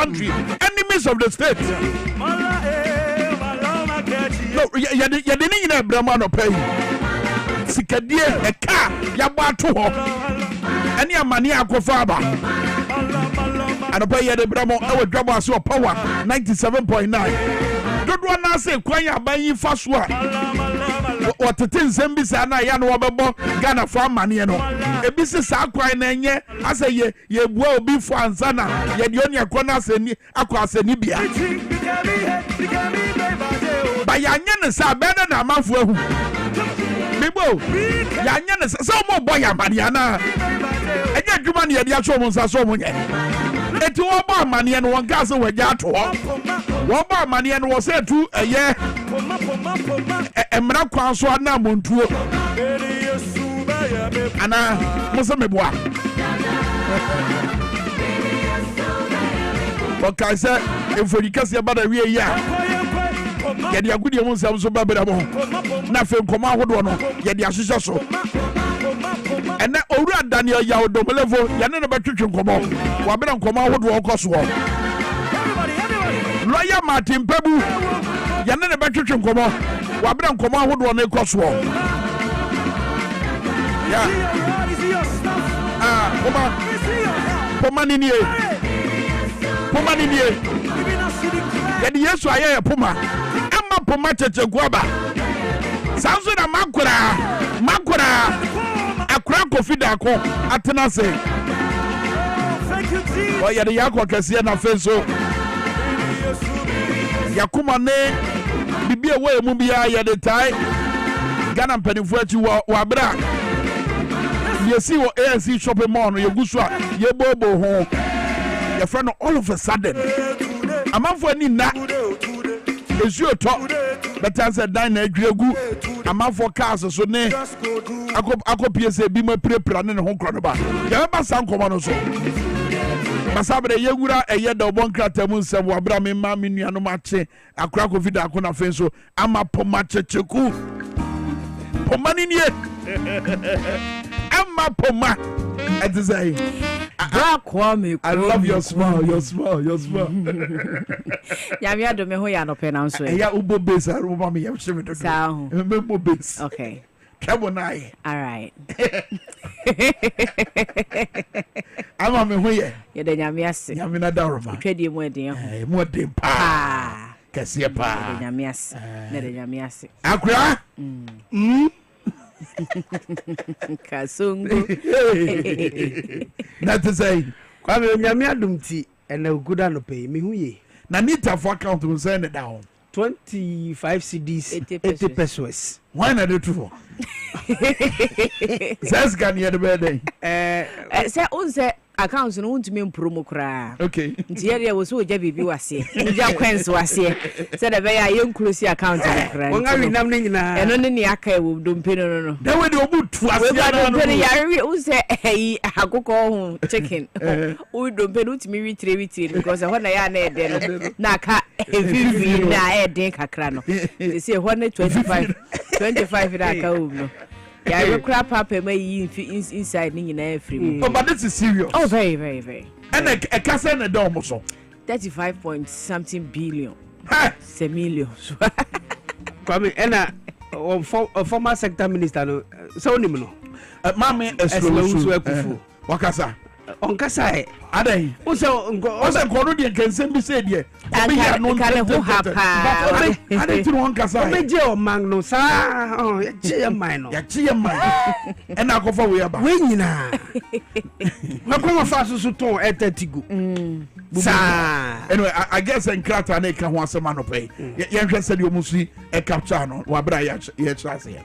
country, enemies of the state. No, you didn't even Brahman or pay. Sikadia, a car, Yabato, any mania Kofaba. And a pay the Brahmo, our Dwaboase power 97.9. Don't want to say, Kwaya buying fast one. What the things Zambisa Yan Wababo, Ghana farm money, no. A business are crying, I say, ye will be for Anzana, yet Yonia Konas and Aquas and Nibia. By Yanyanas are better than a month for who? Bibo, Yanyanas, some more boy, Mariana. And yet, you money at the actual so much. Et two more money and one castle with Yato. One more money and was said to a year. And Mrakwanso na Muntu. Ana Mosameboa. But I said, if you can see about a real year, get your good young selves so bad. Nothing come out with one, yet the association. And then Ora Daniel Yao Domelevo, Yanan about to come on. Wabena come out with walk us one. Lawyer Martin Pebu, Yanan about to come on. Wabena come out with one across wall. Yeah. Pomani. Yadi Yesu aye Puma. Amma Puma Cheche Guaba. Sounds like a Makura. Akra Kofi Dako Atenase. Oh, yadi Yako Kasia na Feso. Yakuma ne Bibi away Mubia yadi tai. Ghana Pennyfueti Wabra. You see what ANC shopping mall, you go swap, you bobo home. Your friend all of a sudden. A man for any na is your talk. But as a diner, you go. A man for cars, so ne. I could PSA be my pre-plan in home chronoba. You have some command so. Masabre Yagura, a year the one crater Musa, Wabrami, Mammy, no matche, a crack of vida con a fenso. I'm a pomache cheku. Pomani yet. Amma Poma. At the say, Kwame, I love your smile. Yamia do me who ya no pronounce it. Yeah, Ubo base, I remember me. I'm sure it sound. Remember base. Okay. Cabonai. All right. I'm on my way. You're the Yamias. Yamina Daroma. Trade wedding. More dim pa. Cassia pa. Yamias. Yamias. Accra. Kasungu. Not to say, Kwame Nyamia dumti and a good ano pay me who ye. Nanita for account to send it down. 25 CDs, 80 pesos. Why not the two? Says can you the birthday? Say, unse accounts no want me promo cra. Okay. Ntia was so jabi bi wase. Ntia kwens wase. Say the be young close account cra. Won awi nam ne nyina. Eno ne ne aka e wo dompe no. That way the obu tu ase na no. We yare unse akoko ho chicken. We dompe no timi witire because when na ya na e de no na aka evivi na e de kakra no. They say when 25 that aka wo no. Yeah, you crap up and inside free. Oh, but this is serious. Oh, very, very, very. And a castle and a dome also. 35 point something billion. Million. Kwame, and a former sector minister, no, so no. Mammy, a slow Wakasa. On Kasai, Ade. Also, Corodian can send me said, yeah. I don't want Casa. Major Magno, sir. Oh, Chia Mino. Chia Mino. And I go for we about Winina. Macoma Fasu Suton at Tigu. Anyway, I guess in Krata they can want some man pay. You said you must see a capchano, Wabra, yes,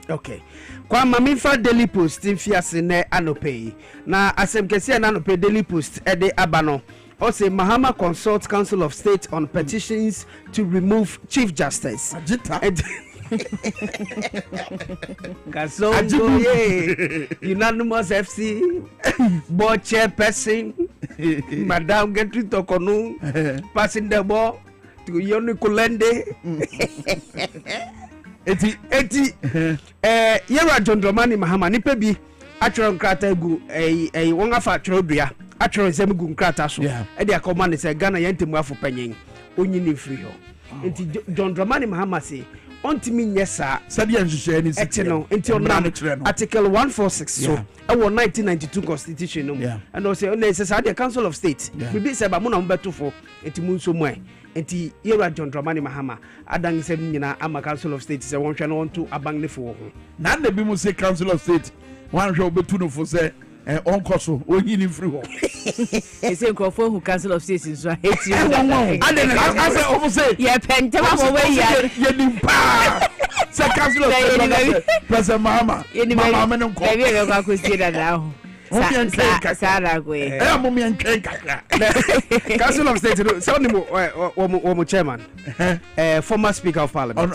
okay. Kwame Minkah Daily Post in Fiasine Anope. Na asem kesi Anope Daily Post ede abano. Also, Mahama consults Council of State on petitions to remove Chief Justice. Kasongo Unanimous FC board chairperson Madam Getri Tokonu passing the ball to Yoni Kulende. Eti Yera John Dramani Mahama nipebi atwere nkrata egu won afa atwere odua actually say me gu nkrata so e dey akoma ne say Ghana yentemu afo panyin onyi ni free ho enti John Dramani Mahama say ontimi nyesa said ye nhwehwe ni siti no enti onam article 146 so e wo 1992 constitution no and also say the Council of State bibi say ba mo na mo betofo enti mu nso mu enti yera John Dramani Mahama adan say nyina ama Council of State say won hwe no won to abang ne fo ho na na bi mu say Council of State wan hwe obetu no fo say onkoso onyi ni free ho e say nkofo who Council of State so hate you I say omo say ye pentema mo we ye ni pa say Council of State President Mahama mama me nko baby e go kwesi da now Sara go mo me ntwen kakra Council of State so ni mo chairman former speaker of parliament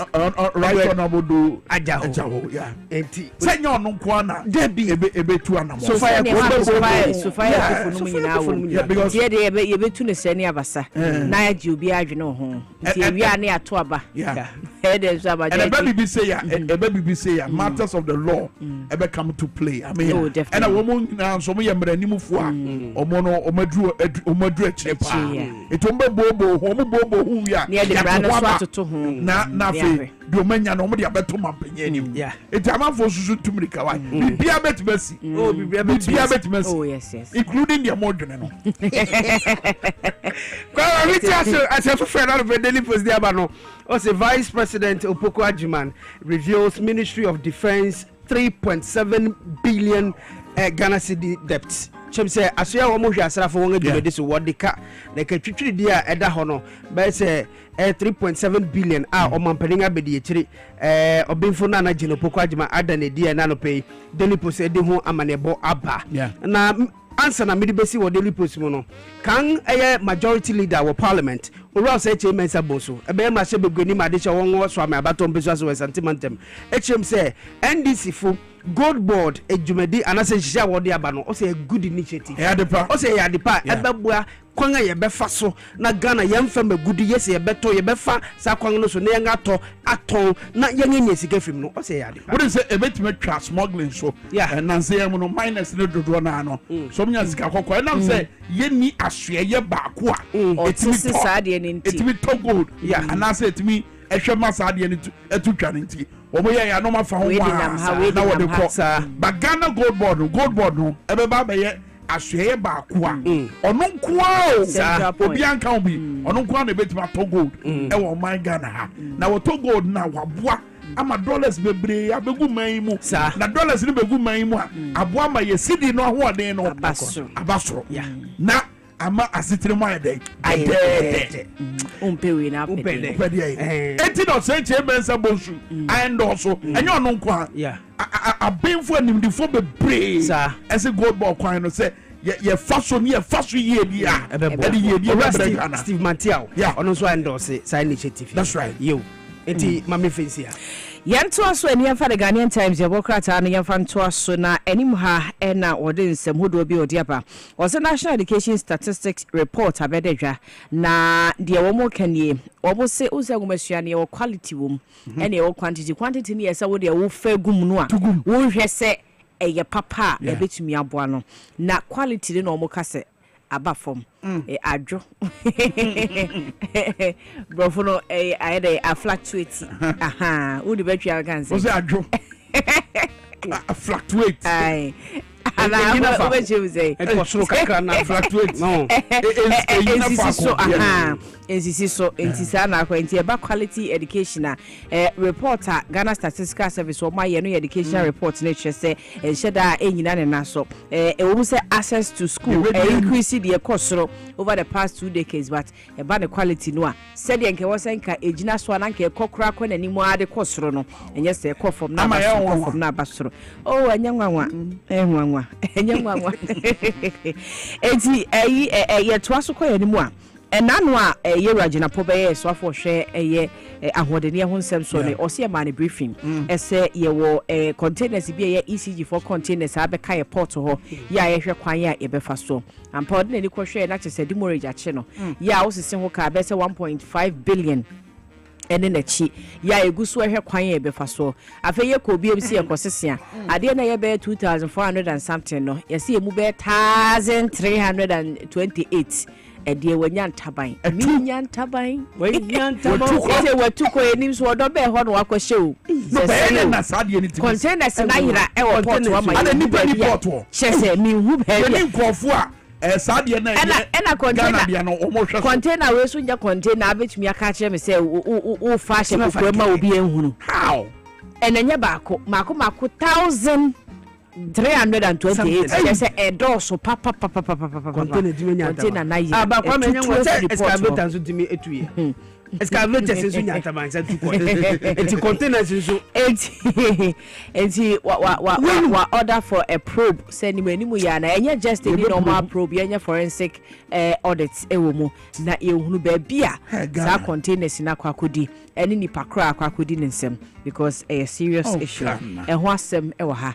right honorable Ajaho yeah enti say nyo no nko na debi ebetu anamo so fire no nyina wo because ye de ye betu ne sani abasa na ya ji obi adwene ho nti ewia na ato aba de so aba and baby say ya matters of the law ebe come to play I mean and a woman so mo yemra nimufo a omo no omadru akire pa etombe bobo hu ya na fe do manya no mo de abeto mampanya nim etamafo susu tumrika wa bibia betmasi bibia betmasi oh yes including the modern no kwa we ti aso federal daily post dia ba no o say Vice President Opoku Ajiman reveals Ministry of Defense 3.7 billion Ghana cedi debt. Chem say asoya wo mo hwe asrafo won adwumade so wode ka na ka twitwiri dia eda ho no ba say 3.7 billion a omampaninga abedi ekiri obinfo na na Jeno Opoku Ajiman adane dia na no pay daily post edi ho amanebo aba na answer na midi besi wo daily post mo no kan majority leader wo parliament ora say che mensa boso e be ma she begani ma de che won wo so am abaton beso so sentimentum e chem say NDC fu gold board ejumadi anase hihia wo de aba no o say a good initiative o say ya depa ebebua kwanga ye befa so na Ghana yemfa magudi yesi ye beto ye befa sa kwanga no so na yenga aton na yenye sika fim no o say ya depa what is a bit me trust smuggling so and nan say no minus no dodo na no so mnya sika kokko and am say ye ni asue ye ba ko a etimi sa de ni nti etimi to gold and I say etimi ehwe masa de ni etu twa ni nti omo ye ya no ma fa ho wa na wo de ko but Ghana gold board no ebe ba be ye asue ba ko a ono nko a obi anka obi ono nko na betima to gold e wo man Ghana ha na wo to gold na waboa ama dollars bebre abegu man mu na dollars ni begu man mu a aboa ma ye cedi no ho oden no abasoro na ama asitire mo ayede umpewe na apede enti no say che mensa bonsu ando so enye ono nko a abemfo animdifo bebre ese gold ball kwan no say ye faso ni ye faso ye dia ye Steve Mantiao ono so endorse say initiative that's right you enti mame fancy ya yanto aso eni amfa the Ghanaian Times yebokrata na yamfa nto aso na enim ha na wode nsem hodo bi odi aba was National Education Statistics Report abededwa na de womo kanie obo se uzagumasua ne quality wom ene e quantity ne yesa wode wo fa gum no a wo hwe se eye papa e betumi aboa no na quality ne no mo kase aba fom adwo brofo no ayede a fluctuate wo de betwa kan se wo se adwo a fluctuate ai ana wo be say e ko suru kakra na fluctuate no so ensisa na kwenti eba quality education reporter Ghana Statistical Service o maye no education report na chese ensheda enyina ne naso wo say access to school increase the cost over the past 2 decades but eba the quality no a said nke wo say nka ejina so na nka ekokura kwa nanimu ade cost no enye say ekọ from na basoro na basoro oh enyanwanwa enyanwanwa enti ye to aso kwa nanimu a enano a yera gina pobeye so afo hwe ahodene ho nsem so ne ose ma ne briefing ese ye wo containers bi ye ECG for containers abeka ye port ho ya ye hwe kwan ya ye befa so ampa de ni ko hwe na chese demorage ache no ya wo sese ho ka be se 1.5 billion ene na chi ya eguso ehwe kwan ye befa so afa ye ko bi ebisi ye kosese ade na ye be 2400 and something no ye se emu be 1328 ede wanya ntaban minya ntaban se watuko enim so odo be ho no akwahye o be na sadie ni ti containers na yira e wo port wa ma ade nipa ni port wo chese mi hu be ni nkofo a sadie na ena container we so nya container abetumi aka kire me se o fa hye kokoro ma obi enhunu how enenye baako mako 1328 yes edoso papa container na yi aba kwa menye wo excavator so dimi etuye excavator so nya taban sa tuko enti containers so enti wa order for a probe send me animu ya na enye just any normal probe enye forensic audits ewo mu na ehunu ba bia sa containers na kwakodi eni nipa kra kwakodi nsem because a serious issue ho asem ewo ha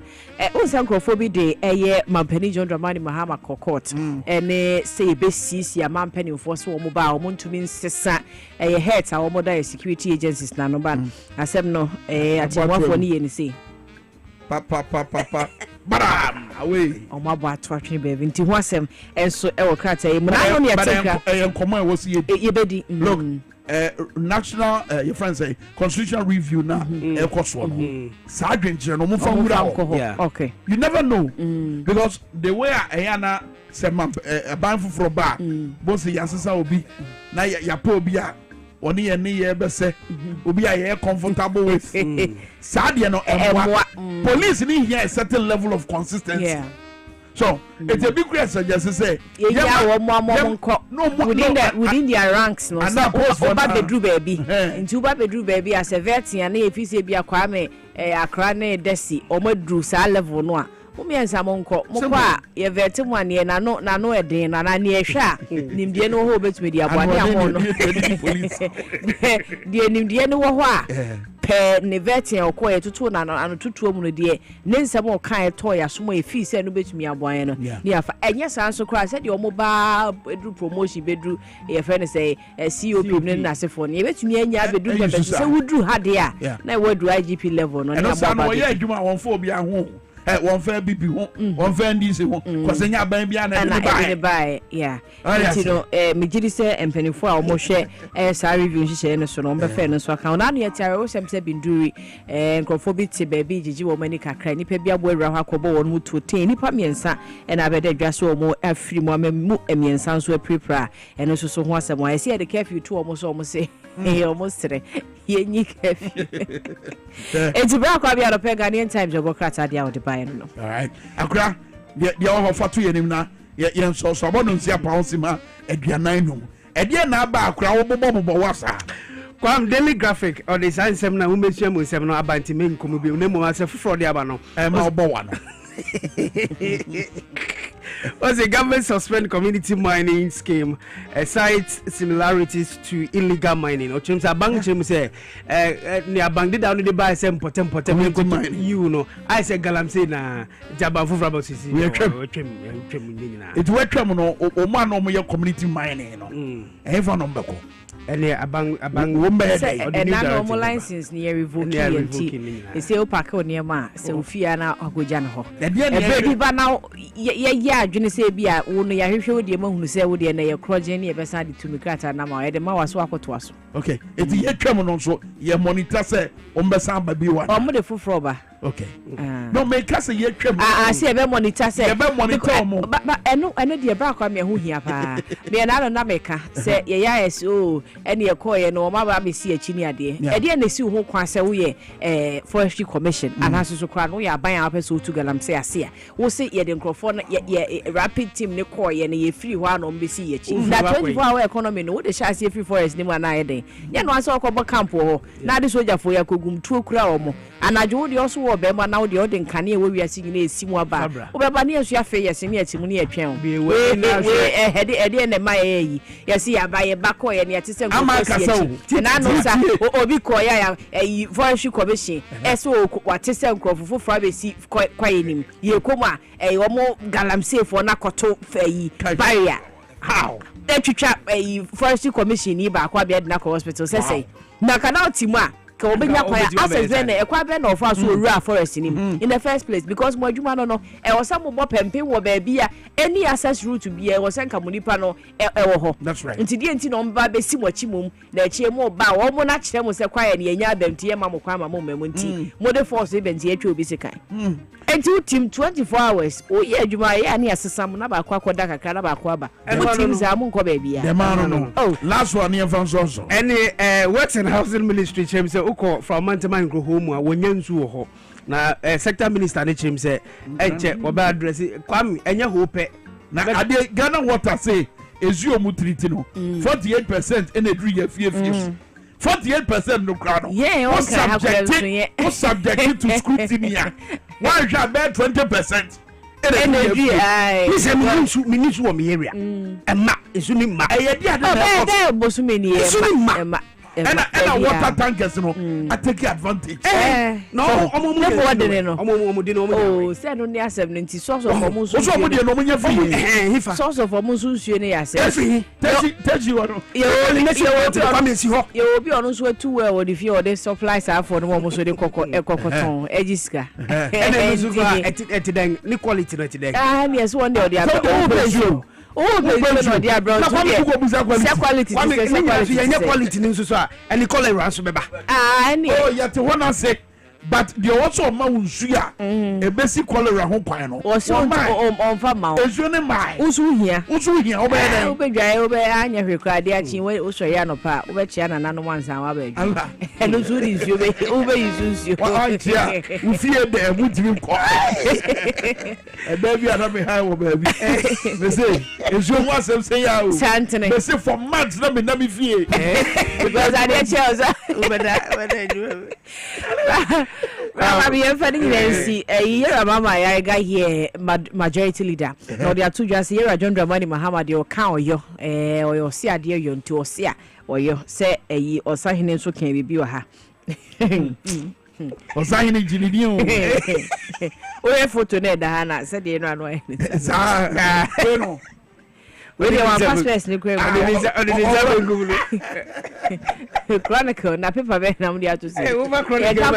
unsankrofo de eye mampani John Dramani Mahama court ene say be sisi ya mampani enforce wo mu ba wo ntumi nsesa heads our modern security agencies na no ban asem no atiamafo ni ye ni say papa baram away omabo atwatwe baby nti ho asem enso ewo krata e mu na no ne yatika enkomo e wo si ye bedi look national your friends say constitutional review na ekoso no sa adwenche no mo fa wura okay you never know because the way ayana sema ban fufuro ba bo se yasesa obi na ya pa obi a oni ye ne ye be se obi a ye comfortable with sadie no emwa police ni here a certain level of consistency so it's a big question just say yeah within their ranks no so oba bedru baby into oba bedru baby as a veteran na efise bia Kwame akra na desi omadru sa level no a umiensa monko mokwa ye vete mu ane na no eden na ne ehwe a nimdie no ho betumi dia boane amo no die nimdie no ho a pe ne vete okoye tutu na no tutu mu no die ne nsem o kan to ya so mo efi se no betumi aboane no ne afa enye san so kra se de o mo ba bedru promotion bedru ye fe ne say COP ne na sefo ne betumi anya bedru be se wudru ha de a na wadu IGP level no ne amo ba ye adwuma won fo obi aho one fair bibi one fair ndisi cause nya ban bia na ni buy yeah you know me gidi say empanifo a omohwe sa review nhye ne so no be fair no so aka na no yetiare wo semse binduri nkrofo bi te baby gigi wo mani kakra nipa bia bo awura hwa kobo won mutu ten nipa miensa na abede dwaso omo afiri mo amemu miensa so apripra eno so ho asem wa ese de curfew to omo so omo say almost tre yenyi curfew enti bra kwa bia no pe Ghanaian Times go krata dia wo de buy no all right akra dia wo fatu yenim na ye so so bono nsia pounds ma aduanan no ede na ba akra wo bobo wasa Kwam Daily Graphic or the science seminar who made them seven about to make come be name as a fraud abano ma obo wa no was a government suspend community mining scheme cites similarities to illegal mining or chimsa bank chim say near bank did down the buy some potem you know I said galam say na jaba fu frabo sisi we it we twem no o man no mo community mining no e fa no mbeko ene abang wo mbe na normal license ni revoke e say o park on ma se ofia na agoja no ho e be ba na ye adwene se bia wo no ya hwehwe wo de ma hunu se wo de na ye kroje ne ye be sa de tumi krata na ma ye de ma waso akoto aso okay it ye twem no so ye monitor se o mbe sa ba bi wa o mo de fufuro ba okay no make us ye twem se ye be monitor se ye be monitor mo ba eno de bra kwa me ho hia pa me na no na meka se ye ya so ene ye koye no ma ba me si achi ni ade ede na si ho kwa se wo ye forestry commission anaso so kwa no ya ban a pese otu galam se ase a wo se ye de nkrofo na ye rapid team ne koye na ye free ho anom be si ye chi na 24 hour economy no wo de sha se free forest ni mu na ye den ye no ase okobo camp ho na de soja fo ya kogum tuo kura wo mo anajo wo de oso wo be ma na wo de o de nkane e wo wiase nyina esi mu aba wo be ba na yesu afa ye se ne ati mu ne ye twen ede ne ma ye yi ye se ya ba ye ba koye ne ati se na no sa obi koya ya forestry commission eso wate se nkrofo fra be si kwaye nim ye koma omo galamsey for na koto fayi barrier how twitwa forestry commission yi ba kwa be na hospital say na kana otima ka obenya kwaya access na ekwa be na ofa so owura forest ni in the first place because mo adwuma no e wo sam bo pempe wo ba bia any access route bia wo senka munipa no e wo ho nti die nti no mba be si mo chimum na echie mo ba wo mo na kire mo se kwaya ne enya adamti ye ma mo kwa ma mo memu nti mo de force be nti etwa obi sekan enti team 24 hours o ye adwuma ye ani asesam na ba kwa koda kakra na ba kwa ba team za mo nko ba bia the man no last one here from so any works and housing ministry chem say uko from Mantaman Gro home a wonya nsu wo ho na sector minister ne chem say enche oba address Kwame enya hope na ade Ghana water say ezu omu treat no 48% in a 3 year fee 48% no crowd yeah subject to scrutiny why should be 20% energy say me need to me area emma esu ni ma e dia de bosu me ni emma and water tankers no I take advantage no oh say no near 70 source of omo so omo de no nya free source of omo so nsuo ne ya say teji wono yo obi onu so atu well wo the fear the supplies are for no omo so de kokoton ejiska and so etiden ni quality no etiden yes one day the no dia bro quality quality ni so a any color ran so beba yet one say but the also ma unsu a e besi cholera ho kwan no o so on fa ma esu ne mai usu hia obedwa obe anya hwekra de achi we uso ya no pa obe chia na nanu wansan wa ba Allah eno su ri nsu obe yusu wa chia ufie de emutimi ko e ba bi ana me ha wo ba bi me say esu ho asem say ya o me say for months na me fie because I dey chia so Mama be enfading Nancy yera mama ya ga here majority leader no they are two just yera John Dramani Mahama de o kan oyo oyo si ade yo nti o si a oyo se osahene nso kan bibi o ha osahene jinini o o photo na da ha na se de no ano sa no we dey one passport ni kwe chronicle na paper be na mudi atu say over chronicle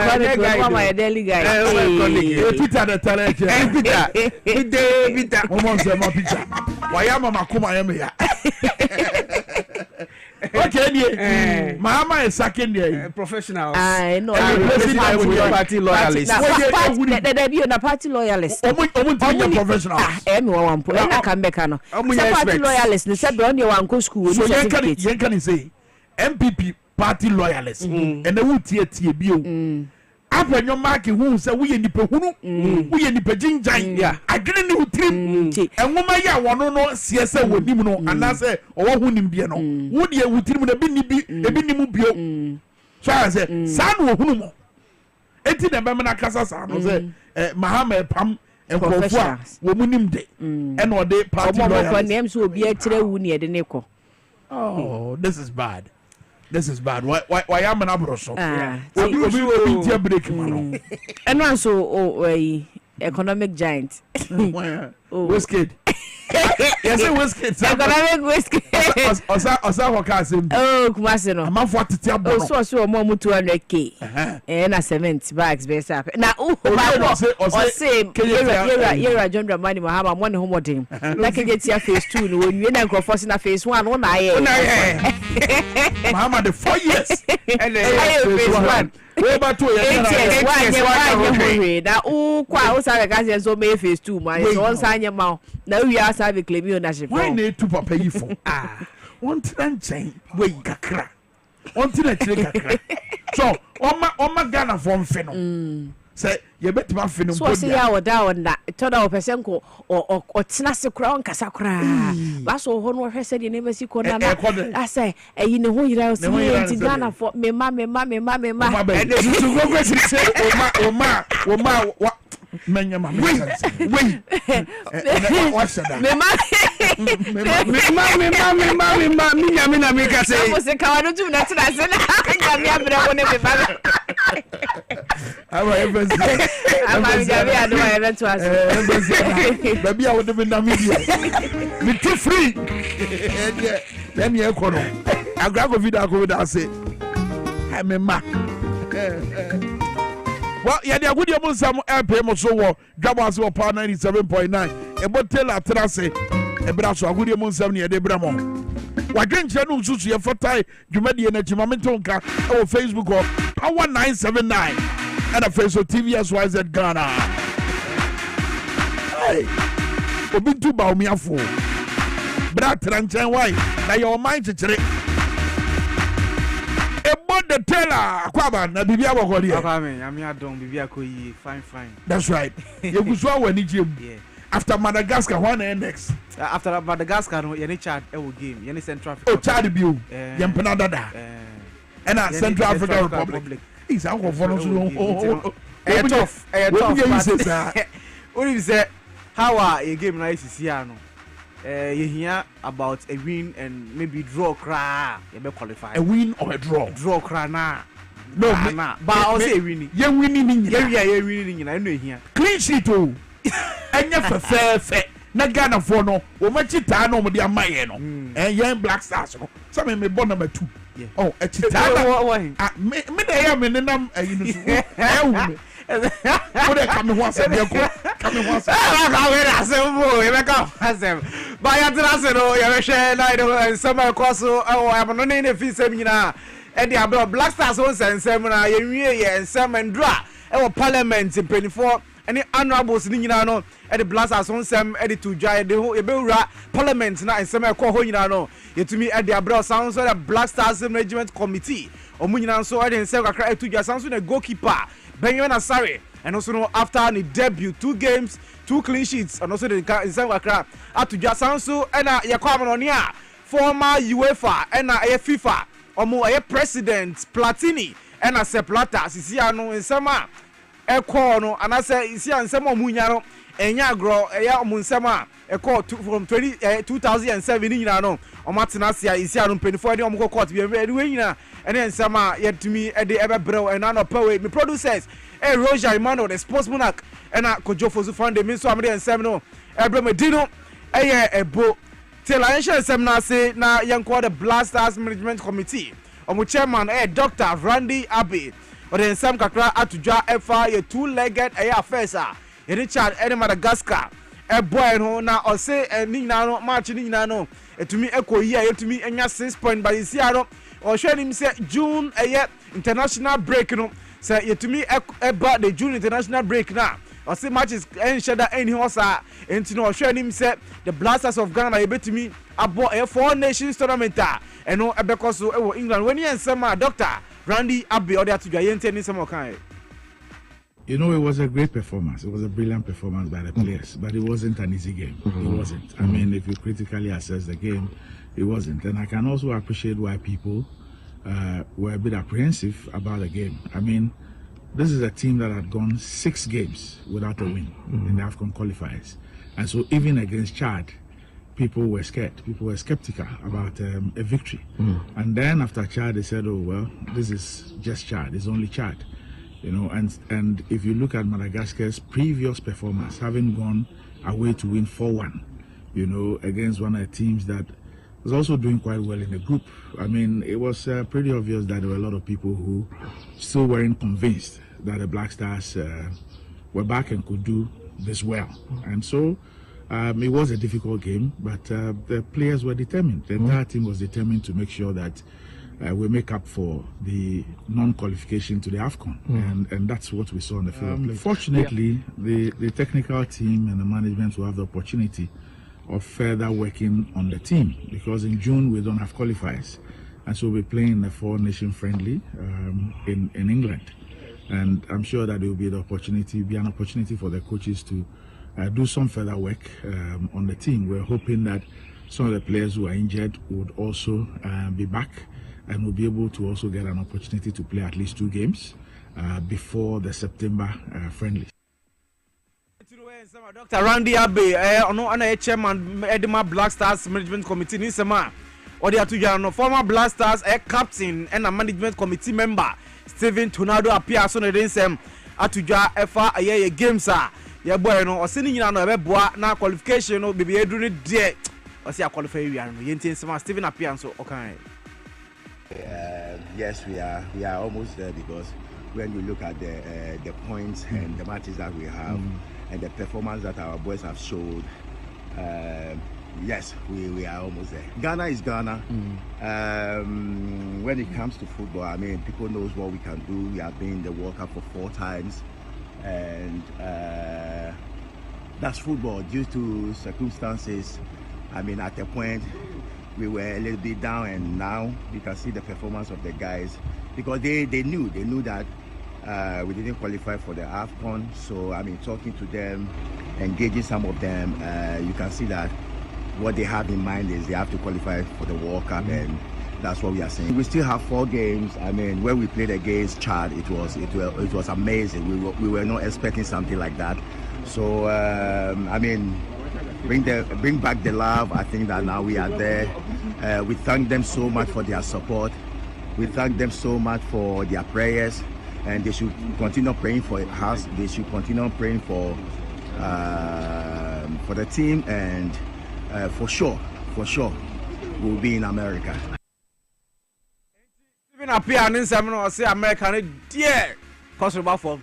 mama ya daily guy Peter the talent Peter omo se ma Peter waya mama kuma ya me ya okay nie mama is second year professionals I know party loyalists they be na party loyalists omo professionals me wan po na kambeka no party loyalists ni say be on your wan school so yen can say MPP party loyalists and they will tie bio apanyo mark hu say we nipa hunu we nipa jinjan adwene ni utrim enwoma ya wono no siese wonim no anase owo hunim bie no wo de utrim na bi ni bi ebi ni mu bio so I say san wo hunu mo enti na be na kasa san no say Mahama pam enkofo a wo munim de e no de party loyalists omo ko nem so obi atire wu ne de ne ko oh this is bad. Why am an abroso? Obi tia break man. And also economic giant. Whiskey. Yes, whiskey. Economic whiskey. Osa wakasim. Oh, Kumasi no. I'm for to tia bono. So more 200k. Na 70 bags best up. Na say yera John Dramani Mahama one home modern. Na ke tia phase 2 no we na nkrofo na phase 1 no na ye. Mahama the 4 years. And phase 1. We about 2 years. Why na kwa o sa ka say so me phase 2 man. So on sanye ma. Na we are serving claim ownership. Why need to papa you for? One time we kakra. One time kakra. So oma Ghana for feno. Say you bet ma feno. So say ya oda onda. Toda o person ko o tena se kura on kasa kura. Ba so ho no hwese de ne besi ko na. I say eyi ne ho yira o se enti Ghana for me ma. E dey to go say oma Menya mama. Wait. What's that? Me na make say. I was a coward to that. I said, I want to I'm baby, I would have been a me too free. Then you I grab a video I say, I'm a ma. Well, yeah, the good you some airpay so Dwaboase or power 97.9. About tell a trace, a brass or good you 7 year de Bramo. Why didn't you know Susie for tie? You made the energy momentonka or Facebook or power 979 and a face of TV as well as at Ghana. Hey, Obi to bow me a fool. Brat and why? Now your mind to trick. About the teller, Kwaba, na Bibia Wakodi. I'm here, don't Bibia Koyi, fine. That's right. You go so when you after Madagascar, one next. After Madagascar, no, any chat, game, any Central Africa. Oh, Chad Bill, Yampanada, and Central African Republic. He's out of one. Tough. What do you say? How are a game like Siciano? You hear about a win and maybe draw cry. You may qualify. A win or a draw? Draw cry now. No, but I'll say winning. You're winning. You're winning. I know here. Clean sheet too. And you're fair. Na Ghana for no. We might chita no with the Amayeno. And you're Black Stars. Some may born number 2. Oh, a chita. Me, I am in the name. What come once a vehicle? Come once. But I share night summer course. Oh, I'm not in a fee seminar. And the about Black Stars and seminar, and some and draw our parliament in 24. And the honorable Sinino at the Black Stars on some edited giant, the whole parliament now and summer call Hoyano. Yet to me at the abroad sounds of the Black Stars Management Committee. Or Muninan so I didn't say I cried to your sounds with a goalkeeper. Benjamin Asare, and also after the debut, 2 games, 2 clean sheets, and also the Wakra at to Jasansu and Yakwamanonia, former UEFA and FIFA, or more president Platini and a Seplata, Siciano in summer, a corner, and I say, Isia and Samo Munyano, and Yagro, a Munsama, a court from 2007 in Yano, or Martinasia, Isiano, 24 Omco Court, we are very winner. And then some yet to me at the ever bro and none of poet. Me producers, Roger Imano, the sports monarch, and Kojo Fosu found the Minso Amade and Semino, Medino, a book. Till I shall seminar say now young quarter Black Stars Management Committee. On chairman, Dr. Randy Abbey, or then Sam Kakra Atuja FI, a 2-legged affair, in Chad, and Madagascar. A boy no now or say a Nino march in Nino. To me, echo here to me, and 6 point by Siano. Or showing him say June a year international break no say to me about the June international break now or say matches and shada any horse and no showing him say the Blasters of Ghana able to me about a 4 nations tournament and no because England when you and some Dr. Randy Abbey or that to giant any some kind. You know, it was a great performance. It was a brilliant performance by the players, but it wasn't an easy game. It wasn't. I mean, if you critically assess the game, it wasn't. And I can also appreciate why people were a bit apprehensive about the game. I mean, this is a team that had gone 6 games without a win in the AFCON qualifiers. And so even against Chad, people were scared. People were skeptical about a victory. And then after Chad, they said, oh, well, this is just Chad. It's only Chad. You know, and if you look at Madagascar's previous performance, having gone away to win 4-1, you know, against one of the teams that was also doing quite well in the group. I mean, it was pretty obvious that there were a lot of people who still weren't convinced that the Black Stars were back and could do this well. And so it was a difficult game, but the players were determined. The entire team was determined to make sure that we make up for the non-qualification to the AFCON, and that's what we saw on the field. Fortunately, the technical team and the management will have the opportunity of further working on the team, because in June we don't have qualifiers, and so we're playing a 4-nation friendly in England, and I'm sure that there will be an opportunity for the coaches to do some further work on the team. We're hoping that some of the players who are injured would also be back, and will be able to also get an opportunity to play at least 2 games before the September friendly. Dr. Randy Abe, chairman Edema Black Stars Management Committee in Sema. Or the two former Black Stars captain and a management committee member Steven Tornado appears on the Dinsem Atuja FA a games. Yeah, boy, no, or sending you na qualification no baby edru de or say qualify we are no yentin Sema Steven appears so okay. Yes, we are almost there because when you look at the points and the matches that we have and the performance that our boys have showed, yes, we are almost there. Ghana is Ghana. When it comes to football, I mean, people knows what we can do. We have been in the World Cup for 4 times, and that's football. Due to circumstances, I mean, at a point we were a little bit down, and now you can see the performance of the guys because they knew that we didn't qualify for the AFCON. So I mean, talking to them, engaging some of them, you can see that what they have in mind is they have to qualify for the World Cup, and that's what we are saying. We still have 4 games. I mean, when we played against Chad, it was amazing. We were not expecting something like that. So I mean, bring back the love. I think that now we are there. We thank them so much for their support. We thank them so much for their prayers, and they should continue praying for us. They should continue praying for the team, and for sure, we'll be in America. Even appear in some say American dear customer form.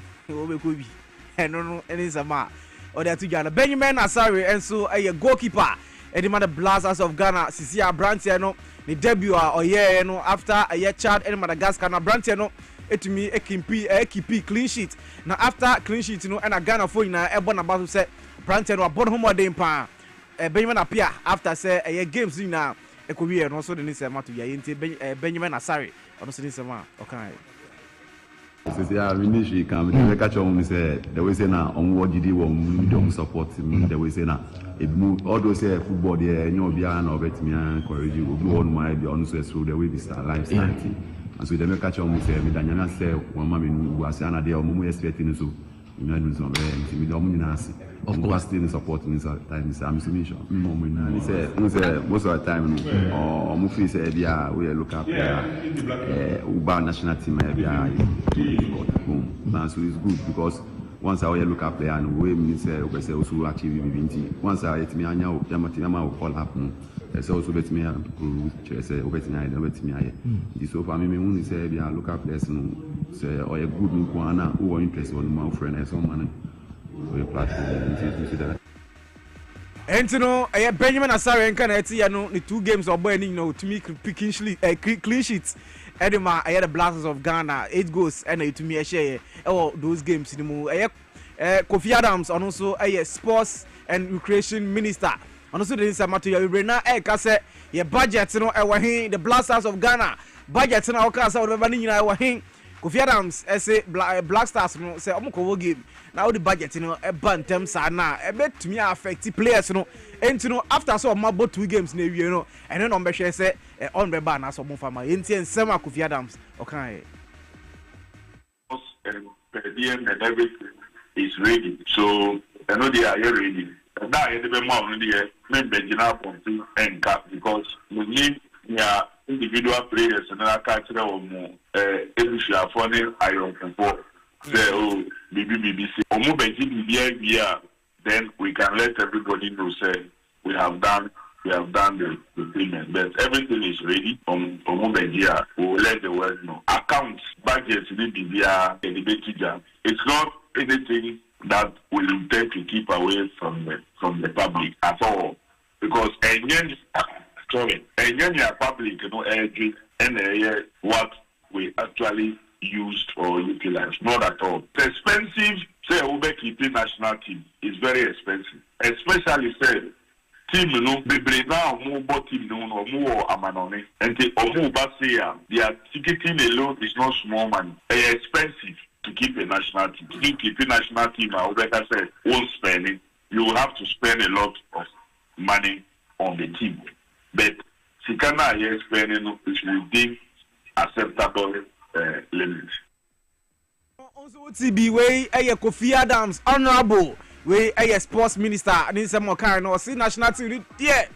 And no any sama or that together Benjamin Asare and so a goalkeeper and the Blasters of Ghana Sisia Brantiano the debut or year no after a year Chad and Madagascar na Brantiano it me a keep clean sheet now after clean sheet you know and a Ghana for na e born about to say Brantiano abon homo den pa Benjamin appear after say a year games now e ko wi no so the nisema to ya yenti Benjamin Asare ono so nisema okay. Since I ministry can we catch on say the way say na on what did we don't support him the way say na it move all those say football there any obia na obet me encourage you go on my the on so through the way this lifestyle and so they make catch on say me danyana say one mama me was na there omo expecting so you know so me do omo na see of course still supporting this time is am solution no say most of the time or omo feel say bia we look up uba national team bia so it's good because once I look up player and we mean say we say also achieve everything once I it me anya o tema call up so also bet me to say bet me aye this so for me when say bia look up players no say or a good no na who interest on my friend and some man we platform Entino Benjamin Asare and Kaneti no the 2 games or boy no to me clean sheets Edema I had the Blasters of Ghana 8 goals and to me a share those games in the move Kofi Adams and also a sports and recreation minister and also the Samatu Rena Kase your budget no the Blasters of Ghana budget na okasa over na wahin Kofi Adams say Black Stars no say omko game now the budget no e bantem sa na e betumi affect players no enti no after so mabo 2 games na wie no ene no mbehwe say on be ba na so mo fama enti ensem Kofi Adams okay and everything is ready so I know they are ready that is the more on the member general point and cap because we need individual players and I catch them more if you are funny iron for say oh BBC omo benji then we can let everybody know say we have done the payment but everything is ready omo benji we will let the world know accounts budgets it's not anything that we intend to keep away from the public at all because public and what we actually used or utilized. Not at all. It's expensive. Say Ube keeping national team is very expensive. Especially say team be now more team no more amanone. And the Omuba say their ticketing alone is not small money. It's expensive to keep a national team. To keep a national team, Obeka said, won't spending. You will have to spend a lot of money on the team. But Sikana is spending is within acceptable limits. Also, TB way Kofi Adams, honorable we a sports minister and some more kind or see national team yeah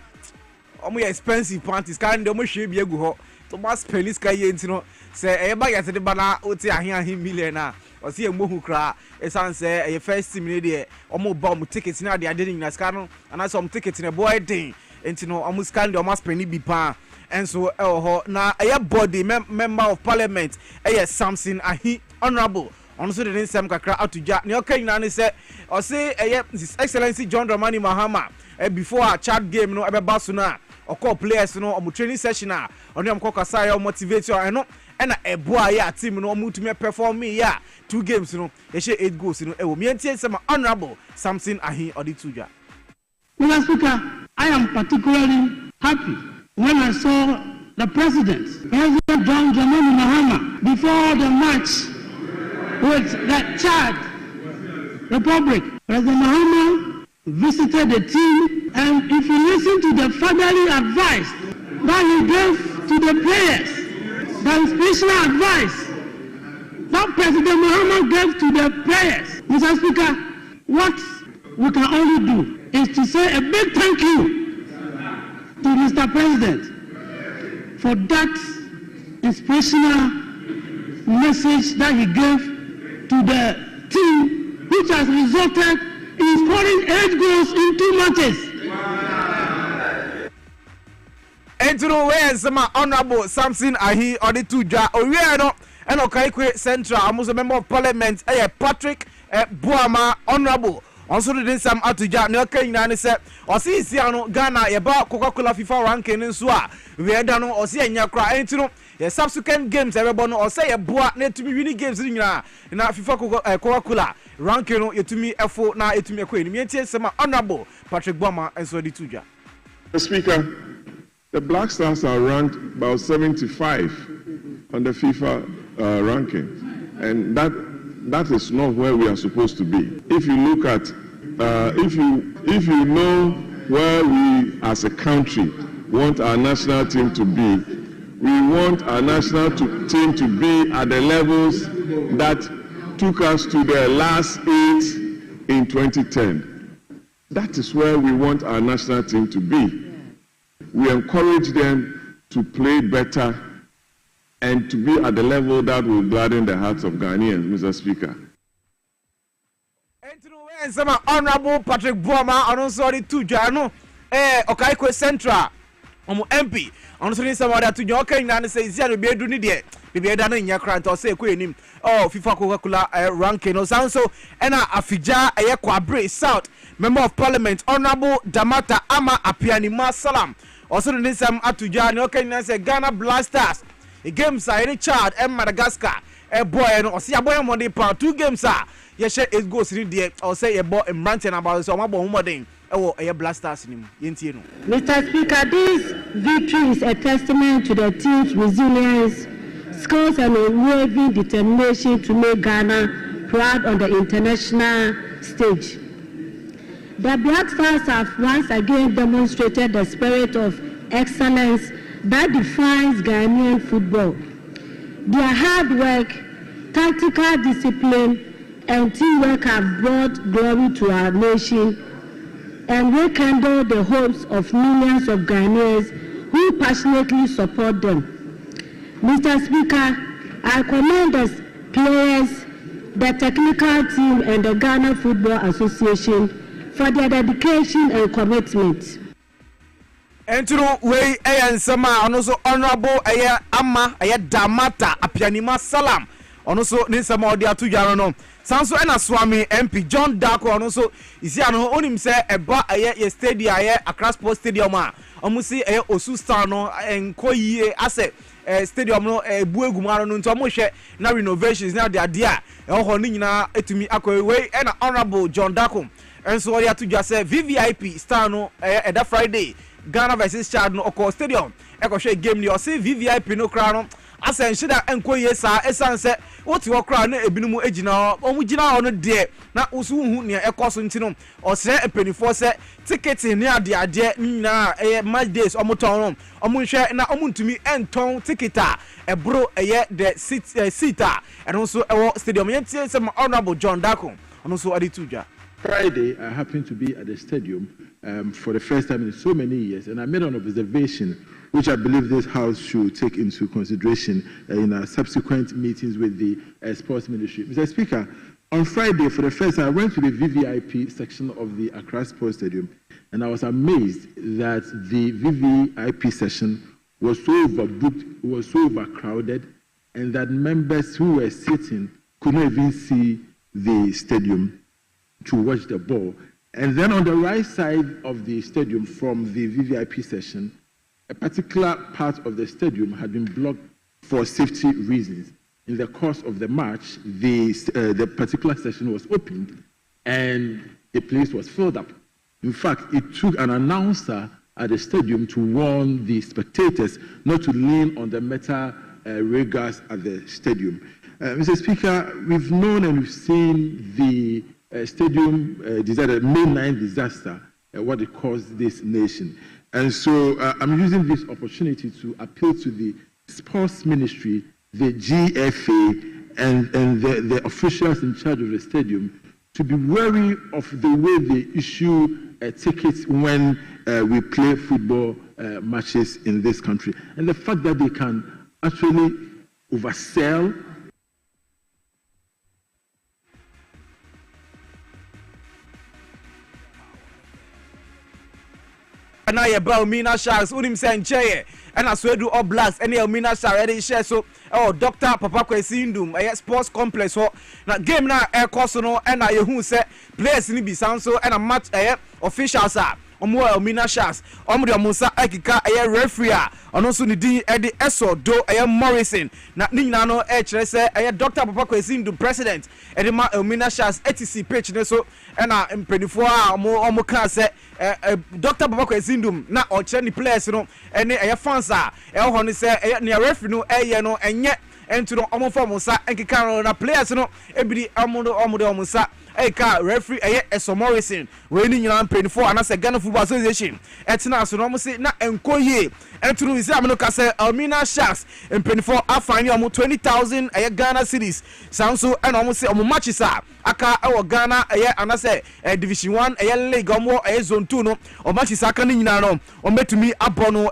omo expensive panties kan de omo hwe bi egu ho to mas pelis ka ye ntino say e ba yete de bana oti ahen million na o see emohu kra e san say e first team ne de omo ba omo ticket na de ade ni na ska no ana some ticket ne boy den ntino omo scan de omo spend bi pa enso e ho na e body member of parliament e Samson Ahi honorable on so the nsem kakra atuja ne okan na ne say o say His Excellency John Dramani Mahama before a chat game no ebe baso na okọ players no omo training session a oni am kokasa ya motivate you eno na eboa ya team no omo tumi perform ya 2 games no ye she 8 goals no ewo mientie nsem honorable Samson Ahi odituja. Mr. Speaker, I am particularly happy when I saw the President John Dramani Mahama before the match with the Chad Republic. President Mahama visited the team, and if you listen to the fatherly advice that he gave to the players, the inspirational advice that President Mahama gave to the players, Mr. Speaker, what we can only do is to say a big thank you to Mr. President for that inspirational message that he gave to the team, which has resulted in scoring 8 goals in 2 matches. Entro where some honorable Samson Ahi odituja owie no eno Kaikwe Central amuso member of parliament Patrick Buama honorable also did some atuja ne okan na ne se osi isia no Ghana ye ba Coca-Cola FIFA ranking nso a we eda no osi anya kra entino ye subsequent games everybody no osi ye boa na tumi winning games nyina na FIFA Coca-Cola ranking no yetumi efo na yetumi ekọ ni mientie sema honorable Patrick Buama enso dituja. Mr. Speaker, the Black Stars are ranked about 75 on the FIFA ranking, and that is not where we are supposed to be. If you look at, if you know where we as a country want our national team to be, we want our national team to be at the levels that took us to the last 8 in 2010. That is where we want our national team to be. We encourage them to play better and to be at the level that will gladden the hearts of Ghanaians, Mr. Speaker. Honorable Patrick Buama, and also the two Jano, Okaikwe Central, MP, and also somebody to your king and say, Zia, be doing it. Be done in your crant or say, Queen, oh, FIFA Coca-Cola ranking or sound so, and Afija, a Quabre South, Member of Parliament, Honorable Damata Ama Apianima Salam. Also, the Nisam Atuja, no can say Ghana Blasters. A games are any child and Madagascar. A boy and or see a boy Monday part 2 games are. Yes, it goes in there or say a boy and ranting about some more oh, a blasters in him. Mr. Speaker, this victory is a testament to the team's resilience, skills, and unwavering determination to make Ghana proud on the international stage. The Black Stars have once again demonstrated the spirit of excellence that defines Ghanaian football. Their hard work, tactical discipline, and teamwork have brought glory to our nation and rekindle the hopes of millions of Ghanaians who passionately support them. Mr. Speaker, I commend the players, the technical team, and the Ghana Football Association for their dedication and commitment. And to way and sama and also honorable Ama Damata Apianima Salam. And also Nisama Dia to Yarono. Sanso and Swami MP John Darko and also is here no only say a bar a stadium across post stadium. Omusi Osu Star no and Koyi asset stadium no Buegumaro no to Moshe na renovations now the idea. Honina etumi akwe and honorable John Darko. And so you to just say VVIP star no that Friday Ghana versus Chad no Oko Stadium. Eko share game ni o say VVIP no kra no asen shida enko yesa esan say what you kra na ebinu mu ejina o mu jina ono de na usu hu ne ekoso ntino o sre empenifo say ticket ni ade na match days o moton no o mu hwe na o mu ntumi enton ticketa ebro the seater and also stadium yentie say honorable John Darko ono so ade tuja. Friday, I happened to be at the stadium for the first time in so many years, and I made an observation which I believe this House should take into consideration in our subsequent meetings with the Sports Ministry. Mr. Speaker, on Friday, for the first time, I went to the VVIP section of the Accra Sports Stadium, and I was amazed that the VVIP session was so overbooked, was so overcrowded, and that members who were sitting could not even see the stadium to watch the ball. And then on the right side of the stadium from the VVIP session, a particular part of the stadium had been blocked for safety reasons. In the course of the match, the particular session was opened and the place was filled up. In fact, it took an announcer at the stadium to warn the spectators not to lean on the metal railings at the stadium. Mr. Speaker, we've known and we've seen the stadium disaster, May 9 disaster, what it caused this nation. And so I'm using this opportunity to appeal to the Sports Ministry, the GFA, and the officials in charge of the stadium to be wary of the way they issue tickets when we play football matches in this country. And the fact that they can actually oversell. And I about Mina Sharks, Unim Sanche, and I swear to all blacks, any Mina Sharks, share so, Dr. Papa Kwesindum, a sports complex, so now game now, air cosono, and I who say players in Bisanso, and a match officials are. Omo Mina Sharks, Omo Musa Ekika, a referee, and also the Eddie Eso do a Morrison, not Ninano H. A Dr. Papa Kwesindum president, Edema Mina Sharks, etc. page, so, and I'm pretty for Omo can say. Dr. Papa Kwesindum na ocheni players no ene fans a ho say ne referee no no enye ento no omo sa enkeka na players no ebidi omo sa eka referee Eso Morrison we ni nyina mprenifo anase Ghana Football Association etina so no say na enkoye ento no isi ameno ka say Almina Sharks mprenifo afani omo 20,000 Ghana cedis sanso and omo say omo matches aka Ghana anase division 1 league omo zone 2 no o matches aka ni nyina no o metumi abono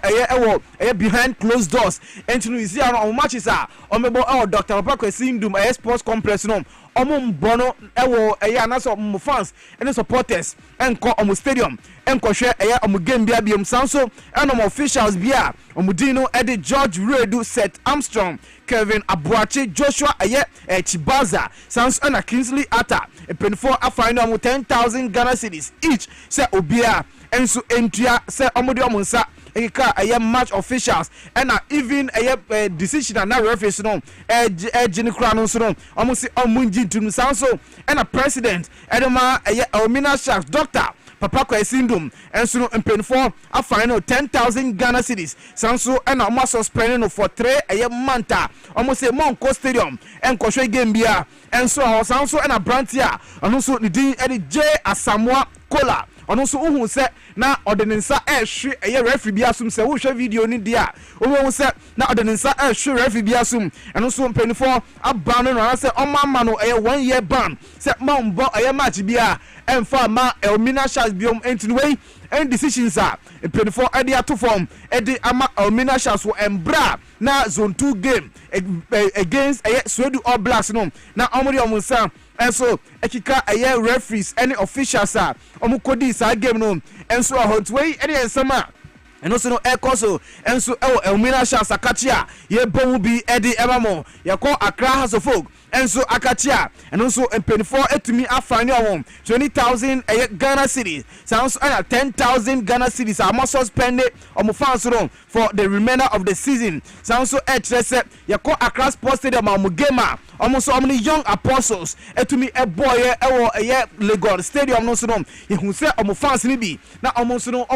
behind closed doors ento no isi omo matches omebo Dr. Papa Kwesindum sports complex no omo mbono anase omo fans and supporters enko omo stadium enko hwe omo game bia biom sanso and omo officials bia omo dino Eddie George Redu Seth Armstrong Kevin Abuachi Joshua Chibaza sanso and Kingsley Atta a penfo afine omo 10,000 Ghana cedis each say obia enso entua say omo de omo nsa a match officials and even a decision and referees no Jenny Crown so almost say omunji to sanso and a president Edema Almina Sharks Dr. Papa Kwesindum and so mprenfo a final 10,000 Ghana cedis sanso and almost suspended for 3 manta almost say Monko Stadium and Koshwe game bia and so sanso and a brantia and also the J Asamoah Kola and also who said na ordinansa hwe referee biasum se wo hwe video ni dia wo se na ordinansa hwe referee biasum and also mpenifo abano no say omama no 1 year ban se mambo match bia emfa ma Elmina Sharks biom entinwei and decisions are mpenifo ade ato form ade ama Elmina Sharks wo embra na zone 2 game against Swedu All Blacks no na omori omunsa and so ekika referees any officials are omukodi sa game no and so ahontwei any ensama and also no ekoso and so Elmina Sharks akachia ye bomu bi edi ebamo ye call Accra House of Folk and so akachia and also mpenifo etumi afani awon 20,000 Ghana cedis sounds and 10,000 Ghana cedis are must suspend fans for the remainder of the season sounds so ye call Accra Sports Stadium amugema almost so many young apostles etumi boy Lagos Stadium no so ye hu say fans ni bi na almost no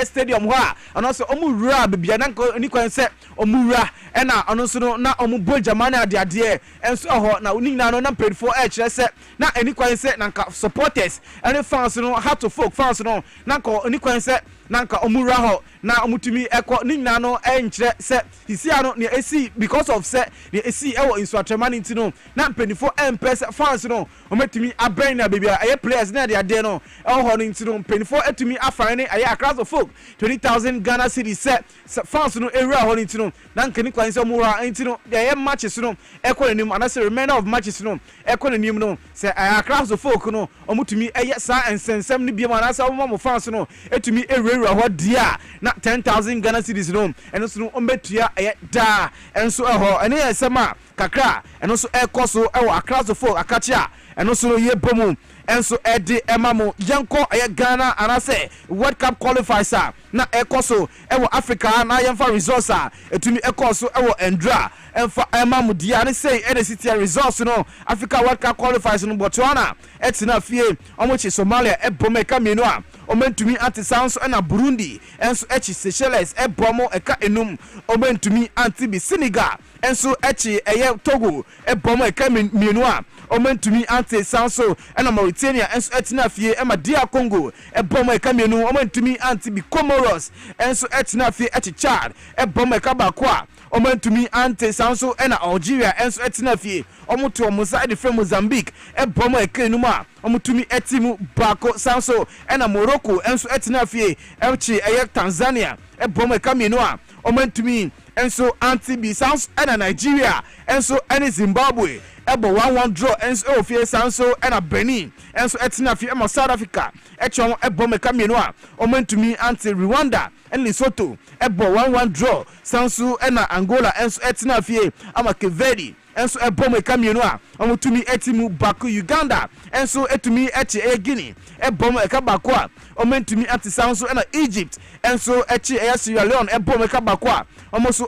stadium ho and also omura bibia na ni kwan say omura and also no na omubo jamani ade and so na unina no na paid for say na any kwan say na supporters and fans no have to folk fans no na ko any kwan say nanka omura ho na omutumi ekọ ni nyina no enkyere se hisia no ne esi because of se ne esi ewo insuatrema nti no na mpenifo empese fans no ometumi abrand na bebia aye players na de ade no ewo ho nti no mpenifo etumi afane aye across of folk 20,000 Ghana cedis se fans no area ho nti no nanka ni kwan se omura nti no de aye matches no ekọ nanim anase remainder of matches no ekọ nanim no se across of folk no omutumi eye sa ensensem ni bia anase mo fans no etumi ewura ho dia na 10,000 Ghana cedis no eno so no ombetua eye da enso eho ene yesema kakra eno so ekoso ewo across of folk akachia eno so ye bomu enso edi emamo yanko eye Ghana anase World Cup qualifiers na ekoso ewo Africa na yemfa resource etumi ekoso ewo Endra emfa emamo dia ne say ede city resource no Africa World Cup qualifiers no Botswana etina fie omochi Somalia ebomeka menu a omentumi anti Sanso na Burundi enso echi Seychelles ebomo eka enum omentumi anti bi Senegal enso echi eye Togo ebomo eka menu a omentumi anti Sanso na Mauritania enso etina fie ema DR Congo ebomo eka menu omentumi anti bi Comoros enso etina fie echi Chad ebomo eka bakwa omentumi anti Sanso na Algeria enso etina fie omuto omusa de from Mozambique ebomo eka enum a omutumi etimu bako Sanso na Morocco enso etina fie echi eye Tanzania ebomo eka menu a omentumi enso anti bi Sanso na Nigeria enso ene Zimbabwe ebo 1-1 draw enso ofie Sanso na Benin enso etina fie ema South Africa echon ebomo eka menu a omentumi anti Rwanda en Lesotho ebo 1-1 draw Sanso na Angola enso etina fie ama Cape Verde enso ebomo eka menu a omutumi etimu bako Uganda enso etumi echi Guinea ebomo eka bako a omentumi anti Sanso na Egypt enso echi Sierra Leone ebomo eka bako a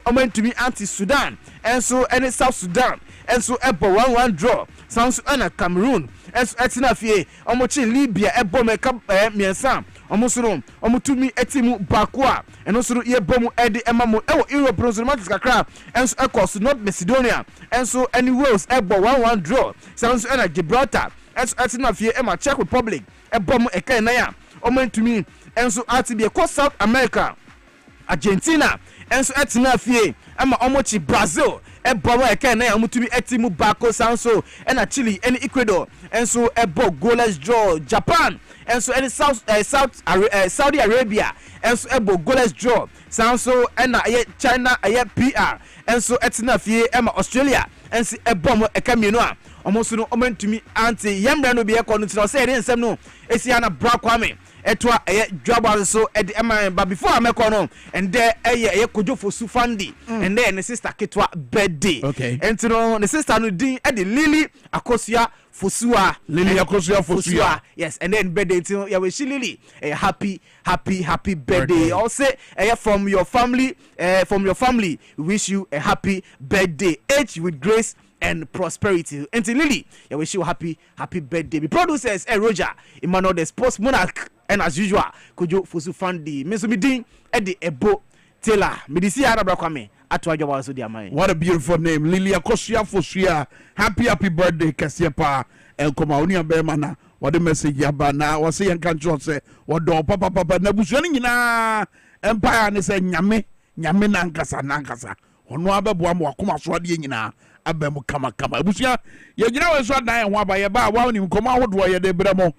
omentumi anti Sudan enso ene South Sudan enso ebo 1-1 draw Sanso na Cameroon enso etina fie omochi Libya ebomo eka miensa omusuru omutumi etimu bako a eno suru ye bomu edi emamo ewo Europe Rosematics kakra enso ekos North Macedonia enso any Wales ebo 1-1 draw Sanso na Gibraltar enso etina fie ema Czech Republic ebomu eka na ya omentumi enso atibie ko South America Argentina enso etina fie ama omochi Brazil ebomo eka na ya omutumi etimu bako Sanso na Chile and Ecuador enso ebo goalless draw Japan enso any Saudi Arabia enso ebo goalless draw Sanso na China PR enso etina fie ema Australia enso ebomo eka menu a omoso no omentumi anti yemra no be e kono tino say ensem no esi ana bra Kwame etwa Dwaboase so edi ema ba before ameko no and there kojofo sufandi and then the sister ketwa birthday enti no the sister no din edi Lily Akosua Fosua yes and then birthday till ya we Lily a happy birthday also from your family we wish you a happy birthday age with grace and prosperity. Until Lily, I wish you happy birthday. The producers, Roger, Emmanuel, the sports monarch, and as usual, could you for Fandi, Miss Midin, Eddie Ebo Taylor, Medicine Arabracame, Atwajawaso Diamai. What a beautiful name, Lily Akosua Fosua. Happy birthday, Kasiapa, El Comaunia Bermana. What the message Yabana was saying, can't you say, what do Papa Nabushani na Empire and say, Nyame Nankasa. Ono abeboa mo akoma so ade nyina abem kama ebusia ye gina we so dan ho abaye ba wa ni nkoma hodo ye de bremo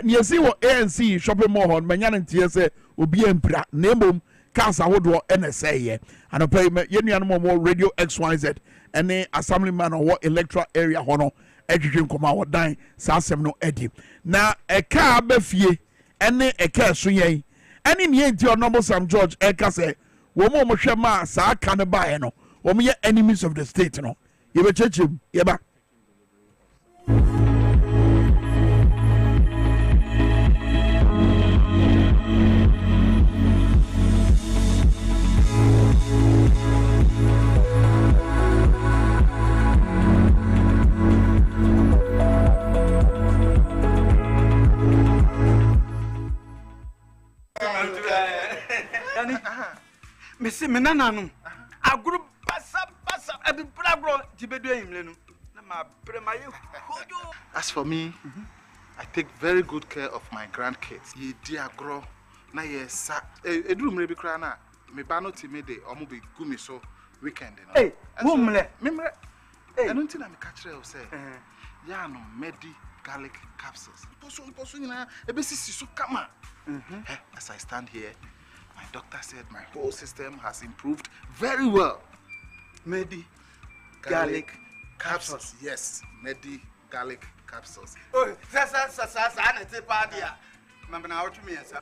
ne yesi wo ANC shopping mall hon manya ntie se obi empira na emom kansa hodo NSA anopai ye nuanom mo Radio XYZ ene assemblyman wo electoral area hono edwedwe nkoma wo dan sa asem no edi na eka abafie ene eka so yen ene ne ntie onomo Sam George eka se womo mo hwema saa ka ne bae no womo ye enemies of the state no ye be chechim ye ba Mesi menananu aguru basa abi bro tibedu himlenu na ma prema ye As for me, I take very good care of my grandkids. Ye di agro na yes eduru mre bi kra na me ba no timi de omo be gumi so weekend no hey wo mle memre eno ntina me ka kire o say ya no medi garlic capsules poso nyina ebesisi so kama as I stand here my doctor said my whole system has improved very well. Medi garlic capsules. Yes, Medi garlic capsules. Oh, na te pa dia.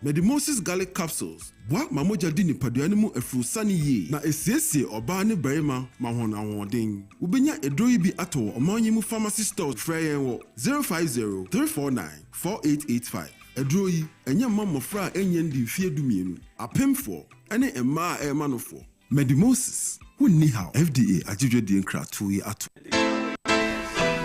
Medimosis garlic capsules. Wa mamoja di nipadua mu afurusani yi na esiesie oba ne barima mahon awodin. Ubenya edroyi bi ato omanyi mu pharmacy stores frɛ wo 050-349-4885. Edroyi enya mamofra enye ndi fie dumienu. Apemfo ene emma emanofo. Medimosis wunni how FDA ajidwe di nkra to yi ato.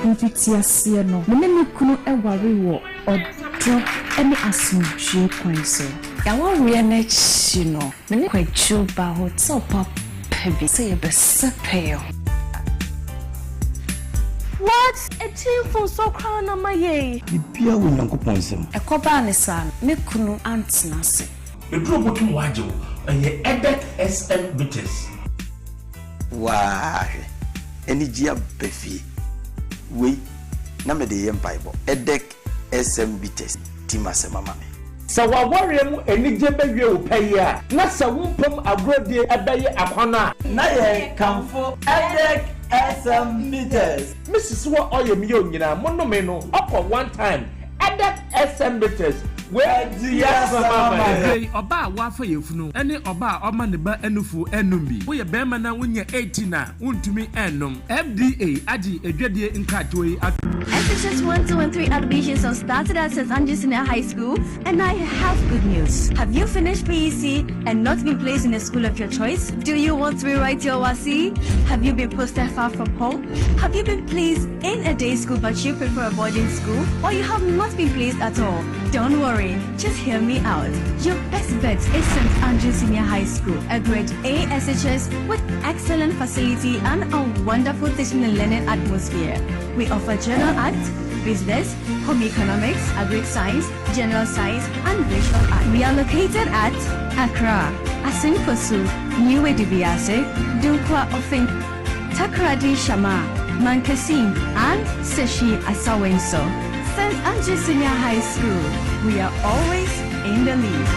Mfitiasie no me kunu eware wo odro ene asumdwe kwan so ya wore na chi no me kwachu ba hotel pop pebi say ye besepeyo. What a team for so crown na maye bibia wo nyankopon sem ekoba ne san me kunu antina se me dro botum wajo eye edek SM bitters wa eni gia befi we na me de yem bible edek SM bitters timase mama me sa wa warrior mu enije bewie wo paya na sa wumpam agrodie abaye akwana na ye kamfo edek SM bitters Mrs. Wa oyem yo nyina monome no okọ one time edek SM bitters where dia mama hey oba wa fa yefunu ene oba oma ne ba enufu enumbi wo ye bema na wonya 18 na untumi enum FDA agi edwadie nkatoi SHS 1, 2, and 3 admissions are started at St. Andrews Senior High School, and I have good news. Have you finished PEC and not been placed in a school of your choice? Do you want to rewrite your WASI? Have you been posted far from home? Have you been placed in a day school but you prefer a boarding school? Or you have not been placed at all? Don't worry, just hear me out. Your best bet is St. Andrews Senior High School, a grade A SHS with excellent facility and a wonderful teaching and learning atmosphere. We offer general art, business, home economics, agri science, general science, and visual art. We are located at Accra, Asinfosu, Niue Dubiase, Dunkwa Ofin, Takradi Shama, Mankasim, and Seshi Asawenso. St. Andrews Senior High School. We are always in the lead.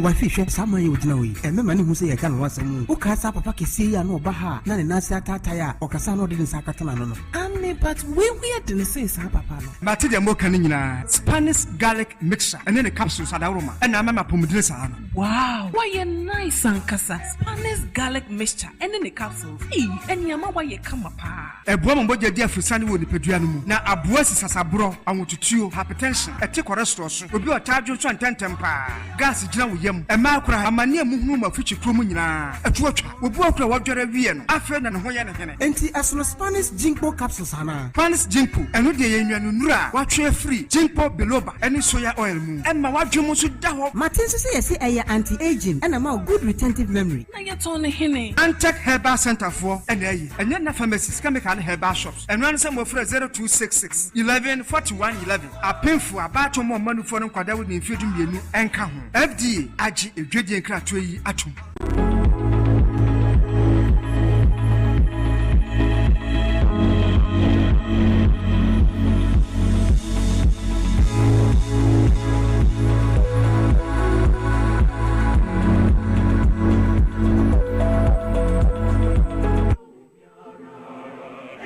Wa fihwe sama ye wudina we mema ne hu se ye ka no wasam o ka sa papa kesi ya no ba ha na ne nase atata ya o kasa no de nsa katana no ame but we are the say sa papa no mate de mo kan nyina Spanish garlic mixture ene ne capsules adawroma na mama pomodire sa no wow why you nice and kasa Spanish garlic mixture ene ne capsules eni ama why you kama pa eboa mo boja dia frusane wo nipadua no mu na aboa sisasabro awotutuo hypertension ete cholesterol so obi o taadwo so antentem pa gas gina wo yam ema akura amane amuhunu ma fichi krom nyina atuatwa obi akura wadware wie no afa na ne ho ye ne hene enti asono Spanish ginkgo capsules ana Spanish ginkgo eno de ye nwa nura watwe free ginkgo biloba ene soya oil mu ema wadwemo so da ho matenso se yesi eye anti aging ena ma good retentive memory na ye to ne hene Antec Herbal Center for ene ayi enye na pharmacies chemical herbal shops eno an sem ofre 0266 11 41 11 apemfu abato mo manufo no kwada wo ne mfedu mienu enka ho FDA agi edwedie nkrato yi atum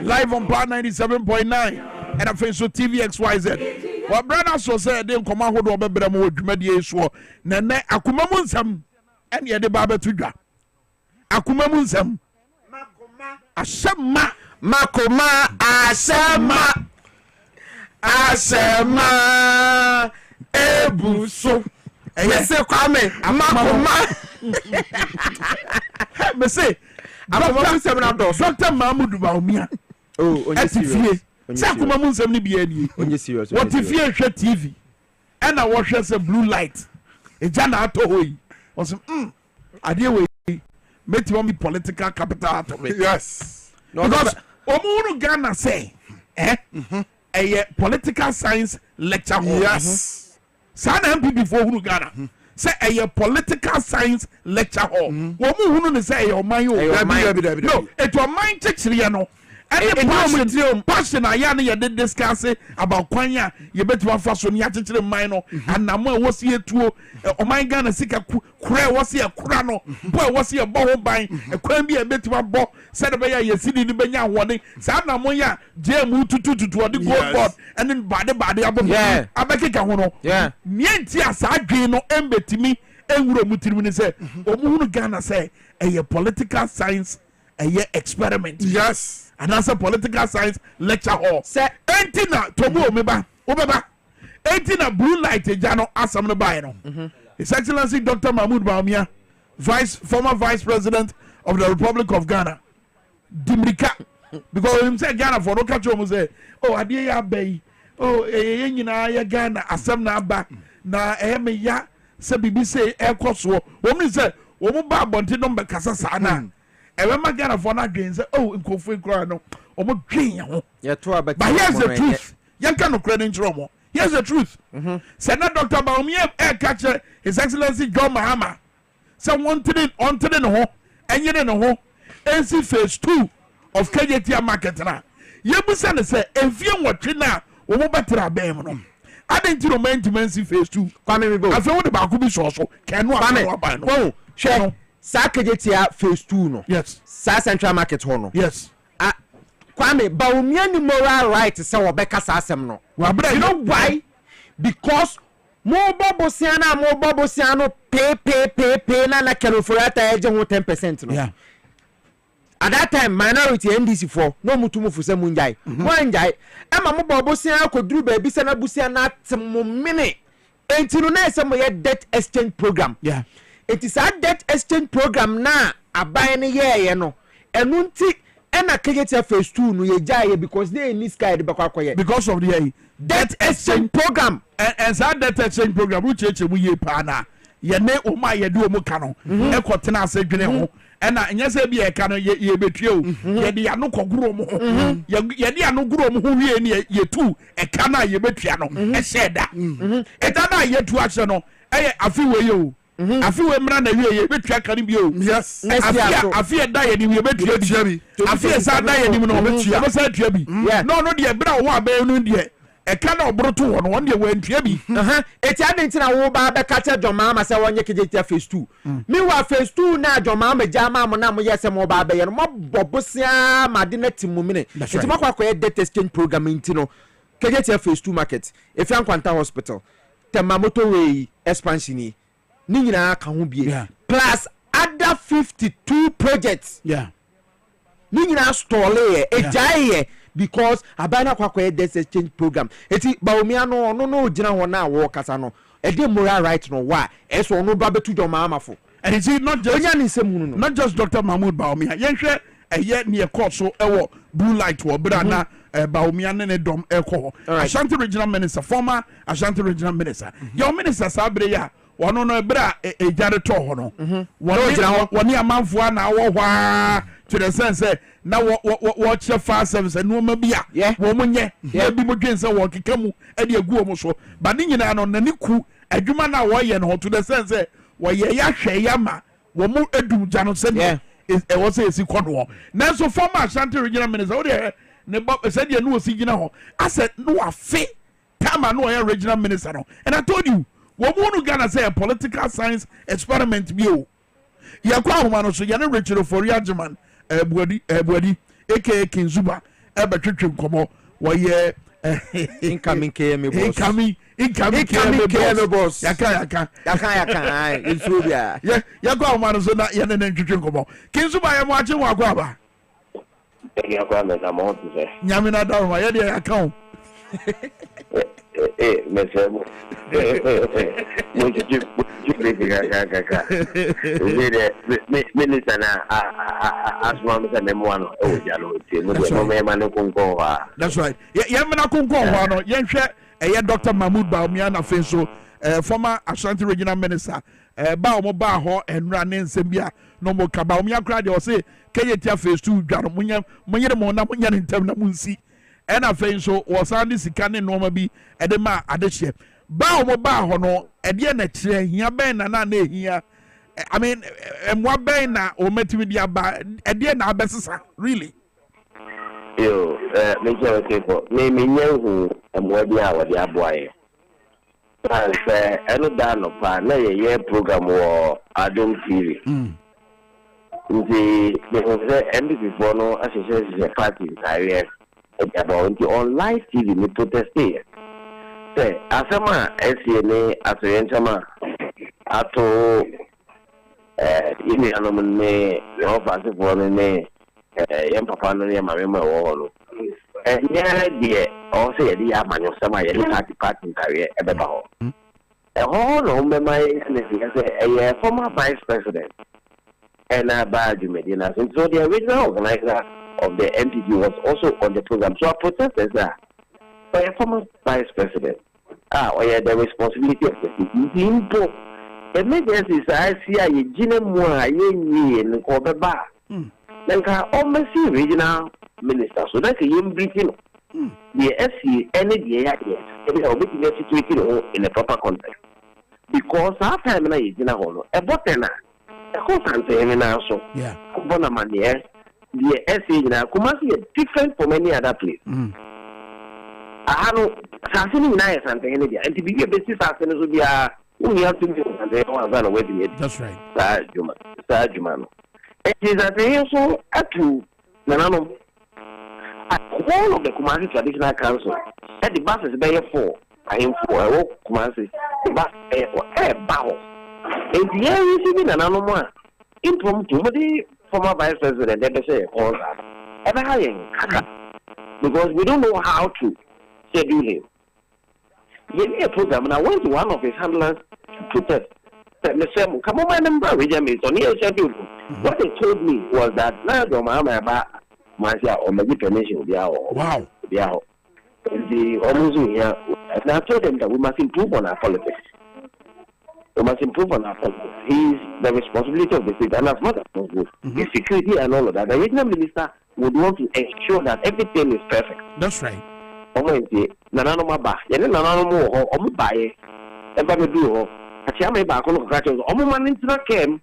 live on Plan 97.9 and I think so TV XYZ. Well, brother so said they come out with Obebra mo dwumadie so na na akoma mu nsam ene ye de ba betudwa akoma mu nsam asema makoma asema ebuso yese Kwame makoma me say akoma mu nsam na do Dr. Mahmoud Baumia onye serious say akoma mu nsam ni bia ni onye serious what if you hwe TV and I watch some blue light eja na ato hoyi was ade we make me political capital to me yes because Omu Ghana say, a political science lecture hall. Yes. Sana MP before Hunu Ghana. Say a political science lecture hall. Omu Hunu say your mind. No, it was mind chechriano. And passion I did discuss about Kwanya, you bet one first on Yachich minor, and Namo was here too. Oh my Ghana Sika Kra was here Krano, boy was here bow buying, a Quambi a bit one bo, said by your city in Benya warning, Sana Moya, Jemu to the gold board, and then body Abeka Hono. Yeah, Nientia Sagino Embe to me, and Mutin say, Omu Ghana say, a political science, a year experiment. Yes. And that's a political science lecture hall. Say, Entina, Tobo, Obeba, Entina, blue light, Jano, Assam, the Bayano. His Excellency Dr. Mahmoud Baumia, former Vice President of the Republic of Ghana, Dimrika, because him say Ghana for no catch say, oh, Adia Bay, oh, ya Ghana, Assam Naba, na ya, se BBC Air Coswo, woman say, woman Babonti number Casasana. Every Ghana for not gain say, oh, in Kofi Grano, or more gain. But here's the truth. Young kind of credit Romo. Here's the truth. Senator Dr. Baumia air catcher, His Excellency John Mahama. Someone to the on to the no, and you know, NC phase 2 of KJT market now. You must say, if you want to now, we will better abandon. I didn't know maintenance phase 2. Kwame Minkah. I feel the Bakubi so can no share. Sakajetia phase 2 no. Yes. Sa central market hono. Yes. Kwame Baumia ni moral right to say Obeka Sasem no. You know why? Because mo Bobosiano pay na Kerofurata eje ho 10% no. Yeah. At that time minority NDC for no mutumu fu se munjai. Munjai. Ema mo Bobosiano koduru baby se na busia na temo mini. Enti no na se mo ye debt exchange program. Yeah. It is a debt exchange program na abaye ne ye no enu nti ena KJT phase 2 no ye jaye because they need sky de bakwakoye because of the debt exchange program and that debt exchange program which mu ye pa na ye ne o ma ye de o mu ka no e kwotena asedwene ho ena nya se bi e ka no ye betue o ye de ano koguro mu ho ye de ano guro mu ho wie ne ye tu e ka na ye betua no e sheda e da na ye tu ahye no e afi we ye o afi we mra na wie ye betua ka ni bi o yes afi da ye ni we betua bi afi sa da ye ni no betua bo sa tua bi no de bra wo abe no de e ka na obroto ho no won de we ntua bi eti adentina wo ba be ka che Joma ma se wonye KJT phase 2 mi wa phase 2 na Joma ma jama mo na mo yese mo ba be ye no mo bobosia ma de na timu mine eti makwa debt exchange program nti no KJT phase 2 market if yan kwanta hospital tema motorway expansion ni nyina ka ho bie plus other 52 projects nyina stole ejaye because abana kwakwa debt exchange program eti Baumia no gina ho na wo kasa no e dey moral right no wa eso no ba betu Joma amafo and it is not just Dr. Mahmoud Baumia yenhwe eye ne court so ewo blue light wo bra na Baumia ne dom eko Ashanti regional minister former Ashanti regional minister your minister sabre ya wono no bra ejare to ho no woni amanfo na wo hwa to the sense na wo che fast service no ma bia wo munye bi mo dwen se wo kekamu e de agu omo so ba ni nyina no na ni ku adwuma na wo ye no to the sense wo ye ya hwe ya ma wo mu edum gya no se e wo se esi kodo na so former Ashanti regional minister wo de ne se de no osi gina ho ase no afi tama no ya regional minister no and I told you Womunu Ghana say a political science experiment bio. Yakwa humano so yana Richard for Yajaman Buadi aka Kinzuba Ebetrim Komo waye incoming KM boss incoming KM boss yaka Insubia yakwa humano so na yana Ntwitwim Komo Kinzuba ya mwache wakwa ba yakwa me na mo to say nyamina dawo ya de account mesemo minister na asma me memoano o jalo tie no de mo me no konko that's right ye me na konko ho no ye hwe Dr. Mahmoud Baumia na fenso former Ashanti regional minister ba omo ba ho enra ne nsem bia no mo ka ba omo yakra de o se keye tia phase 2 dwaro munya mo na munya ne ntem na munsi ena fe nso wo sande sika ne no ma bi ede ma adehye ba omo ba ho no ede na kire hia ben na ehia I mean emwa ben na o metimi dia ba ede na abesesa really yo me je okay for me nyehu emwa dia wa dia boaye say eno da no pa na ye program wo Adom TV the MPP for no association party career about on live TV me protest here say asama SCNA asoyentama ato ini anomne yo fase for ne yam papa no ne mama ma wo no nya de o say dey amanyo sama ye party career ebeba ho no me my say former vice president and Badu Medina. So the original organizer of the MPP was also on the program. So our protesters are for a former vice president. The responsibility of the city. Emergencies I see a Jinamua, Yen, or Baba. Then almost see regional minister. So that's a young Britain. The SC, any day, it will be situated in a proper context. Because our time is in a holo, a botana. A constant saying also, Bonamania, the essay now, Kumasi is different from any other place. I know something nice and to be a basis as soon as we are, we have to do and they don't have waiting it. That's right. Sajumano. It is that they also had to, Nanano, all of the Kumasi Traditional Council, at the buses bay for, I am for a walk Kumasi, the bus a bow. And the area is in an animal. Impromptu, the former vice president, they say, because we don't know how to schedule him. He gave me a program, and I went to one of his handlers to protest. Come on, my number, what they told me was that now the Mama Marcia or my permission, wow, and the almost here, and I told them that we must improve on our politics. We must improve on our politics. He's the responsibility of the state, and as much as possible, his security and all of that. The regional minister would want to ensure that everything is perfect. That's right. Nanano ba, yene nanano mo omu baye, eba me do ho. Ati ama ba ko no kacho, omu man ntina kem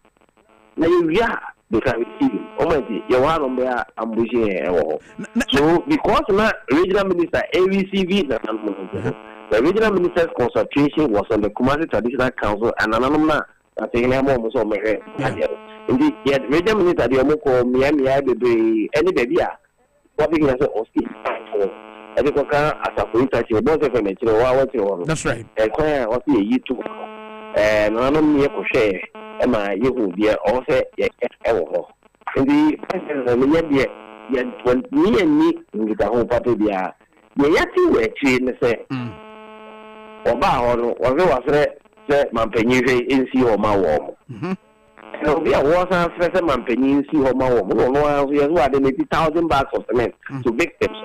na yuya they can receive. Omu nti ye wa no be ambushi e wo. So because na regional minister AVCV the regional minister's concentration was on the Kumasi Traditional Council and nanano na ati na mo so me he. Indeed, yet regional minister the omu ko miami be any baby a what be say oski. That's right. And you too. And I don't need to share. Am I you who be also in the yet when me and me with the whole party be a yeti were trained say Oba or was Mampany in see or my warm. And we are was a first Mampany in see or my warm. No, we are 80,000 bags of cement to victims.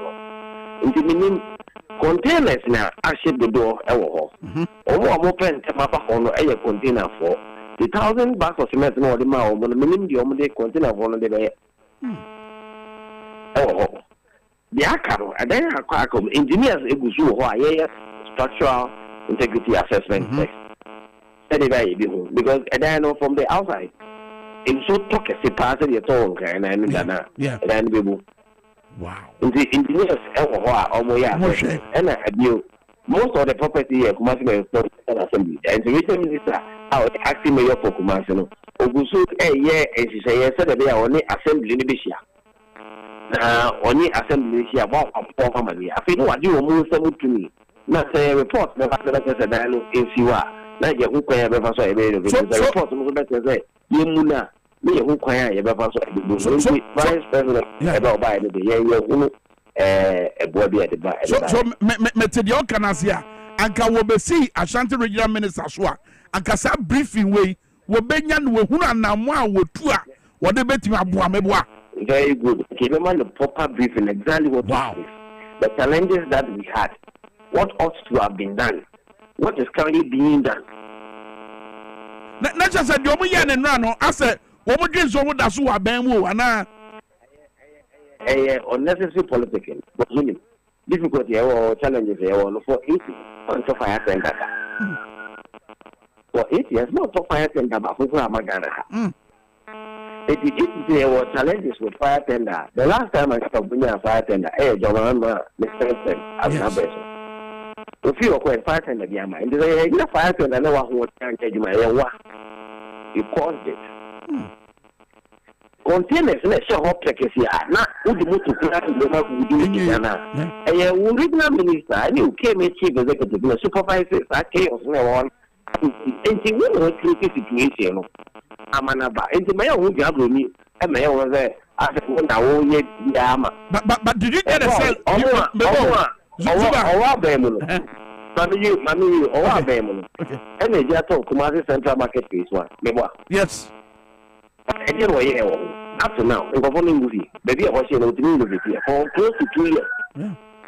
Into meaning containers now, I ship the door. Open on a container for the 1,000 bags of cement more the mouth, but the minimum the only container for the day. The ACARO, and then engineers, structural integrity assessment text. Because I know from the outside, it's so talk as a part of your tongue, and I know wow. The engineers and most of the property here Kumasi is not an assembly. And the regional minister acting mayor for Kumasi. Ogusu and she said they are only assembly in the only assembly here about poor family. I feel what you almost to me. Not say report the dialogue in Siwa. Not your hook ever saw a report say Yemuna. Me who quite a vice president about by the a body at the back. So, Metedio Canasia, and Kawobesi, Ashanti regional minister Swa, and Kasa briefing way, Wobenyan, Wahuna, Namwa, Wotua, what the betting of Buamebwa. Very good. Give them the proper briefing exactly what the challenges that we had, what ought to have been done, what is currently being done. Na just said, Yomu Yan and Rano, I said, what would you so that's who are Bemu and unnecessary politicking. But difficulty or challenges for 80 on top fire center. For 8 years, not top fire center, but for Magana. If there were challenges with fire tender, the last time I stopped being a fire tender, John Mr. as a person. If you are fire tender, and the fire tender, no one would tell you my you caused it. Containers, let's show up check here. Not who the move to class the work we do in Ghana. A original minister, and you came a chief executive, supervisors, that chaos, no one. And she will not create a situation. Amanaba, and the mayor will gather me, and mayor was there. I said, oh, yeah, but did you get a sense? Mammy, and they just talk Kumasi Central Marketplace one. Yes. Anyway, up to now, in the movie, maybe I was in the movie for close to 2 years.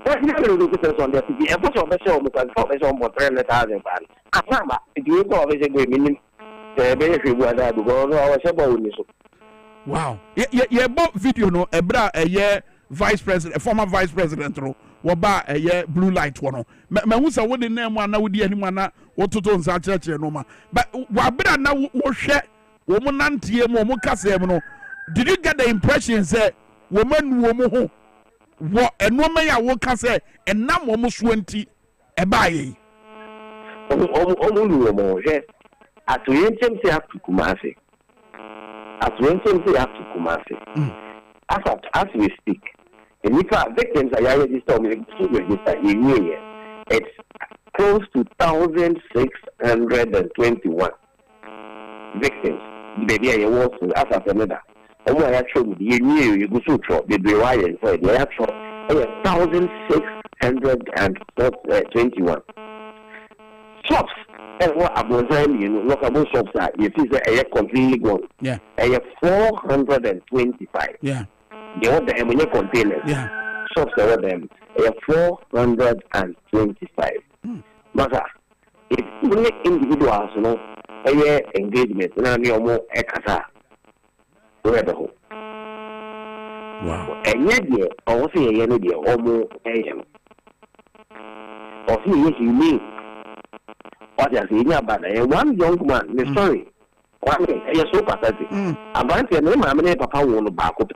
What never look on the city, and what's on the show because it's almost 300,000 pounds. After you go always a great meaning, the benefit was that we go our shadow. Wow. Yeah, bought video no, a year vice president, former vice president, waba a year blue light one. Mawusa would name one now with the anyone what to do in such a no. But Wabra now was share. Woman anti mo kasem. Did you get the impression that woman woman what and woman ya wo kase and now almost 20 e baye at wencham say have to Kumasi as we speak and if our victims are registered in year it's close to 1,621 victims baby I was as another. Oh, I actually you go so true. The wire for the actual 1,621 shops. And what I was saying, local shops are you see a completely gone. Yeah. 425. Yeah. They want the ammonia containers. Yeah. Shops are them 425. Masa, if you individuals, you know, engagement, now you more ekasa. Wow. And yet, also a year, almost Asian. Or see, yes, you mean what you're saying about one young man, the story. One day, so pathetic. About your name, I'm a papa won't back up.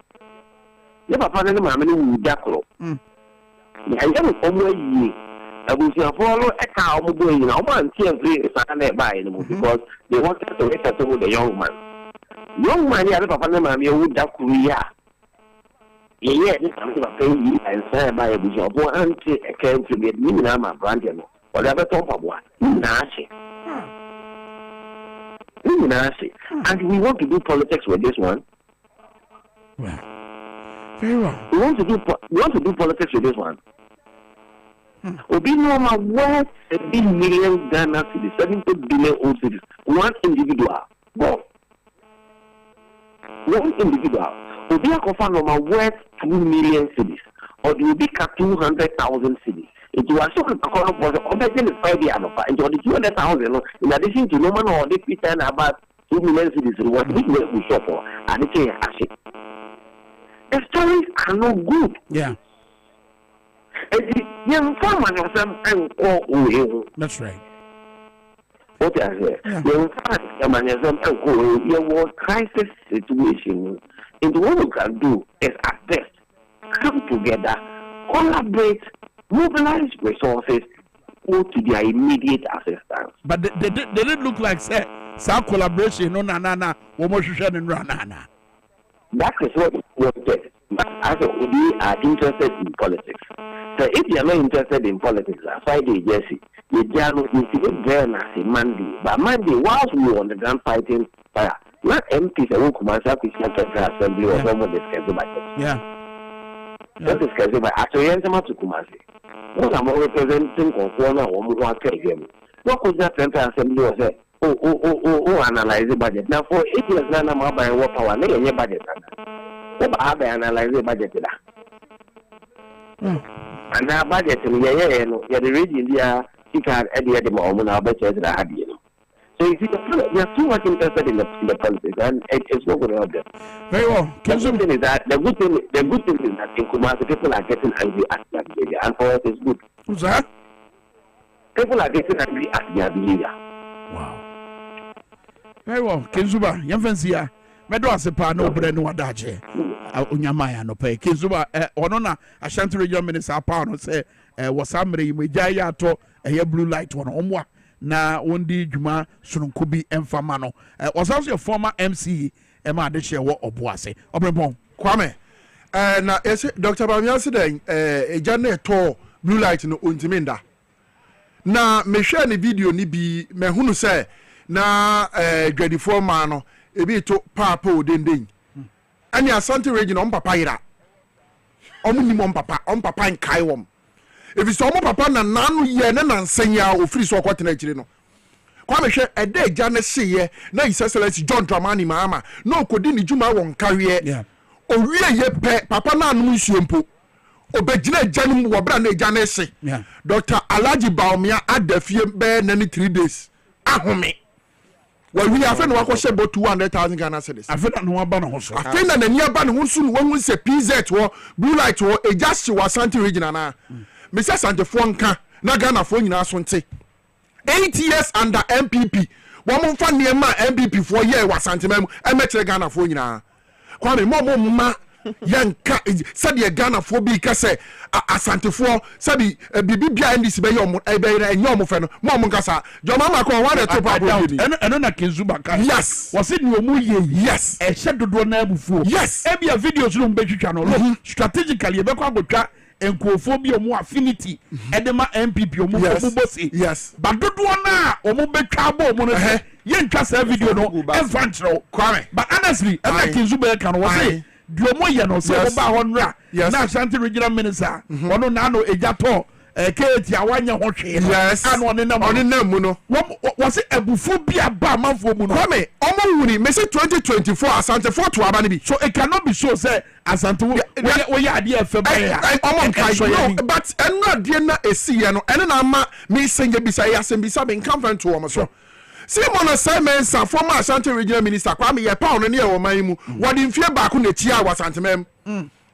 The papa and mamma will jackal. I don't always ye. I will follow a cow going in our one tear by anymore because they wanted to settle the young man. Young man, you have a family, you would have Korea. Yes, I'm going to pay you and say by a bishop or auntie a camp to get minimum of branding. Whatever top of one. Nashi. And we want to do politics with this one. Well, very well. We want to do politics with this one. Will be normal worth 17 million Ghana cities, 70 billion old cities. One individual. Go. One individual will be a coffin number worth 2 million cities, or do you be 200,000 cities? It was so a call for the operating 5 years and the 200,000 in addition to normal or the pretend about 2 million cities what we shop for and the change actually. The stories are not good. Yeah. That's right. What I say? There was crisis situation. And what we can do is at best come together, collaborate, mobilize resources, go to their immediate assistance. But they didn't look like some collaboration. No, na. That is what we wanted. As we are interested in politics. So if you are not interested in politics, that's why they just you just there as a Monday. But Monday, whilst we were on the ground fighting fire, not MPs and Kumasa Federal Assembly or someone discussed budget. Yeah. That is discussed by Atoyentama to Kumasi. What I'm representing Kofona or Muaka. What could that Central Assembly was say? Oh, analyze the budget. Now for 8 years, I'm by what power, any budget. What I analyze the budget. And our budget in the region, the region, the at the moment, our budget. So you see, they are too much interested in the politics, and it's not going to help them. Very well. The good thing is that in Kumasi people are getting angry at their behavior, and for us it's good. Who's that? People are getting angry at their behavior. Wow. Very well. Kinzuba, Yamfansia. Medo asepa no bre no wadaje. Onyamaya no pay. Kinzuba ono na Ashanti Regional Minister pa no say wasamre imegya ya to blue light one omwa. Na wondi dwuma sononko bi emfama no was also your former MC Emma de share wo Obuase Obrempon Kwame na ese Dr. Bamian se den eja na to blue light no ontiminda na me hwe ne video ni bi me hunu se na dwadifo ma no ebi to papa odenden ani Asante region on papa ira omunim on papa nkai wom if it's omo papa na nanu ye na nansanya ofiri so kwatena akire no kwa me hwe ede gya ne hye na His Excellency John Dramani Mahama na okodi ni djuma won kawe owie ye pe papa na anu nsuompo obegina gya no wo bra na gya ne hye Dr. Alhaji Baumia adafie be na 3 days ahome well we have no akose bo 200,000 Ghana cedis afena no aba no so afena na ni aba no so no won se PZ wo blue light wo ejasi wa Asante region na Mr. Santefo nka na Ghana fo nyina so nte 8 years under MPP wo mo fa niema MPP for year wa Santemam emekere Ghana fo nyina Kwame mo ma yanka sabe Ghana fo bi ka se Asantefo sabe bibi bia ndisi be yom enyom fe no mo nka sa joma ma ko wa de to pa bo bi eno na Kinzuba ka yes was it no mu ye yes e hye dodo na abufuo yes e bia videos no mbetwitwa no look strategically e be kwa gotwa enkophobia omo affinity edema MPP omo Dwaboase yes but dodo na omo betwa abo omo no ye ntwa sa video no enfantro Kwame but honestly na Kinzuba ka no was say diomo ye no say oba ho nra na Ashanti Regional Minister ono na no ejato Kate awanya ho hwe yes ano ne na mu no was it ebufu bia ba manfo mu no Kwame omo wuri me say 2024 Asante for to aba ne bi so it cannot be so say Asante we ya ade efe ba ya omo nkai no but eno ade na esiye no eno na ma me senje bisa ya sembisa be nkan to omo so Simon Semensa former Ashanti Regional Minister Kwame ye pa ono ne e wo man mu wodi mfie ba ko na tia wa Santemam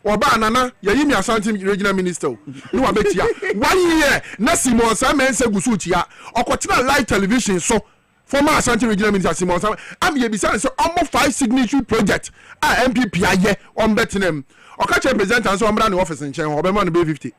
oba nana yayi mi Ashanti Regional Minister ni wa betia 1 year na Simon Semensa gusu tia okotina live television so former Ashanti Regional Minister Simon Semensa am ye bisa say almost 5 signature project MPP aye on betenem okache president and so ombra ne office nchen obema no be 50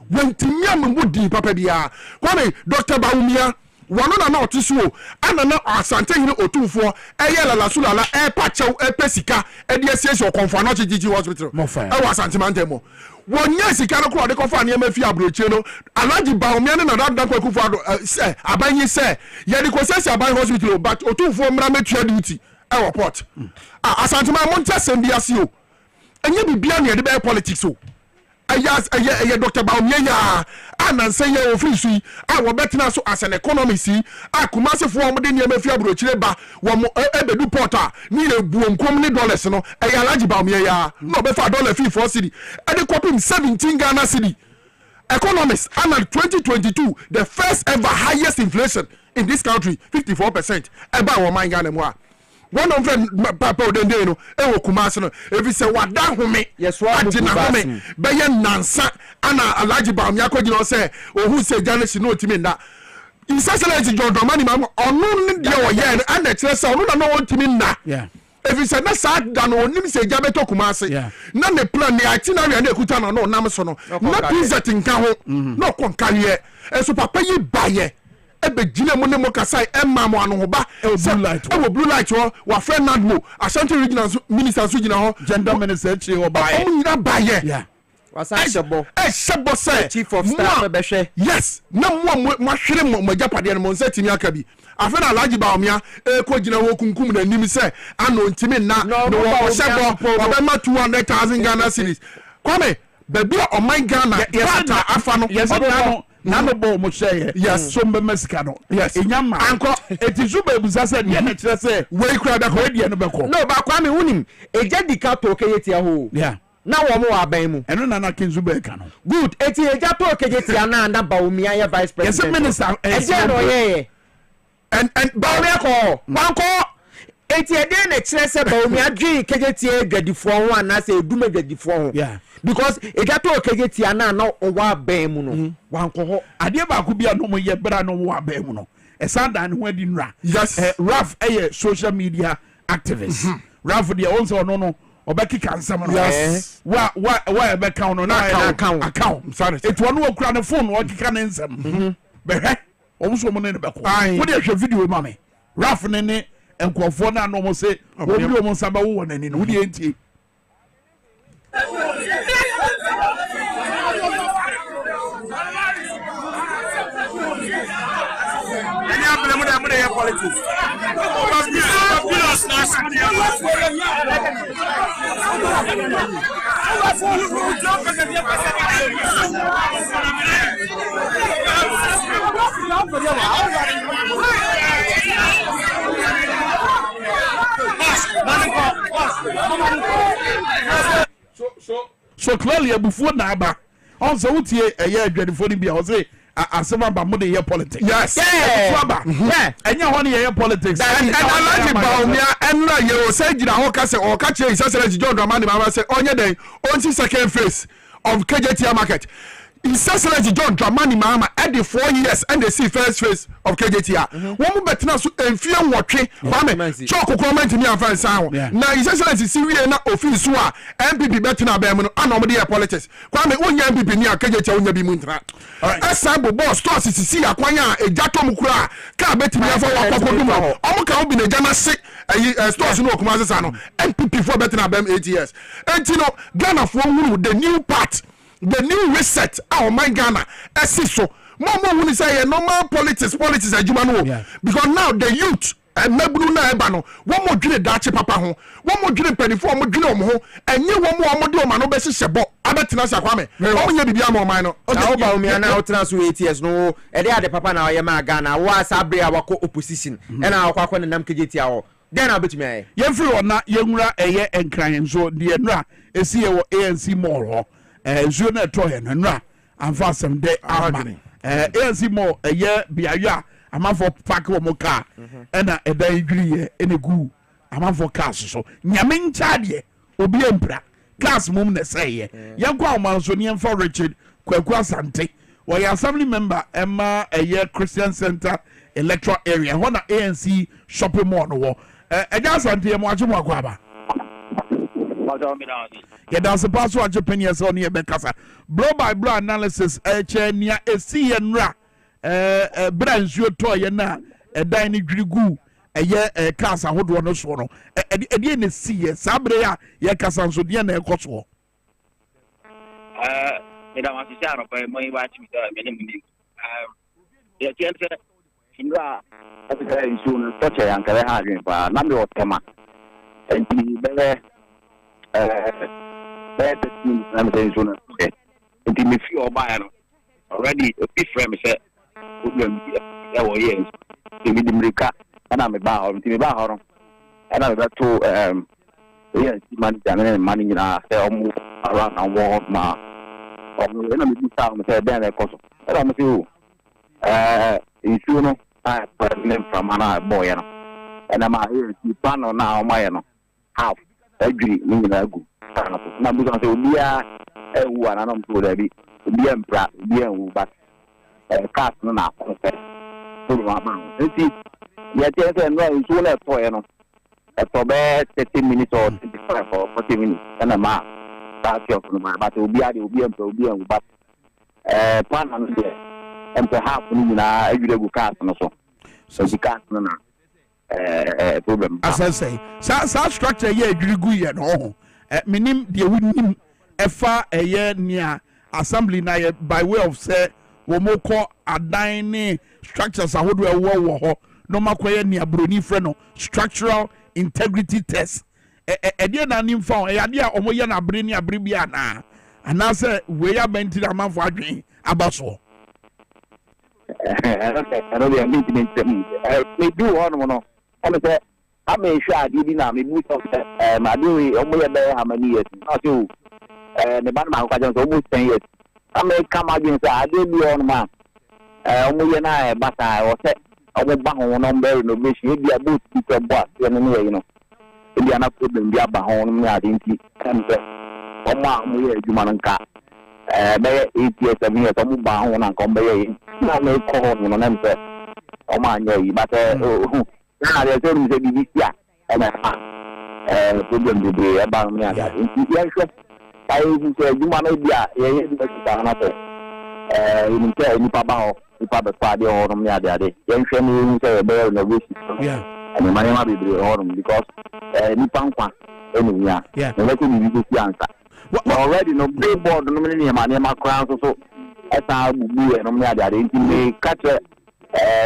wentimiam mu di papa bia Kwame Dr. Baumia wano na otusuo ana na Asante hine otufo eyela la sulala pachew pesika ediesie okonfa no chiji hospital e wa Asante mantemo wonya sika no kro de kofa ne mafi abrochie no Alhaji Baumia ne na dadan kwakufu ado abanyi se ye de kosesi aban hospital but otufo mra metua duty e report Asante ma monta sembi asio enye bibia ne de be politics o aya Dr. Baumia ya ananse ye ofiri sui wo betina so as an economist Kumasi fo mo de ne mafi abrochire ba wo mo ebedu porta ni ebuonkom ni dollars no aya Alhaji Baumia ya no be fa dollar fee for city e de copy 17 Ghana city economists and 2022 the first ever highest inflation in this country 54% eba wo man Ghana mo one of them papa odende no e wo Kumasi no efi se wada home yes wa home be ye nansa ana Alhaji Baumia ko gino se ohu se Ghana si no otimi nda His Excellency John Dramani Mahama onu ne de wo ye ana kire se onu na no otimi nda efi se na sa da no onim se gya beto Kumasi na ne plan ne itinerary na ekuta na no nam so no na pizza tinka ho no kon kariye eso papa yi baye ebe gina mo ne mo kasai emma mo anu ba blue light wa friend nadmo Ashanti Regional Minister so gina ho gender minister chi ho ba o nyina ba ye wasashebo shebo say chief of staff be hwe yes na mo hwere mo japade no mo nsatimi aka bi afena Alhaji Baumia ko gina ho kunkum na nim say ano ntimi na no wo shebo wa be ma 200,000 Ghana cedis Kwame baby o my Ghana yata afa no nano bo mo share yes so mbe mesika no yes enyama anko etizuba ebuza se de na kire se we kura da ko de no beko no ba Kwame unim eja dika to keyetia ho na wo mo aban mu eno na Kinzuba ka no good eti eja to keyetia na Baumia ya vice president yes minister eja no ye and Baumia call one call. Eti ede na kire se Baumia dwi kejetie gadifo ho anase edume gadifo ho. Yeah. Because ejato kejetie na na owa ban mu no wan ko ho ade ba ko bia no mo ye bra no wa ban mu no esanda ne ho adi nra. Yes. Raf social media activist. Raf de on so no obekika nsam no. Yes. Wa be count no na account. Sorry. It one wo kura ne phone wo kika ne nsam. Be he o so mo ne be ko. Wo de hwe video ma me. Raf ne enkofo na no mo say wo bi o mo nsaba wo nani no wo de entie. Any problem with the politics? So clearly before Naba, also utie adwadifo ni bia o say asema ba mo de politics. Yes. Yeah. Enya ho ne politics. And I like Baumia and na ye o say gina ho ka say o ka che Excellency John Dramani Mahama say onye den onti second phase of KJT market. Excellency John Dramani Mahama at the 4 years and the see first phase of KJT. One mo betina so enfie nwotwe Kwame choko comment ni afan san. Na Excellency si wie na office so a MPP betina ba mu no ana mo de politics. Kwame onya MPP ni a KJT onya bi mu ntra. Asabo boss stores sisi akwanya ejato mu kura ka betima afa wa kwakodum no. Omo ka obi na jana se stores no okuma sesa no MPP for betina ba 8 years. Enti no Ghana for wuru the new part. The new reset our my Ghana so more when say normal politics adjuma no because now the youth and mebru na eba no one more dwene dache papa ho one more dwene penifo mo dwene om ho enye one more de oma no be sesebo abetina sa Kwame o nya bibia mo man no o ba omi na o tena so 8 years no e dey ade papa na o ye ma Ghana wa sabre awako opposition e na akwa ne nam KJT awo Ghana betumi aye ye free ona ye nwura eye enkran so de nwura esi ye wo ANC mall ho nsuo na eto he nra amfa asem de ama ANC mo eye biaya amafo park wo mo car na edan dwiriye enegu amafo cars so nyame ncha de obi empra class mum na seye yankwa omanso ne emfa Richard Kwaku Asante we assembly member Emma eye Christian Center electoral area hona ANC shopping mall no wo eja Asante mo ache mo akwaba that's a password Japanese on here bekasa blow by blow analysis nia esi yenra branch yo to ye na dan ni dwirigu eye kasa hodo no so no e na si ye sabre ya ye kasa so de na ekoso eda ma si aro pa mo iwa ti da me ni ya tiense sinra asa insu no to che yan kare ha gin pa na me o tema enti bele better team I'm saying so okay it me feel buy no already a big frame say problem ya wo yes me di mrika ana me ba ho me ba ho no ana me to yes man jana man ni na say omu around and walk ma omu na me di sound me say ben e koso ana me say issue no president from ana boy no and I'm here to plan na o my no half agree ni na go na bu so bia ewu ana no mpo da bi bia mpra bia ewu ba cast no na ko so ma ba enti ya tete no so na to no to be 30 minutes or 25 or 40 minutes na ma ba ti of no ma ba to bia de bia mpra bia ewu ba plan no de empe half ni na agure go cast no so the cast no na problem as I say sa structure ye adwirigu ye no minim de wunim efa eye nia assembly na ye by way of say wo moko adan ni structures ahodo ewo ho no makoye nia broni frɛ no structural integrity test de na nim fa e ade a omoye na abre ni abre bia na say we ya benti na manfo adwen abaso I don't be meeting me do on no I'm say I'm sure did na me move my do omo ye how many years not you the ban man kwajon almost 10 years I'm come again say I dey be on man omo ye na bata o say ɔmo ba ho no mbe renovation e bia boat bi to boa se no no no e bia na problem bi aba ho no me ade nti kan se ɔmo a mo yɛ adwuma no nka bɛyɛ 8 years 7 years ɔmo ba ho na nka ɔmo bɛyɛ yi na me kɔ ho no na mse ɔmo anya yi but na de se mi se bi bia problem bebree aba no me ade nti yɛ hwɛ ai se adwuma no bia yɛ bi ta na se nke nipa ba ho nipa be fa de ho no me ade yen hwe ni se be na go si and many ma be ho because nipa nkwa enu ya na let me be si answer already no billboard no me ni ma kran so esa bubu e no me ade nti me catch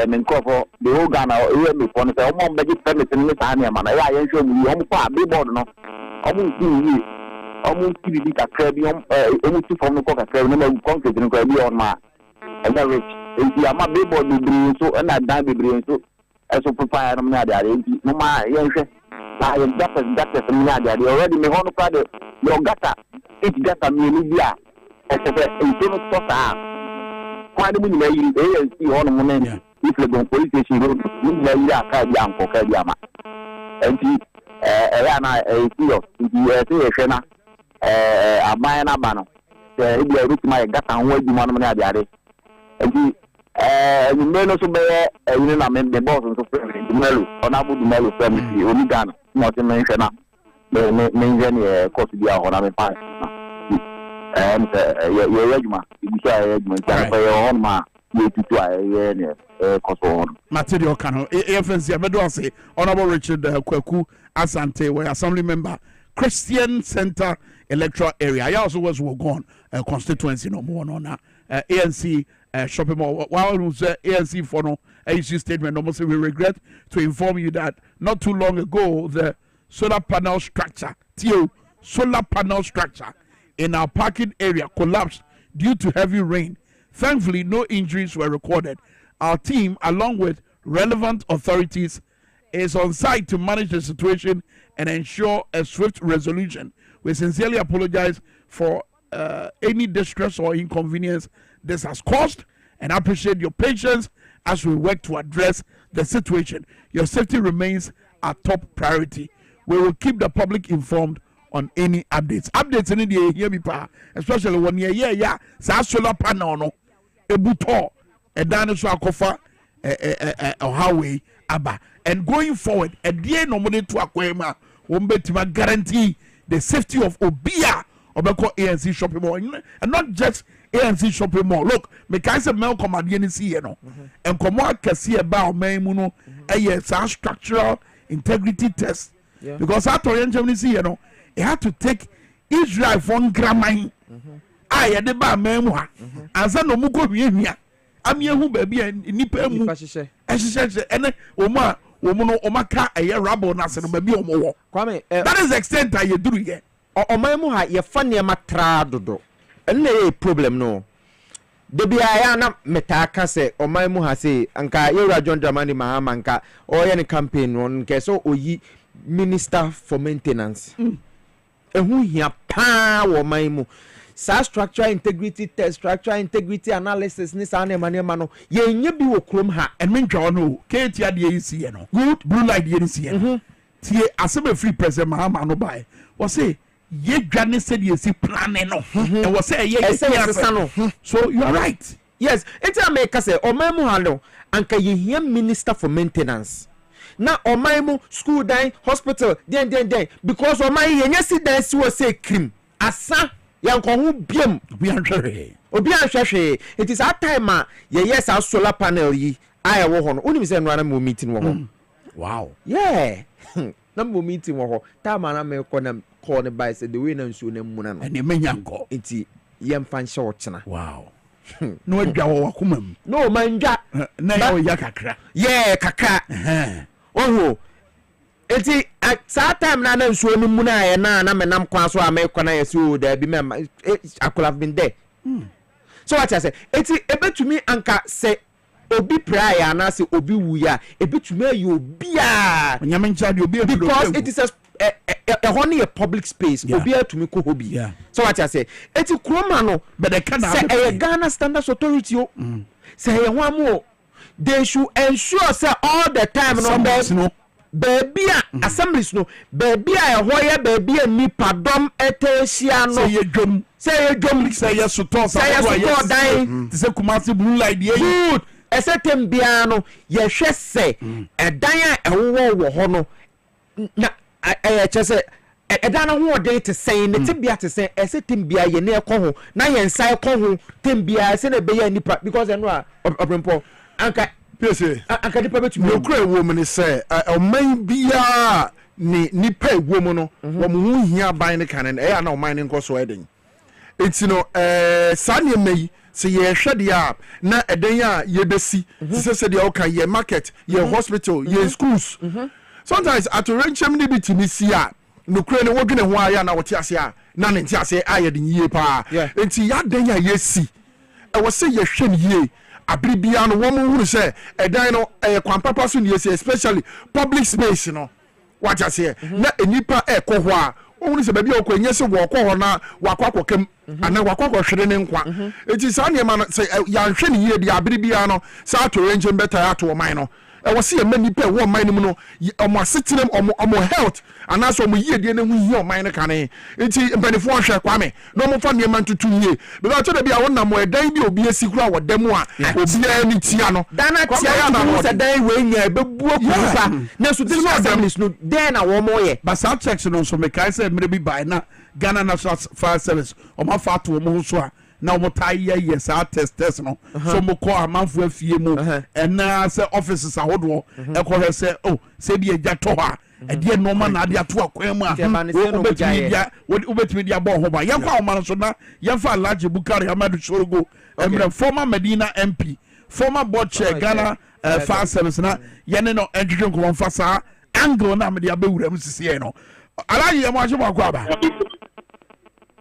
me nkofo the organ e me for no se o mo be permit ni sa na ma na ya yen hwe mu o mo fa billboard no o mo nti omu kiri kakra bi omu ti form ko kakra no ma concrete no ko bi on ma and that rich enti ama billboard bibiri so na dan bibiri so eso prepare no na ade enti no ma yen hwe na yen data so na ade already me hono pra de your gata it gata me ni bia eso be enti no so ta kwa de mu ni yi ANC hono mo na if le gon police station road ni na yi aka bi anko ka bi ama enti ya na serious enti se hwe na aban na ba no se ibi ruti ma gata ho adwuma no na ade enti ni me no so be ni na me boss so friend melu ona bu melu family oni Ghana no te men hwe na me nje ni course bi a ho na me pa ye adwuma ibi sha ye adwuma ta pa ye ho ma ye tutu a ye ne course ho material kano efensi abedo ase honorable Richard Kwaku Asante we assembly member Christian Center electoral area. I also was gone constituency no more on ANC shopping mall. While we say ANC for no issue statement, almost we regret to inform you that not too long ago the solar panel structure in our parking area collapsed due to heavy rain. Thankfully, no injuries were recorded. Our team, along with relevant authorities, is on site to manage the situation and ensure a swift resolution. We sincerely apologize for any distress or inconvenience this has caused and appreciate your patience as we work to address the situation. Your safety remains our top priority. We will keep the public informed on any updates. Updates in the hear me pa, especially when yeah, sa solar panel no ebuto e dinosaur akofa highway aba. And going forward, a day no money to akwema, wombetima guarantee the safety of Obia Obeko ANC shopping mall, and not just ANC shopping mall. Look, me can say Mel Comadian see you know, and come on can see about Maymuno, a structural integrity test because I told you see you know, it had to take Israel from grammar. I had about Memwa, and some no mugo here. I'm here who baby and nipa mu. And Oma. Omaka a rubble nasan baby omo. Kwame, that is the extent that you do here. Omamu ha ye fane matra dodo. Enne problem no. Debi aya na metaka se omamu ha se anka ye John Dramani Mahama anka oye ne campaign no nke so oyi minister for maintenance. Ehu hia pa wo omamu. Sa structural integrity test, structural integrity analysis ni sa na manema no ye nye bi wo krom ha and mentwa no keti ade ye see no good blue light ye see no tie asebe free president Mahama no bai wo say ye dwane said ye see plan no and wo say ye no so you are right. Yes, it's a make say omamu ha no anka ye hia minister for maintenance na omamu school dan hospital den because omai ye nya si dan si wo say krim asa yanko biem obi anhwehwe it is that time yes our solar panel yi aya wo ho no uni say no na mo meeting wo ho wow yeah na mo meeting wo ho time na me ko na call ne by say the way na nsuo na mu na no ene menyanko enti yem fan hye wo kyena wow no adwa wo wakomam no manja na ya ya kakra yeah kakra oho eti at that time na nsuo no mu na ye na menam kwa so amekwa na yesi o da bi mem I could have been there. So what I say eti ebetumi anka se obi prayer na se obi wuya ebetumi ayo obi a nyamencha de obi because it is a public space obi atumi ko hobi. So what I say eti kroma no but the kind say Ghana Standards Authority o say ye ho amu they should ensure say all the time no baby assemblies no baby a hoye baby a nipa dom etesia no say dwom say yes to talk say dan say Kumasi blue light dey good esetem bia no ye hwe say edan a ewo ho no na chese edan ho odin te sen ne tibia te sen esetem bia ye na ekọ ho na ye nsan ekọ ho tembia se na be ya nipa because eno a obrempo anka pese akadipa betu no kra woman say oman bia ni nipa ewo no wo mu hia ban ne kan e ya na oman ne nko so eden enti no sane mai se ye hwede a na eden a ye besi se de oka ye market ye hospital ye schools sometimes at renchem ni bitimi si a no kra ne wodwene ho aya na wote ase a na ne nti ase aye de yie pa enti ya den a ye si e wo se ye hwe ne yie abribia no wo mu huru se edan no kwampapa so ne yesi especially public space no what you say na enipa ekọ ho a ohun se baby okọ nyese wo okọ ho na wakwakwokam ana wakwakwohwere ne nkwa eti sa ne ma se ya nhwe ne yie de abribia no sa to range better ato man no e wo se ye mani pe wo man nim no omo asetirem omo health ana so omo yie de ne hu yie oman ne kane eti mpanifo hwe Kwame no mo fa ne man tutu yie be ba to da bia wona mo edan bi obi esikura wo dam a obi a ni tia no dana tia na se dan we nya bebuo kufa na so this assemblies no den na wo mo ye but some checks no so me kai say me be by na Ghana National Fire Service o ma fa to mo so a na o mo tai ye sa test no so mo ko amanfo afie mu na say offices ahodo e ko he say oh say bi eja to ha e de normal na de ato akwan mu a obetimi dia bo ho ba ye kwa o man so na ye fa Alhaji Bukari Amadu Shorogo former Medina MP former board chair Ghana Fire Service na ye ne no edwedwe ko fa sa angle na me dia be wura mu sisi no Alhaji ye mo aje mo akwa ba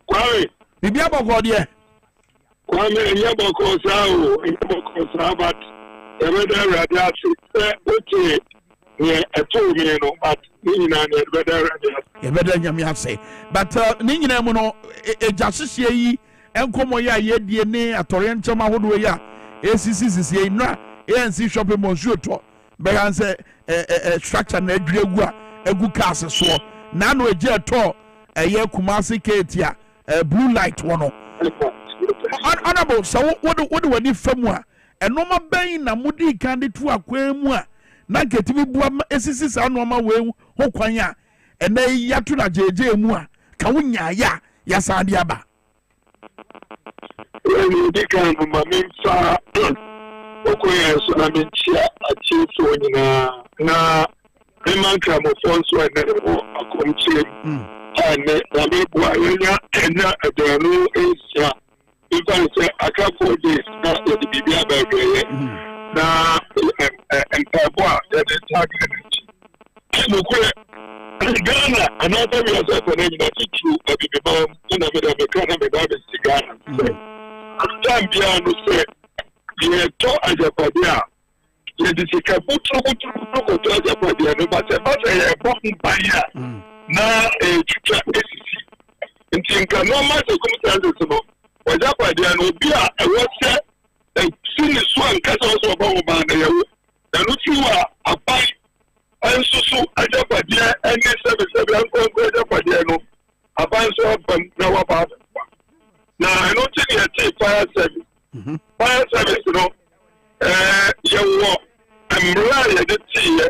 Kwame bibia boko de Kwame nya boko sa but every radiation okay yeah eto me no but ni na na better radiation ye better nyame ase but ni nyina mu no ejasehye yi enkomo ya ye die ne atore ncham ahodo ya esisi yi na ANC shopping mall to be han say structure na adwegu a egu cars so na no eje to eye Kumasi Ketia blue light wono honorable so what wani famu a enoma ban na mudi kan de tu akwan mu a na ketimi bua esisi sa noma we ho kwan a ena yato na jeje mu a ka wonya ya sa de aba ni de kan ma memfa okoye so na mentia achi so nyina na emanka mo fonso ene mo akomche ane na me bua yenya ena adanu esia even say akafo this na the bibia ba gye na employer the target no kure Ghana another way of saying that it's true that the bomb na me da me kana me da be Ghana time bia no say ye to ajapadia ye disika butu ko to ajapadia no but ye bomb baya na chucha esisi ntinka normal circumstances no wajapadia no bia e wo se sini so ankasa so ba wo ba na ye na no tiwa abai ansusu ajapadia ene sebe anko ajapadia no abai so bam na wa ba na no tin ye fire service no ye wo amra ye de tie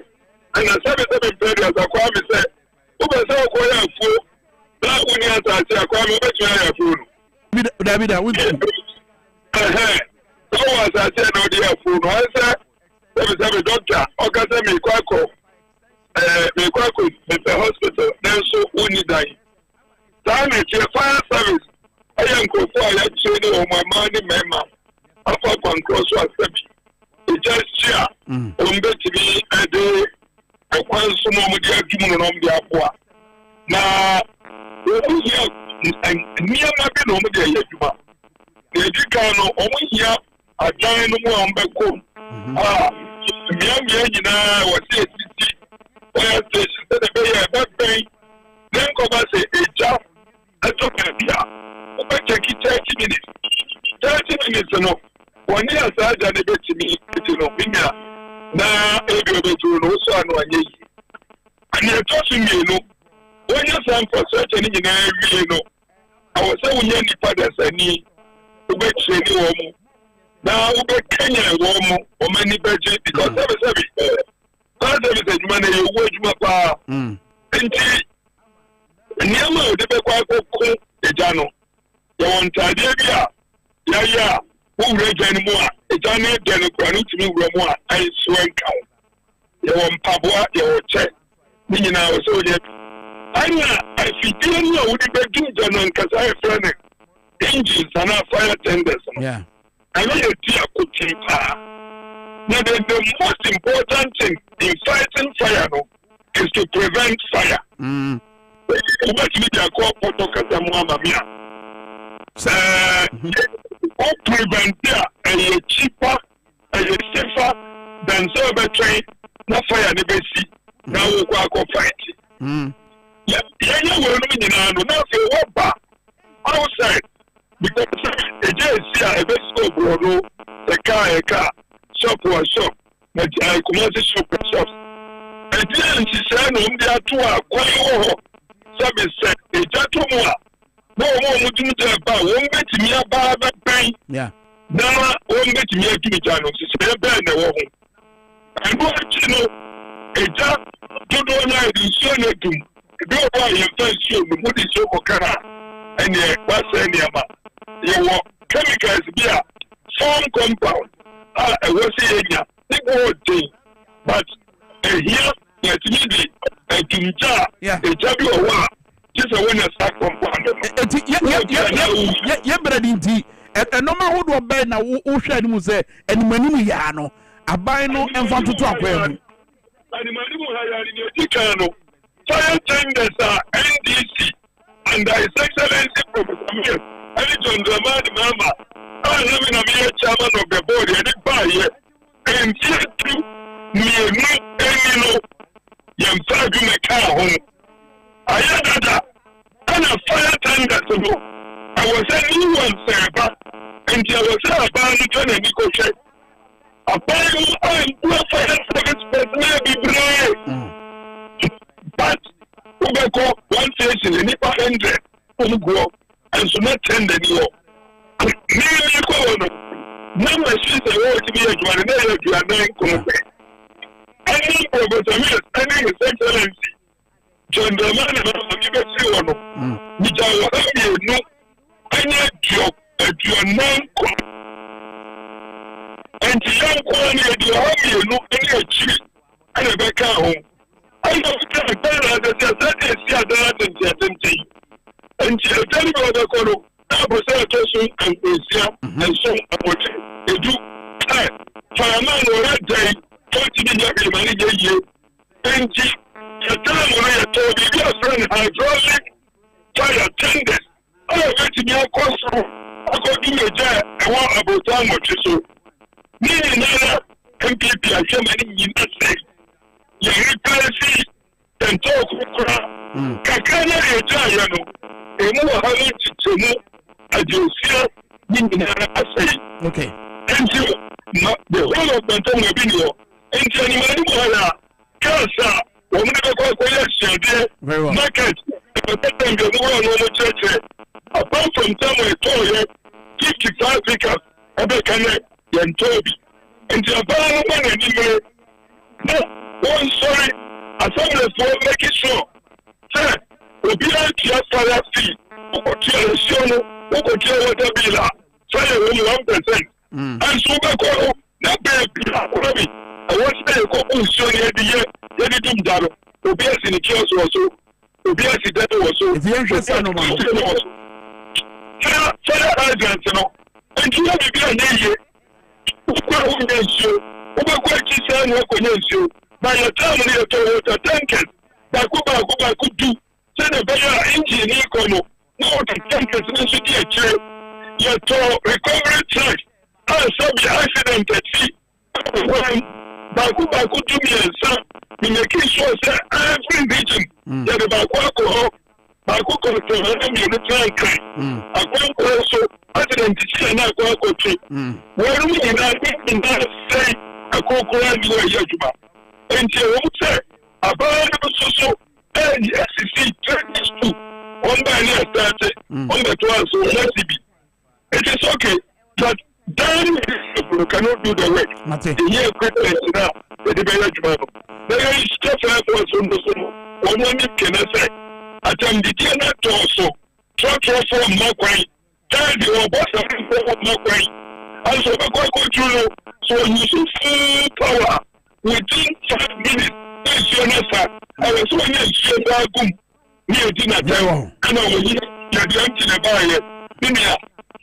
ana sebe period akwa mi se o be se ko ya fu na uni atati akwa mi be twa ya fu no David we so was atati no de ya fu no asa sebe doctor o ka se mi kwako me hospital then so uni dai ta me tie fire service ayan ko fo ya chene o mama ni mema afa kwan cross wa sebi e just share o mbeti bi ade akwan sumo mu dia dum no dia boa na o hia niya ma bi no mu dia yaduma e dika no o mu hia adan no mu ambeko miya nyina wo se titi o ya station se de be ya be then ko ba se eja ato ka bia o ba check 30 minutes no woni asaja ne betimi no binya bedroom no so anu anye yi ani etosu mi no when you say for such an engineer no I was say we need fathers ani ube training wo mu na ube Kenya wo mu o mani budget because every service adwuma na yewu adwuma pa nti niama o de be kwa ko eja no ye won tade bia ya wo wure gyan mu a eja na gyan kwa no tumi wure mu a ai swen kawo ye won paboa ye wo che ni nyina wo so ye anya afidie no wo de be du gyan nkasa e frene engines and fire tenders yeah and you tia kutimpa. Now the most important thing in fighting fire no, is to prevent fire. What we call protocol Muamamia. Prevent a cheaper, a safer than server train, no fire never see. Now we go fight. Yeah, we're not for outside because the JC a best go the car. Shop was shop, but I command shop shops. And then she said, no, they are two are quite service set a gentleman. No one would do that, won't get me about that pain. Yeah. Now, won't get me a Jimmy Channel, she said, Ben, the woman. And what you know, a job to do an idea, so let him go by your first show, the moody show for Kana, and the what's any amount. You want chemicals, beer, form compound. I was saying, but here, let me be a Jimja, a Jabu or one, just a winner stack compound. Yeah, but and no matter who do bed now, who said Muse, and Manimiano, a bino and want to talk with him. Fire tenders are NDC, and His Excellency Professor Mir, and John Dramani Mama. I am a chairman of the board and it by here. And here too, near me, and you know, young Fabi Meka home. I had that, and a fire tender to know. I was a new one, sir, and there was a band and Nico check. A band and poor fire service person be brave. But we go one station and if 100 will go and so not 10 anymore. Number she's a word to be a journal, you are not any Professor any His Excellency, John Dramani, which I will have you know, any job that you are non and the young quality, you have you know, any achieve and a back home. I know that and she tell you what I call. And some they do fireman or that day 20 million money and the time when I told you your friend hydraulic fire tenders I went to your course I got to a jar I want about how much so meaning another MPP I came in the state you replace and talk Kakana a jar you know a more how to know Ajusia, okay. And you, the whole of the Tonga video, and Janimana, Casa, woman of the market, the world church. Apart from somewhere, toilet, 55 acres, Abekane, and Toby. And Japan, and no, one sorry, a family for making sure. Sir, we'll be out here for that fee. Water bill, fire only 1%. And so back that baby, I want to say a couple show near the year, let it do that. Obias in the church also, Obias in that also. If you're interested, fire agents, you know, and you have to be a year. Over quite you, by your time near water tankers, that could do. Send a better engine, Econo. No, the tankers should be a chair. Your recovery track. I saw the accident at sea. Baku to me and son. In the case was every region. That about Baku control the tank. I can't also accident to see an aqua tree. Where we in that say a cocoa and you are Yajuba. And you say, about so, and yes, see, 22, one by year started, on the 12th, so let's be. It is okay, but then you cannot do the work. The year quickly now, the debate tomorrow. There is stuff for some one can say, at the dinner also, try for more quite, tell your boss of more quite. Also, the control, so you see full power within 5 minutes. I was so near dinner time, and I was empty the buyer.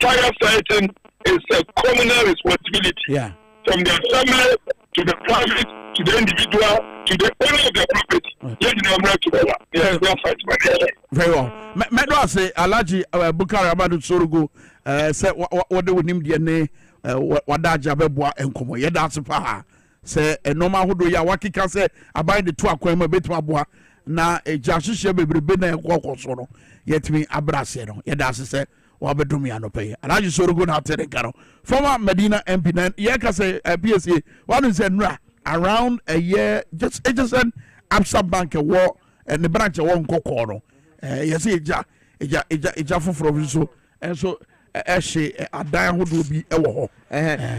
Fire fighting is a communal responsibility. Yeah. From the family to the private to the individual to the owner of the property. Very well. Medro say Alaji Bukari Amadu Sorugo say what do we name the name wadaja beboa enkomo yeda sepa say normal hodo ya wakika say abai the two akwema betuma boa na ejahihye bebrebe na ekwokoso no yetimi abrase no yeda say wabedum ya no pay Alaji Sorugo na tere karo former Medina MP nan yeka say PSA one say nra around a year just an Absa Bank war and the branch won kokko no yes eja foforo so and so adan hodo bi ewo ho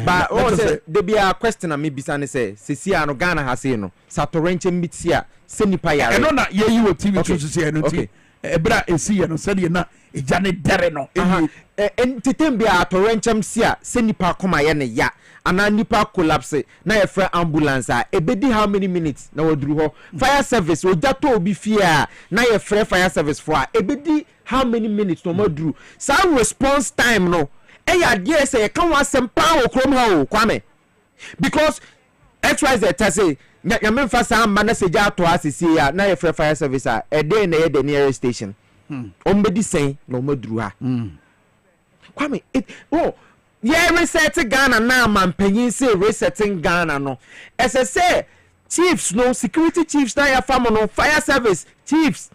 but what say there be a question na me bisane say sisia no Ghana ha say no satorenche mitsia se nipa yare no na ye wo TV to say no ti ebra esi ye no se de na eja ne dere no entitem bi a torenchem sia se nipa koma ye ne ya ana nipa collapse na ye free ambulance a ebedi how many minutes na waduru ho fire service ojato obi fia na ye free fire service for a ebedi how many minutes no maduru sa response time no e ya die say kan wasem pa wo krom ha o Kwame because XYZ ta say ya memfa sa ma na seja to asisi ya na ye free fire service a e dey na ye the nearest station ombedi sen no maduru ha Kwame it yeah, resetting Ghana now, man. Penny say resetting Ghana no. As I say, chiefs no security chiefs na ya farm no fire service chiefs.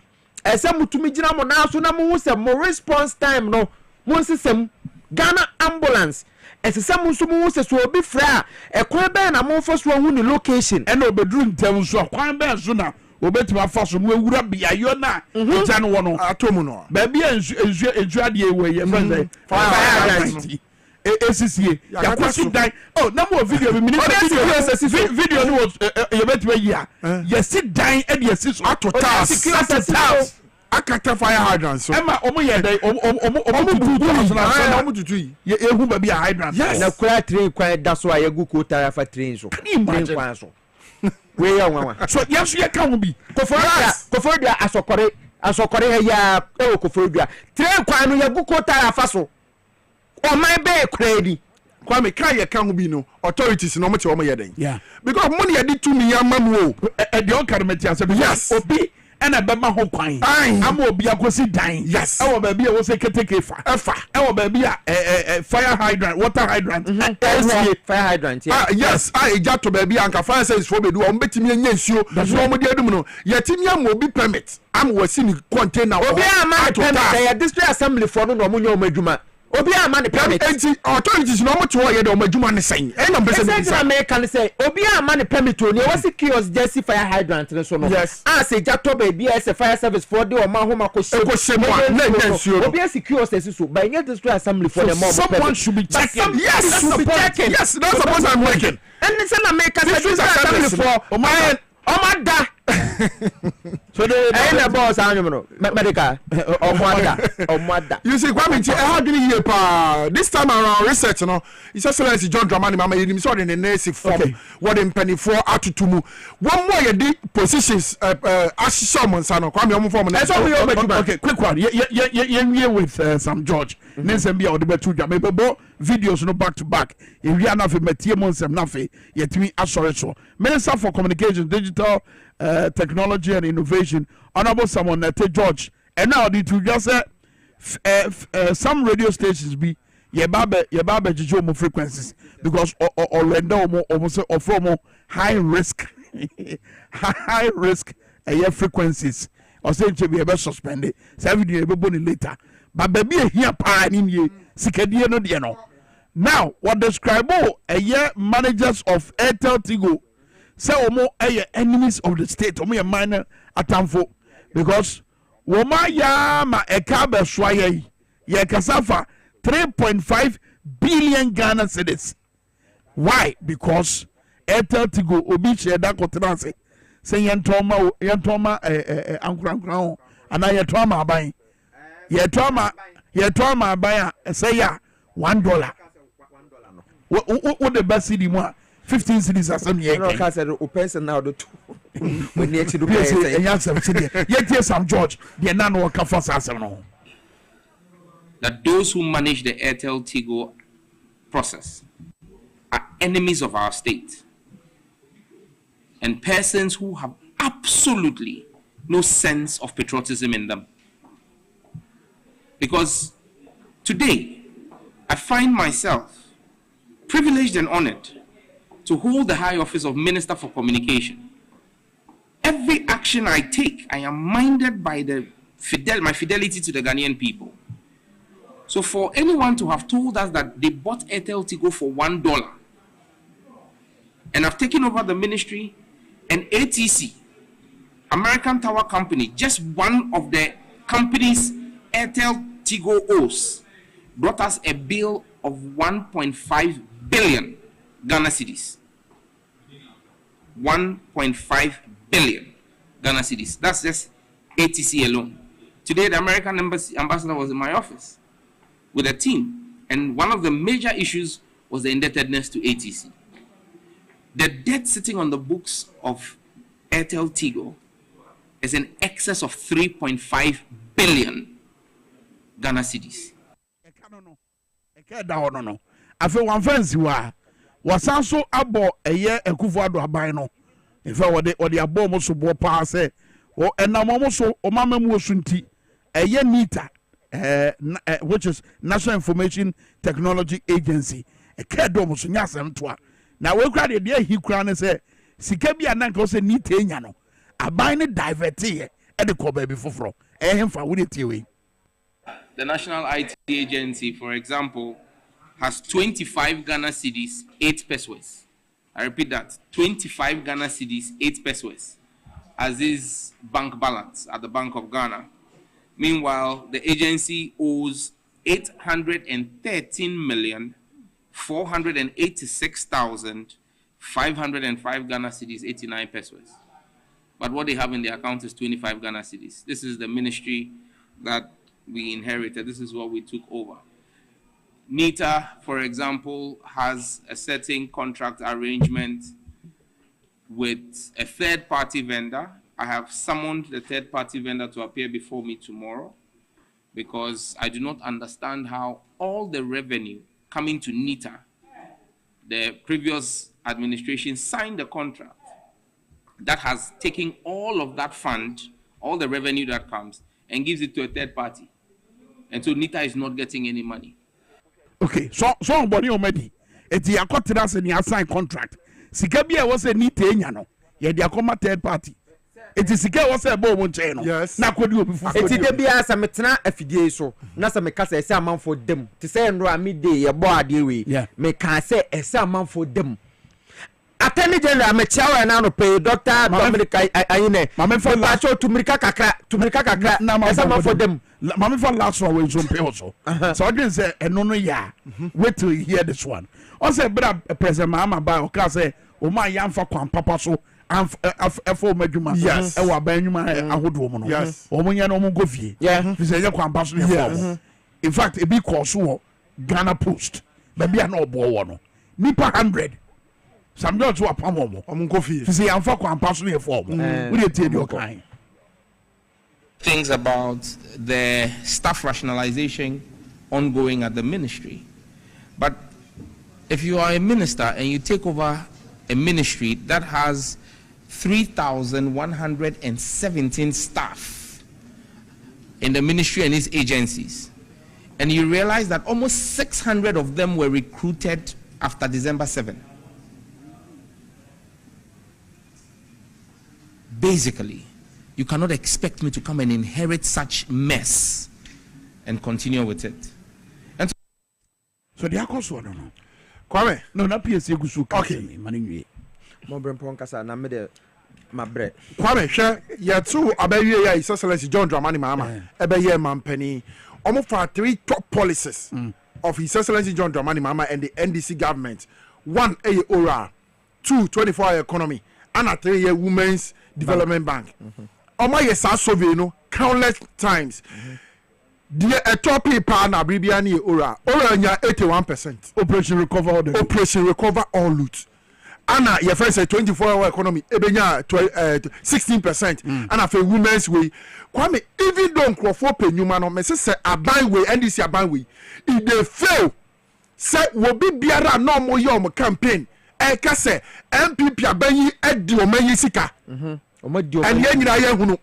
As I mutumi jina mo na so na mo say more response time no. Mo system Ghana ambulance. As I say mo so mo say so obi fra e kwan be na mo first one hu ni location. E na obedru ntem so kwan be so na obetima fa so mo ewura bia yo na eja no wono atomu no. Ba bia enju ade ewe ye friend fire esisie ya kwasi dan oh na mo video bi minister video no was you bet me here you sit down and you sit to task akata fire hydrants so ema omo ye dai omo tutu ye ehu ba bi hydrants na kura train kwan da so ayegu ko tara fa train so train kwan so we ya nwa so yes ye ka ho bi kofodia asokore ya e kofodia train kwan no yegu ko tara fa so o my be crazy Kwame kan ye kan ho bi no authorities no mo che o mo ye den yeah because money ye di 2 million mamu o e de on karmeti ase yes obi ena be ma ho kwan ama obi akosi dan yes e wo ba bi e wo se keteke fa e wo ba bi a fire hydrant water hydrant fire hydrant yes eja to ba bi anka fire service for be do o betimi anya nsuo so mo de adum no ye timi am obi permit am wasi ni container obi am permit ya district assembly for no mo nya o madwuma obi a man permit authorities no mo to ye de o madwuma ne sen e na mbese be say American say obi a man permit o ne wasi kiosk just fire hydrant so no as e jato ba bi as fire service for de o ma ho makoshi na nsuo obi a kiosk esi so by get district assembly for the mob someone should be checking yes that's the point I'm making and say na American district assembly for o ma da so the boss anyum medical omada you see Kwame how do you hear this time around research no it's excellence John Dramani mama you so the nurse form what in penny for atutumu one more you the positions ashisomon sano Kwame omo form okay quick one ye with some George nensem bia odebetu dwa mebebo videos no back to back e wi anafe matie monsem nafe yetimi asore so Minister for Communications Digital Technology and Innovation Honorable Samuel Nete George and now the to just some radio stations be ye baba jijo frequencies because or render almost or high risk frequencies or say to be suspended 7 years later but baby here pa ni sikadie no de no now what describe a year managers of Airtel Tigo say omo enemies of the state omo ye minor atamfo because woma ya ma eka swa ye kasafa 3.5 billion Ghana cedis. Why? Because Airtel Tigo obi sheda kotrase say yentoma ankran ana yetoma aban yetoma aban say ya $1 what the best city mo 15 cities as some year ka say o person now do when you do pay say Sam George the nan work for asem no that those who manage the Airtel Tigo process are enemies of our state and persons who have absolutely no sense of patriotism in them. Because today, I find myself privileged and honored to hold the high office of Minister for Communication. Every action I take, I am minded by my fidelity to the Ghanaian people. So for anyone to have told us that they bought Airtel Tigo for $1 and have taken over the ministry, and ATC, American Tower Company, just one of the companies Airtel Tigo owes, brought us a bill of 1.5 billion Ghana cedis. 1.5 billion Ghana cedis. That's just ATC alone. Today, the American ambassador was in my office with a team, and one of the major issues was the indebtedness to ATC. The debt sitting on the books of Airtel Tigo is in excess of 3.5 billion Ghana cedis. No. Afe one fancy wa wasanso abo eye Akufo-Addo aban no. In fact ode abo mo so bo pa se o enamo mo so o mama mu osunti eye NITA which is National Information Technology Agency. E kedo mo so nya asem to a. Na we kra de he kra ne se sika bia na nka se NITA enya no. Aban ne divert e de ko ba bi foforo. Hemfa wo de tie we. The National IT Agency, for example, has 25 Ghana cedis, 8 pesos. I repeat that, 25 Ghana cedis, 8 pesos, as is bank balance at the Bank of Ghana. Meanwhile, the agency owes 813,486,505 Ghana cedis, 89 pesos. But what they have in their account is 25 Ghana cedis. This is the ministry that we inherited. This is what we took over. NITA, for example, has a certain contract arrangement with a third-party vendor. I have summoned the third-party vendor to appear before me tomorrow because I do not understand how all the revenue coming to NITA, the previous administration signed a contract that has taken all of that fund, all the revenue that comes, and gives it to a third party. And so NITA is not getting any money. Okay, so somebody already. It's the contract and the signed contract. Sikabia was a NITA enya no. Ye the akoma third party. It is Sika was a bo won chain. Yes. Na kwadu before. It dey bia sa metena afidie so. Na sa meka say amanfo dem. Ti say nro amide ye bo ade we. Me kan say ese amanfo dem. Attorney General me chawa na no pay Dr. Dominic ayine. Mame for last tumrika kakra. Na amanfo dem. Mame for last one we so pay also. So I didn't say eno no ya. Wait till you hear this one. O say bra President Mahama ba o ka say o ma yamfa kwan papa so for madwuma. Yes. E wa ban nwuma ahodo mo no. Yes. O mo nya no mo go fie. Yeah. Fi say kwan papa so ne for. In fact e bi course wo Ghana Post. Ba bia na obo wo no. Nipa 100. Some judge wa pam mo. O mo go fie. Fi say yamfa kwan papa so ne for. We dey tie the kind. Things about the staff rationalization ongoing at the ministry. But if you are a minister and you take over a ministry that has 3,117 staff in the ministry and its agencies, and you realize that almost 600 of them were recruited after December 7. Basically, you cannot expect me to come and inherit such mess and continue with it. And so the Akos one no. Kwame, no na PSC gusu. Okay. mo brempon kasa na me de mabre Kwame hwe yetu abawie ya His Excellency John Dramani Mahama ebeye mampani omo for 3 top policies of His Excellency John Dramani Mahama and the NDC government. 1 a oral, 2 24-hour economy, and a 3-year women's development bank. Oma yesa survey no countless times. The top people na Bibiani oral nya 81%. Operation recover all loot. Anna your friend say 24-hour economy ebenya 16%. And after women's way Kwame even though Nkrofo penyuma no me say aban way NDC aban way if they fail say will be biara no mo yo mo campaign e ka say MPP aban edi o manyi sika and ye nyina ye hunu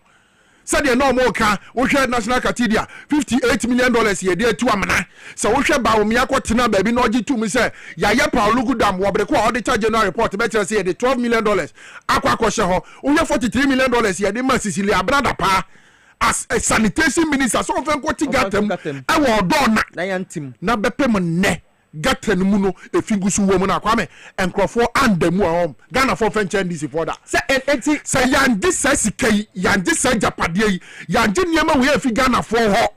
say the no mo ka wo hwe national cathedral $58 million ye dey tu amana say wo hwe ba wo me akotena ba bi no ogi tu mi say ya ye pa olugu dam wo bre ko auditor general report be tell say the $12 million akwa hye ho wo hwe $43 million ye dey ma Sicily abrada pa as a sanitation minister so fen ko ti gatem e wo do na yantim na bepe mo ne gaten mu no efigusu wo mu na Kwame enkrofo andemu a Ghana for French NDC for that say yandi sikai yandi japade yandi niema we afi Ghana for ho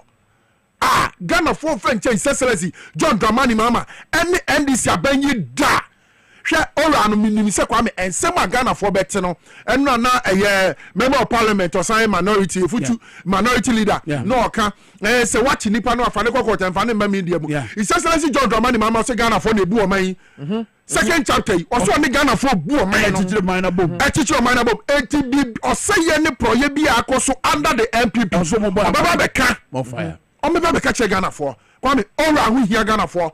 Ghana for French Excellency John Dramani Mahama any NDC abanyi da hwe ora no minim se Kwame ensem Ghana for bet no eno na member of parliament or sign minority futu minority leader no oka say what nipa no afane kokota mfane ma media mu His Excellency John Dramani Mahama say Ghana for na bu o man second chapter also ni Ghana for bu o man no etichiro man bom etb o say ye ne proye bi akoso under the MPP so mo baba beka mo fire o me baba ka che Ghana for Kwame ora hu hia Ghana for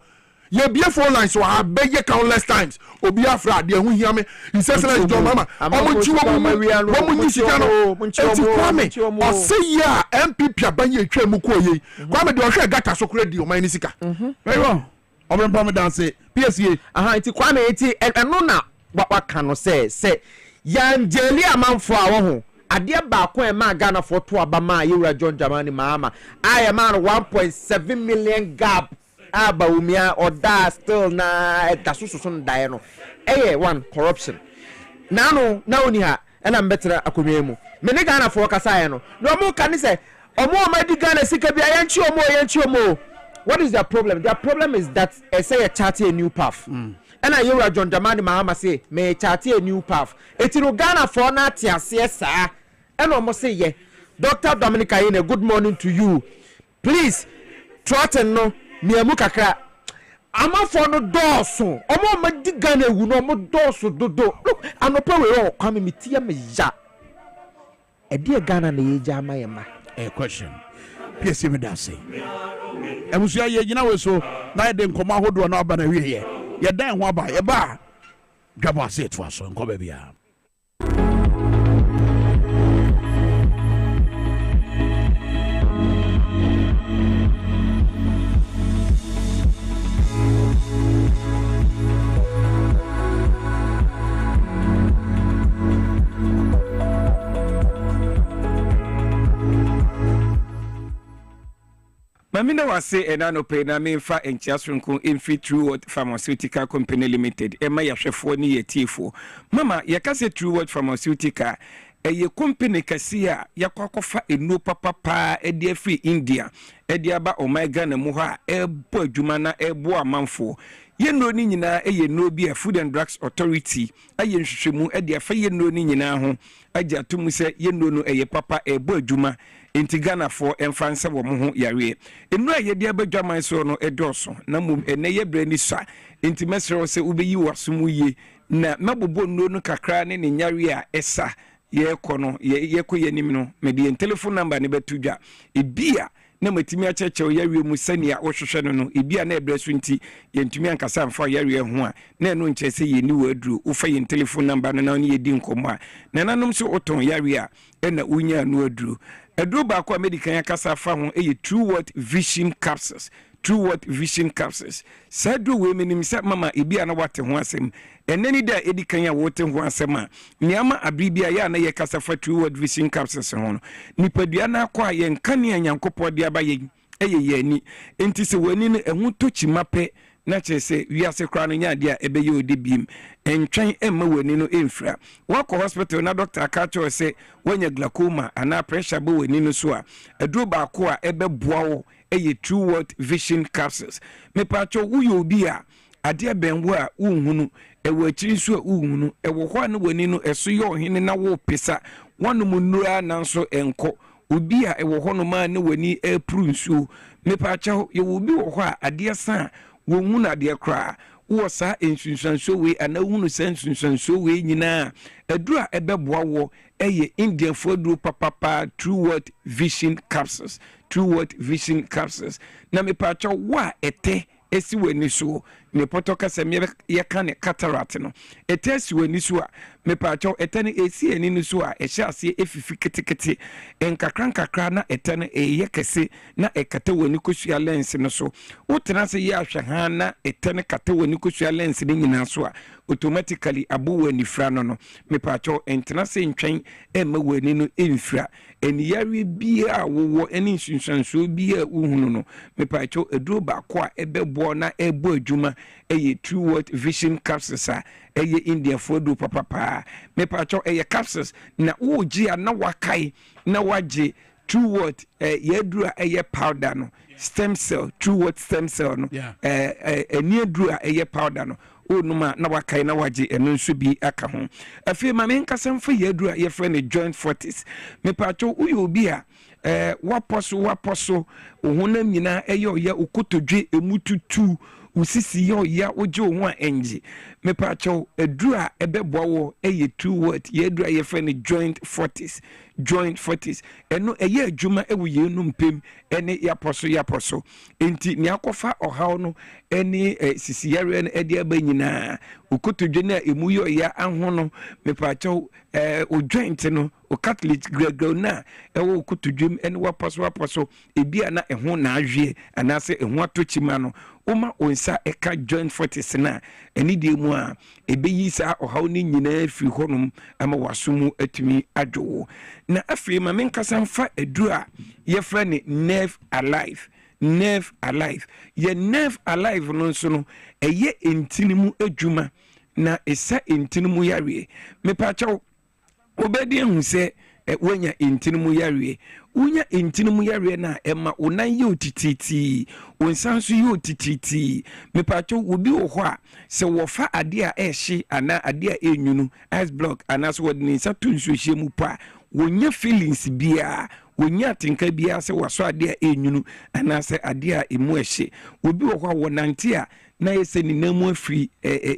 ye be phone lines so I beg you countless times obi afra de hu hia me His Excellency John Mama omunchi omunchi sika no enti Kwame o say ya MPP abanye atwa mu ko ye Kwame de o hwe gata so kura di o man ni sika very well obrem pam dance PSA enti Kwame enti eno na waka no say yanjeli amanfo a wo ho ade ba ko e ma Ghana for to abama yewura John Dramani Mahama I am 1.7 million gap aba umia oda still na dasususu ndae no one corruption na oni ha na mbetra akomie mu me ne Ghana for kasa no mo ka ni say omo ma di Ghana sika bia yanchi omo what is their problem? Their problem is that say a chart a new path and I hear John Dramani Mahama say me chart a new path etino Ghana for na tiase sa and almost say yeah Dr. Dominica Ine, good morning to you please Trotten no miamu kakra ama for no doso omo ma di Ghana wu no mo doso dodo look anopa we o Kwame mitia me ya e die Ghana na ye ja ma a question PSA me da say emusia ye gina we so na de nkoma hodo na aba na wie ye dan ho aba ye ba Dwaboase to aso nkoba bia Mamina was say enano pay na me fa enchiasronko infi True World Pharmaceutical Company Limited ema ya hwefo ni yetifo mama yakase True World Pharmaceutical eye company kasia yakwakofa enu papa edi afi India edi aba omega na mu ha ebo adwuma na ebo amanfo yenno ni nyina eye no bi a Food and Drugs Authority aye nhwehwemu edi afa yenno ni nyina ho agya tomu se yenno no eye papa ebo adwuma enti Ghana for enfanse wo mo ho yare enu a yede abadwaman so no edoso na mum ene ye brani sa enti mesero se ubeyi wasomu ye na mabobo no kakra ne ne nyare a esa ye kono ye ko yenim no me de telephone number ne betudwa ebia na matimi acheche yare mu sania wo hwehwe no ebia na ebreso nti yentumi ankasa mfa yare ho a na eno nche se ye ni wadru wo fa ye telephone number no na ye di nkomo a na nanom so oton yare a ena unya no wadru edru ba kwa medical yakasa fa ho eye True World Vision Capsules True World Vision Capsules sadu we menim se mama ebia na wate ho asem enani da edikan ya wote ho asem a niama abribia ya na ye kasa fa True World Vision Capsules ho no nipadua na akwa ye nkane anyankopɔ de aba ye eye ye ani enti se wani no ehu tochi mape na kyerɛ sɛ wiase koraa no nya adeɛ a ɛbɛyɛ odi biem ɛntwɛn ɛmma w'ani no ɛmfira woakɔ hospital na doctor aka kyerɛ sɛ woanya glaucoma anaa pressure bɔ w'ani no so a aduro baako a ɛbɛboa wo ɛyɛ True World Vision Capsules mepatwɛ woyɛ obi a adeɛ bɛn wo a wohunu ɛwɔ akyiri nso a wohunu ɛwɔ hɔ a no w'ani no ɛso yɛ ɔhene na wopesa wanom nnura nanso ɛnkɔ obi a ɛwɔ hɔ no ma ne w'ani ɛpuru nsuo mepatwɛ yɛwɔ obi wɔ hɔ a adeɛ sa wɔhunu adeɛ koraa wɔ saa nsunsuansuo wei anaa wohunu saa nsunsuansuo wei nyinaa aduro a ɛbɛboa wɔ ɛyɛ indiafoɔ aduro papapa True World Vision Capsules True World Vision Capsules na mepatwɛ wo a ɛtɛ esi w'ani so ne pɔtɔ kasa yɛka ne cataract no ɛtɛ si w'ani so a mepatwɛ ɛtɛ no esi ani no so a ɛhyɛ aseɛ efifi ketekete nkakra na ɛtɛ no ɛyɛ kɛse na ɛkata w'ani kosua lens no so wotena se yɛ ahwɛ ha na ɛtɛ no kata w'ani kosua lens no nyinaa so a automatically abo w'ani fra no mepatwɛ ɛntena se ntwɛn ɛmma w'ani no ɛmfira ɛniyare biara wowɔ ɛne nsunsuansuo biara wohunu no mepatwɛ aduro baako a ɛbɛboɔ na ɛbɔ adwuma ɛyɛ True World Vision Capsules a ɛyɛ indiafoɔ aduro papapaa mepatwɛ ɛyɛ capsules na wogye a na wakae na wagye True World yɛaduro a ɛyɛ powder no stem cell True World stem cell no ɛni aduro a ɛyɛ powder no onuma na wakae na wagye ɛno nso bi aka ho afei ma menkasa mfa yɛaduro a yɛfrɛ no joint fortis mepatwɛ woyɛ obi a wapɔ so ohonam nyinaa ɛyɛ ɔyɛ okotodwe emu tutu usisi yɛ ɔyɛ ogye wo ho a ɛngye mepatwɛ aduro a ɛbɛboa wɔ ɛyɛ True World yɛaduro a yɛfrɛ no joint fortis ɛno ɛyɛ adwuma ɛwɔ yɛn mpem ɛne yapɔ so enti ne akɔfa ɔhaw no ɛne sisiyare no ɛde aba nyinaa okotodwe no a emu yɛ ɔyɛ aho no mepatwɛ o joint no o cartilage gragra na ɛwɔ okotodwem ɛne wapɔ so ebi a na ɛho na ahwie anaasɛ ɛho atokyima no woma onsa ɛka joint fortis na ɛne deɛ mu a ɛbɛyi saa ɔhaw no nyinaa firi hɔnom ama waso mu atumi adwo na afei ma menkasa mfa aduro a yɛfrɛ ne nerve alive yɛ nerve alive no nso no ɛyɛ ntini mu adwuma na ɛsa ntini mu yareɛ mepatwɛ wobɛdi ehu sɛ wonya ntini mu yareɛ wonya ntini mu yareɛ na ɛma wonan yɛ otititi wonsan so yɛ otititi mepatwɛ obi wɔ hɔ a sɛ wɔfa adeɛ a ɛhye ana adeɛ a ɛnwunu ice block ana so wɔde ne nsa to nsuo hyɛ mu pa wonya feelings biara wonya atenka biara sɛ waso adeɛ a ɛnwunu ana sɛ adeɛ a ɛmu ɛhye obi wɔ hɔ a wɔnante a na yɛsɛ ne namu afiri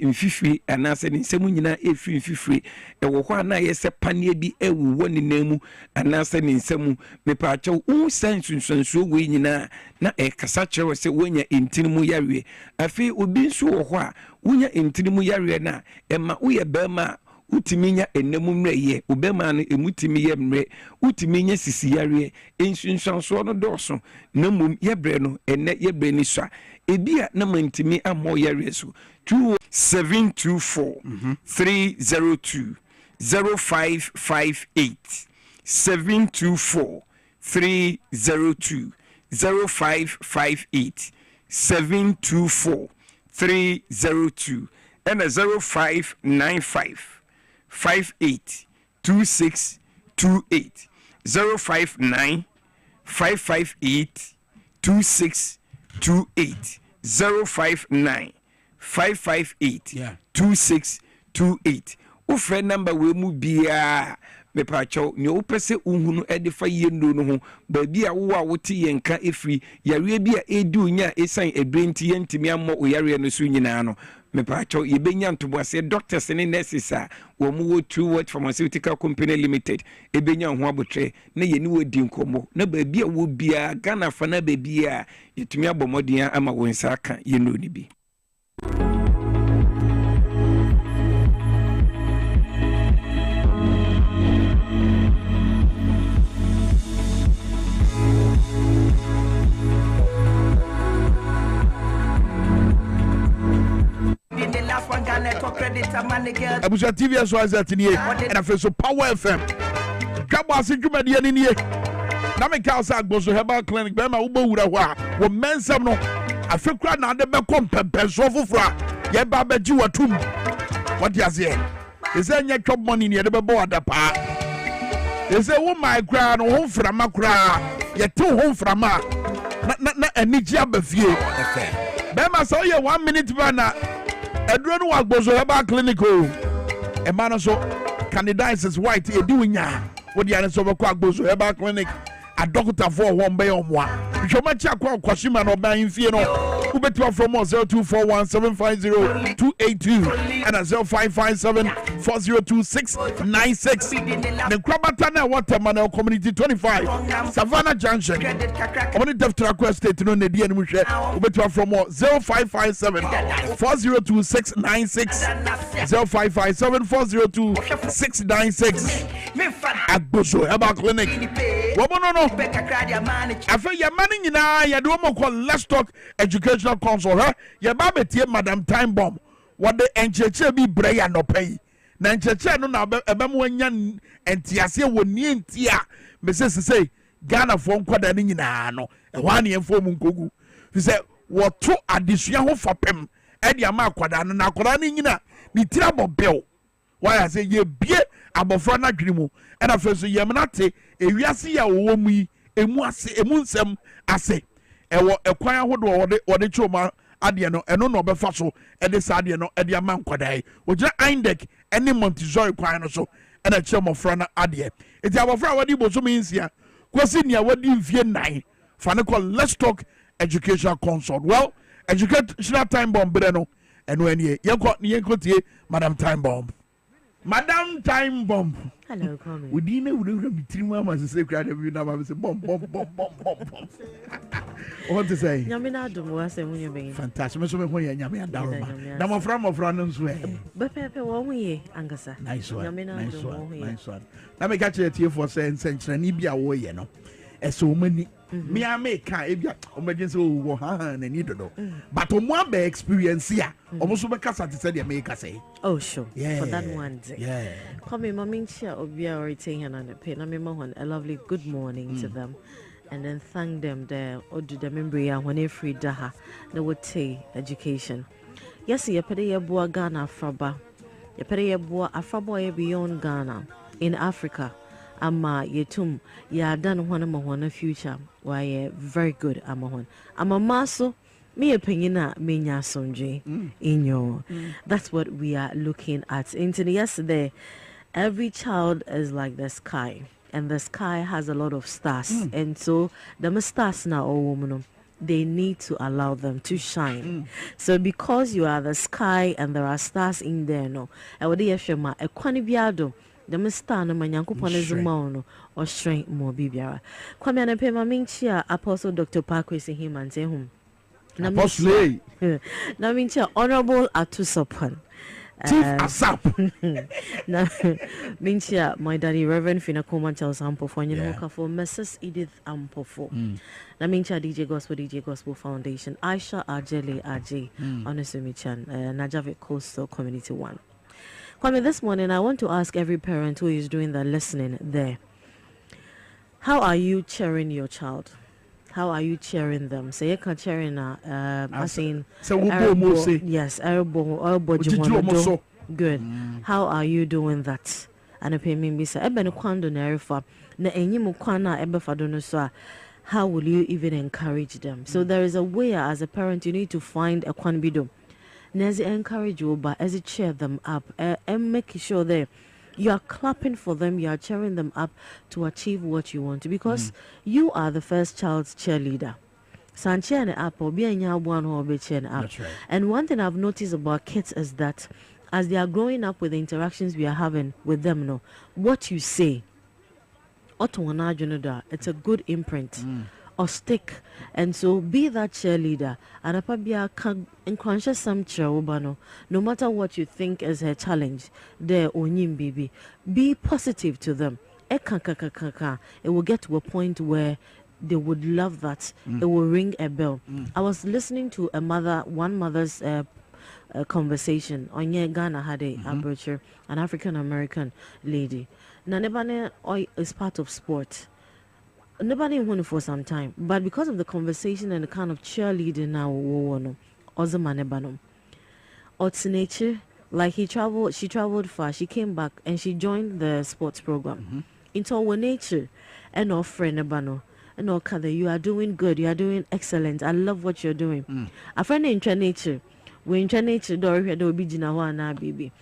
mfifiri anaasɛ ne nsɛm nyinaa ɛfiri mfifiri ɛwɔ hɔ a na yɛsɛ paneɛ bi ɛwowɔ ne namu anaasɛ ne nsɛm mepaakyɛw wohu sa nsunsuansuo wei nyinaa na ɛkasa kyerɛ sɛ woanya ntini mu yareɛ afei obi nso wɔ hɔ a wonya ntini mu yareɛ no a ɛma woyɛ bɛrima a wotumi nya enamu mmerɛyɛ obɛma no emutumi yɛ mmerɛ wotumi nya sisi yareɛ nsunsuansoɔ no dɔɔso na mmom yɛbrɛ no ɛnɛ yɛbrɛ ni so a ebi a na mantumi amɔ yareɛ so 724 302 0558 724 302 0558 724 302 and a 0595 582628 059 558 2628 059 558 2628 ufre number we mu bia me pacho ne opese uhunu ede fa yendo no ho ba bia wo a wote yenka efri yare bia edu nya esan ebrenti yentimi ammo oyare no so nyina no me pacho yebenya ntobase doctors ne nurses a wo mu wo True World Pharmaceutical Company Limited ebenya ho abotre na ye ni wodi nkomo na ba bia wo bia Ghana fa na ba bia yetumi abomodin ama wo nsa aka yeno ni bi Abuja TV as well as that in here, and I feel so Power FM. Dwaboase dwumadie ni nie. Na me ka sa agboso herbal clinic be ma wo bawura ho a wo mensem no afekura na de be kompempenso fofora ye ba beji watum what you say is any job money near the be border pa they say wo my cry no home from akra ye to home from na eniji abafie be ma so ye 1 minute bana eduro no wagbozo heba clinic o e ma no so candidiasis white e di wunya wo dia no so be kwa agbozo heba clinic a doctor for one by omwa hwomachi akwa kwashima no ban fie no ubetua from 0241750282 and 0557402696 the krabata na waterman community 25 Savannah Junction on the Deftra Quest State no ne dia no hwe ubetua from 0557402696 0557402696 agbozo heba clinic womono afa ya mani nyina ya do mo call let's talk educational council ha ya ba betie madam time bomb what the encheche bi breya no pay na encheche no na ebe mo anya entiase woni entia me say Ghana for nkwada ni nyina no e hwa ne enfo mu nkogu fi say woto adesua ho fapem e dia ma akwada no na akwada ni nyina ni tira bobel why say ye bie abofra na dwene e na fe so ye mnate ewiase ya wo mu yi emu nsem ase ewo ekwan ahodo wode choma ade no eno no befa so ede sa ade no ede ama nkwadai ogira indec ene montessori kwan no so ena chemo fra na ade eti abofra wode boso minsia kwasi nia wode mfie nan fa ne call let's talk educational consult well educational time bomb bre no eno enie yenko tie madam time bomb. Madam Time Bomb. Hello, Kwame. We didn't be three months say crowd every now and say bomb. What to say? Yamina do was when you being fantastic. So when you yamina down. Now from of runners way. Bepe one way, Angasa. Nice one. Nice one. Let me catch you here for saying century Nibia way, you know. So many. Me I make ebia emergency wo ha na ni dodo but o mo be experience ya almost be kasa te say dey make say oh sure yeah. For that one day yeah Kwame Minkah obia already here na pe na me ma a lovely good morning to them and then thank them there or do the member ya when free daha na would say education yes ye pede ye boa Ghana afraba ye pede ye boa afraba beyond Ghana in Africa ama yetum ya dan one ma future why very good ama maso me opinion me nya sonje in your that's what we are looking at into yesterday. Every child is like the sky and the sky has a lot of stars and so the stars now woman they need to allow them to shine. So because you are the sky and there are stars in there no e wode ye hwema e kwani biado the Mr. no manyankopon ezumawo or strength more bibiara. Kwame na pe Minkah Apostle Dr. Parkwesi him and say him. Na Minkah Honorable Atusopan. Chief Asap. Na Minkah my daddy Reverend Finakoma Charles Ampofo and for Mrs. Edith Ampofo. Na Minkah DJ Gospel Foundation. Aisha Ajele Aji Onesumichan Najavik Coastal Community 1. Kwame, this morning I want to ask every parent who is doing the listening there. How are you cheering your child? How are you cheering them? Say you can cheering yes, good. How are you doing that? And I pay me say ebe kwando na erefa na enyim kwana ebe fado no so. How will you even encourage them? So there is a way as a parent you need to find a kwanbido. As you encourage you, but as you cheer them up and make sure that you are clapping for them, you are cheering them up to achieve what you want to, because you are the first child's cheerleader. And one thing I've noticed about kids is that as they are growing up with the interactions we are having with them, no, what you say, it's a good imprint. Or stick, and so be that cheerleader. And apabia can unconscious some cheerobano. No matter what you think is her challenge, there onyim baby, be positive to them. It will get to a point where they would love that. It will ring a bell. I was listening to one mother's conversation on Ghana had a aperture, an African American lady. Nanebane is part of sport. nobody won for some time, but because of the conversation and the kind of cheerleading now, Ozamanebano, nature, like she traveled far, she came back and she joined the sports program. Into our nature, and our friend Ebano, and our Kada, you are doing good, you are doing excellent. I love what you're doing. A friend in nature, we in nature, do be Jinawa baby.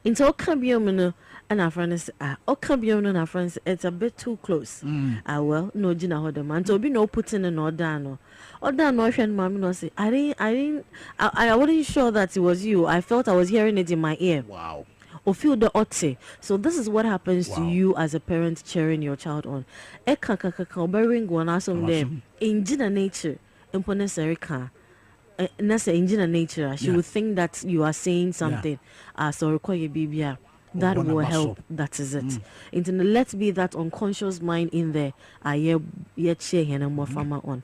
Into all Cambiomino and our friends, Cambiomino and our friends, it's a bit too close. Well, no Jina Hoda man, so be no putting an ordano. Ordano, and mammy no say, I wasn't sure that it was you. I felt I was hearing it in my ear. Wow. Or feel the otte. So this is what happens to you as a parent cheering your child on. Bearing one awesome them in Jina nature, imponent car. Nasa engineer nature, she would think that you are saying something. So require BBR. That will help. That is it. Let's be that unconscious mind in there. Yet share and more farmer on.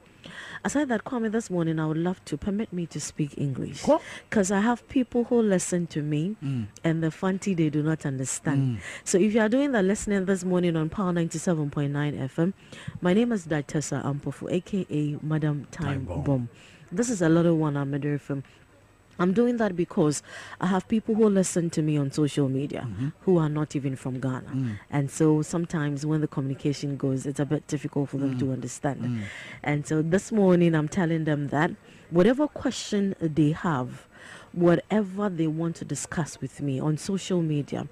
Aside that, Kwame, this morning I would love to permit me to speak English because I have people who listen to me and the fancy they do not understand. So if you are doing the listening this morning on Power 97.9 FM, my name is Datessa Ampofu, aka Madam Time Bomb. This is a little one I'm a from. I'm doing that because I have people who listen to me on social media who are not even from Ghana. And so sometimes when the communication goes, it's a bit difficult for them to understand. And so this morning I'm telling them that whatever question they have, whatever they want to discuss with me on social media,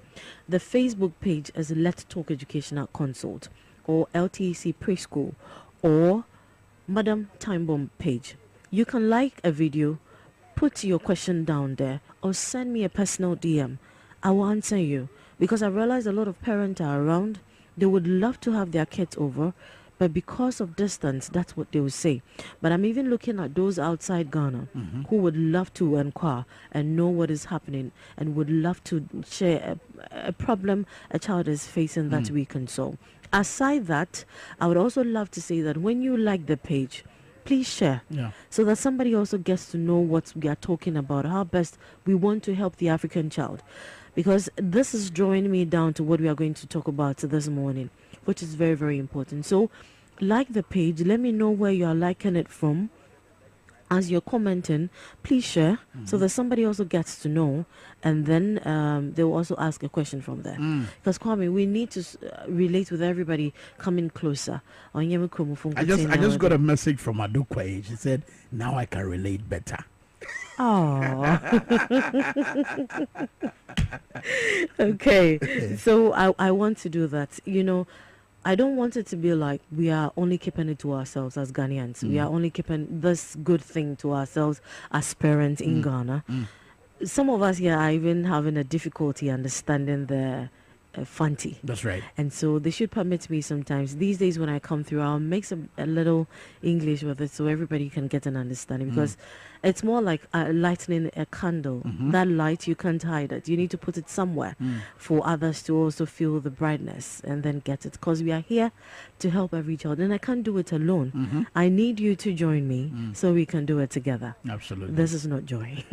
the Facebook page is Let's Talk Educational Consult or LTEC Preschool or Madam Time Bomb page. You can like a video, put your question down there, or send me a personal DM. I will answer you because I realize a lot of parents are around. They would love to have their kids over, but because of distance, that's what they will say. But I'm even looking at those outside Ghana who would love to inquire and know what is happening and would love to share a problem a child is facing that we can solve. Aside that, I would also love to say that when you like the page, please share so that somebody also gets to know what we are talking about, how best we want to help the African child. Because this is drawing me down to what we are going to talk about this morning, which is very, very important. So like the page, let me know where you are liking it from. As you're commenting, please share so that somebody also gets to know, and then they will also ask a question from there. Because Kwame, we need to relate with everybody coming closer. I just got a message from Adukwe. She said, "Now I can relate better." Oh. Okay. So I want to do that. You know, I don't want it to be like we are only keeping it to ourselves as Ghanaians. We are only keeping this good thing to ourselves as parents in Ghana. Some of us here are even having a difficulty understanding the Fanti. That's right. And so they should permit me sometimes. These days when I come through, I'll mix a little English with it so everybody can get an understanding, because it's more like lighting a candle. That light, you can't hide it. You need to put it somewhere for others to also feel the brightness and then get it, because we are here to help every child, and I can't do it alone. I need you to join me so we can do it together. Absolutely. This is not joy.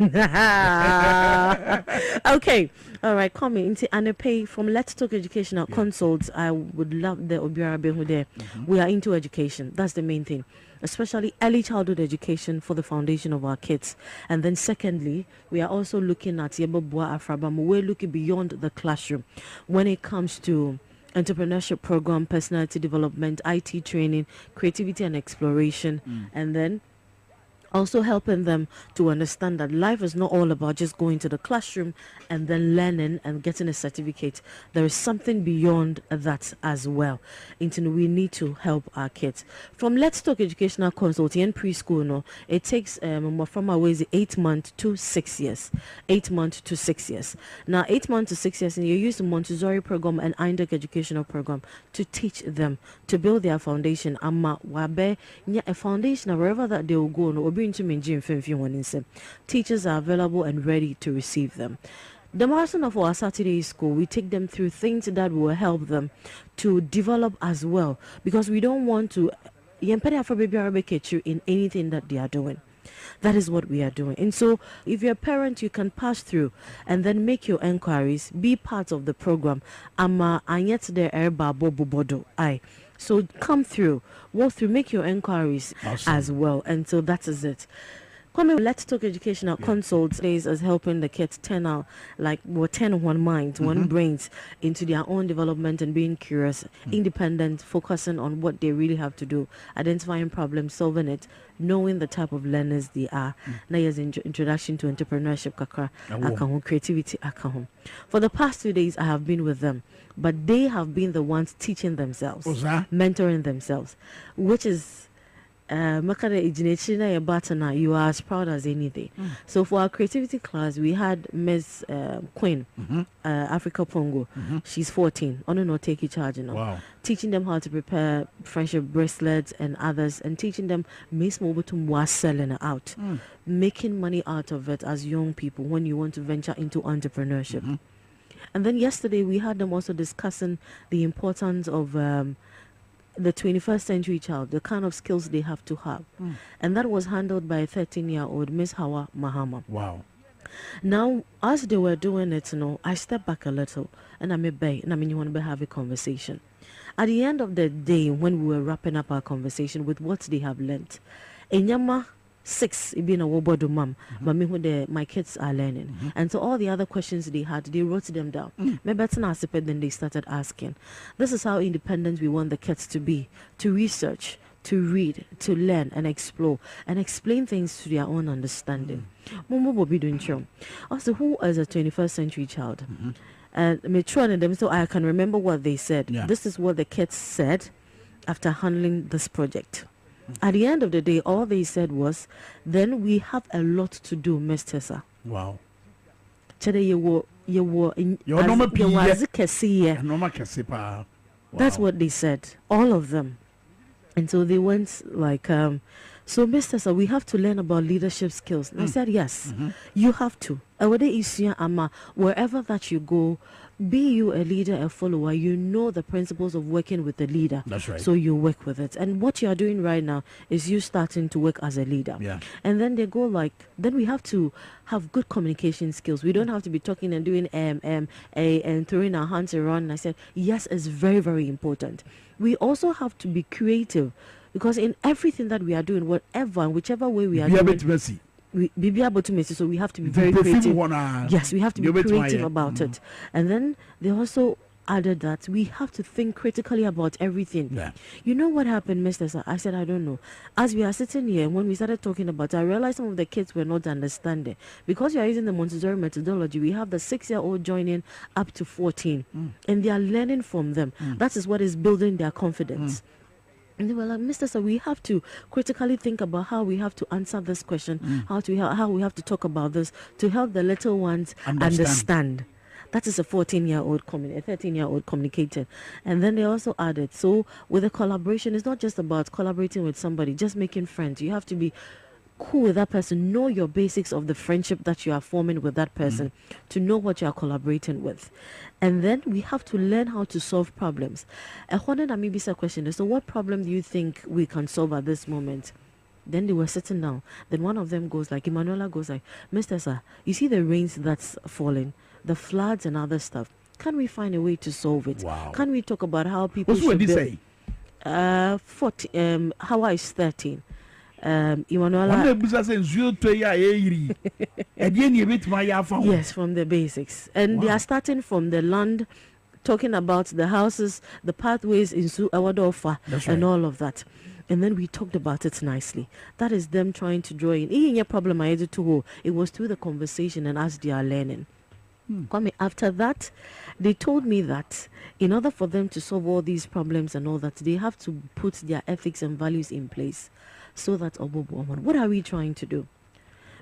Okay. All right. Coming into Anepe from Let's Talk Educational Consults. I would love the Obiara Behu there. We are into education. That's the main thing, especially early childhood education for the foundation of our kids. And then secondly, we are also looking at Yebobwa Afrabam. We're looking beyond the classroom when it comes to entrepreneurship program, personality development, IT training, creativity and exploration, and then also helping them to understand that life is not all about just going to the classroom and then learning and getting a certificate. There is something beyond that as well. We need to help our kids. From Let's Talk Educational Consulting and preschool, no, it takes from our ways 8 months to 6 years. 8 months to 6 years. Now, 8 months to 6 years, and you use the Montessori program and INDEC educational program to teach them to build their foundation. A foundation wherever that they will go, no, teachers are available and ready to receive them. The marathon of our Saturday school, we take them through things that will help them to develop as well, because we don't want to in anything that they are doing. That is what we are doing. And so if you're a parent, you can pass through and then make your inquiries, be part of the program. So come through, walk through, make your inquiries as well. And so that is it. Kwame, Let's Talk Educational Consult days as helping the kids turn out like 10 one mind, one brains into their own development and being curious, independent, focusing on what they really have to do, identifying problems, solving it, knowing the type of learners they are. Now here's introduction to entrepreneurship, creativity. For the past 2 days, I have been with them, but they have been the ones teaching themselves, mentoring themselves, which is you are as proud as anything. So for our creativity class, we had Miss Queen, Africa Pongo. She's 14. On not taking charge now. Wow. Teaching them how to prepare friendship bracelets and others, and teaching them Miss Mobutum was selling out, making money out of it as young people when you want to venture into entrepreneurship. And then yesterday we had them also discussing the importance of the 21st century child, the kind of skills they have to have. And that was handled by a 13-year-old Miss Hawa Mahama. Wow. Now, as they were doing it, I stepped back a little and you want to have a conversation. At the end of the day, when we were wrapping up our conversation with what they have learnt, Enyama 6 being a wobodo mom, but my kids are learning. And so all the other questions they had, they wrote them down. Then they started asking. This is how independent we want the kids to be, to research, to read, to learn and explore and explain things to their own understanding. Also, who is a 21st century child? So I can remember what they said. This is what the kids said after handling this project. At the end of the day, all they said was, then we have a lot to do, Miss Tessa. Wow. That's what they said, all of them. And so they went like, so Miss Tessa, we have to learn about leadership skills. And I said, yes, you have to. Wherever that you go, be you a leader, a follower, you know the principles of working with a leader. That's right. So you work with it. And what you are doing right now is you starting to work as a leader. Yeah. And then they go like, then we have to have good communication skills. We don't have to be talking and doing and throwing our hands around. And I said, yes, it's very, very important. We also have to be creative, because in everything that we are doing, whichever way we are doing, be able to make it, so we have to be very creative. Yes, we have to be creative about it. And then they also added that we have to think critically about everything. Yeah. You know what happened, Mr. Sir? I said, I don't know. As we are sitting here, when we started talking about it, I realized some of the kids were not understanding. Because we are using the Montessori methodology, we have the 6-year-old joining up to 14. And they are learning from them. That is what is building their confidence. And they were like, Mr. Sir, we have to critically think about how we have to answer this question, how we have to talk about this to help the little ones understand. That is a 14-year-old, a 13-year-old communicating. And then they also added, so with a collaboration, it's not just about collaborating with somebody, just making friends. You have to be cool with that person, know your basics of the friendship that you are forming with that person, to know what you are collaborating with. And then we have to learn how to solve problems. A question is, so what problem do you think we can solve at this moment? Then they were sitting down. Then one of them goes like, Emanuela goes like, Mr. Sir, you see the rains that's falling, the floods and other stuff. Can we find a way to solve it? Wow. Can we talk about how people should build? Say? 14, Hawa is 13. Emanuela. Yes, from the basics. And they are starting from the land, talking about the houses, the pathways in Awadofa, and all of that. And then we talked about it nicely. That is them trying to draw in. It was through the conversation and as they are learning. After that, they told me that in order for them to solve all these problems and all that, they have to put their ethics and values in place. So that, what are we trying to do?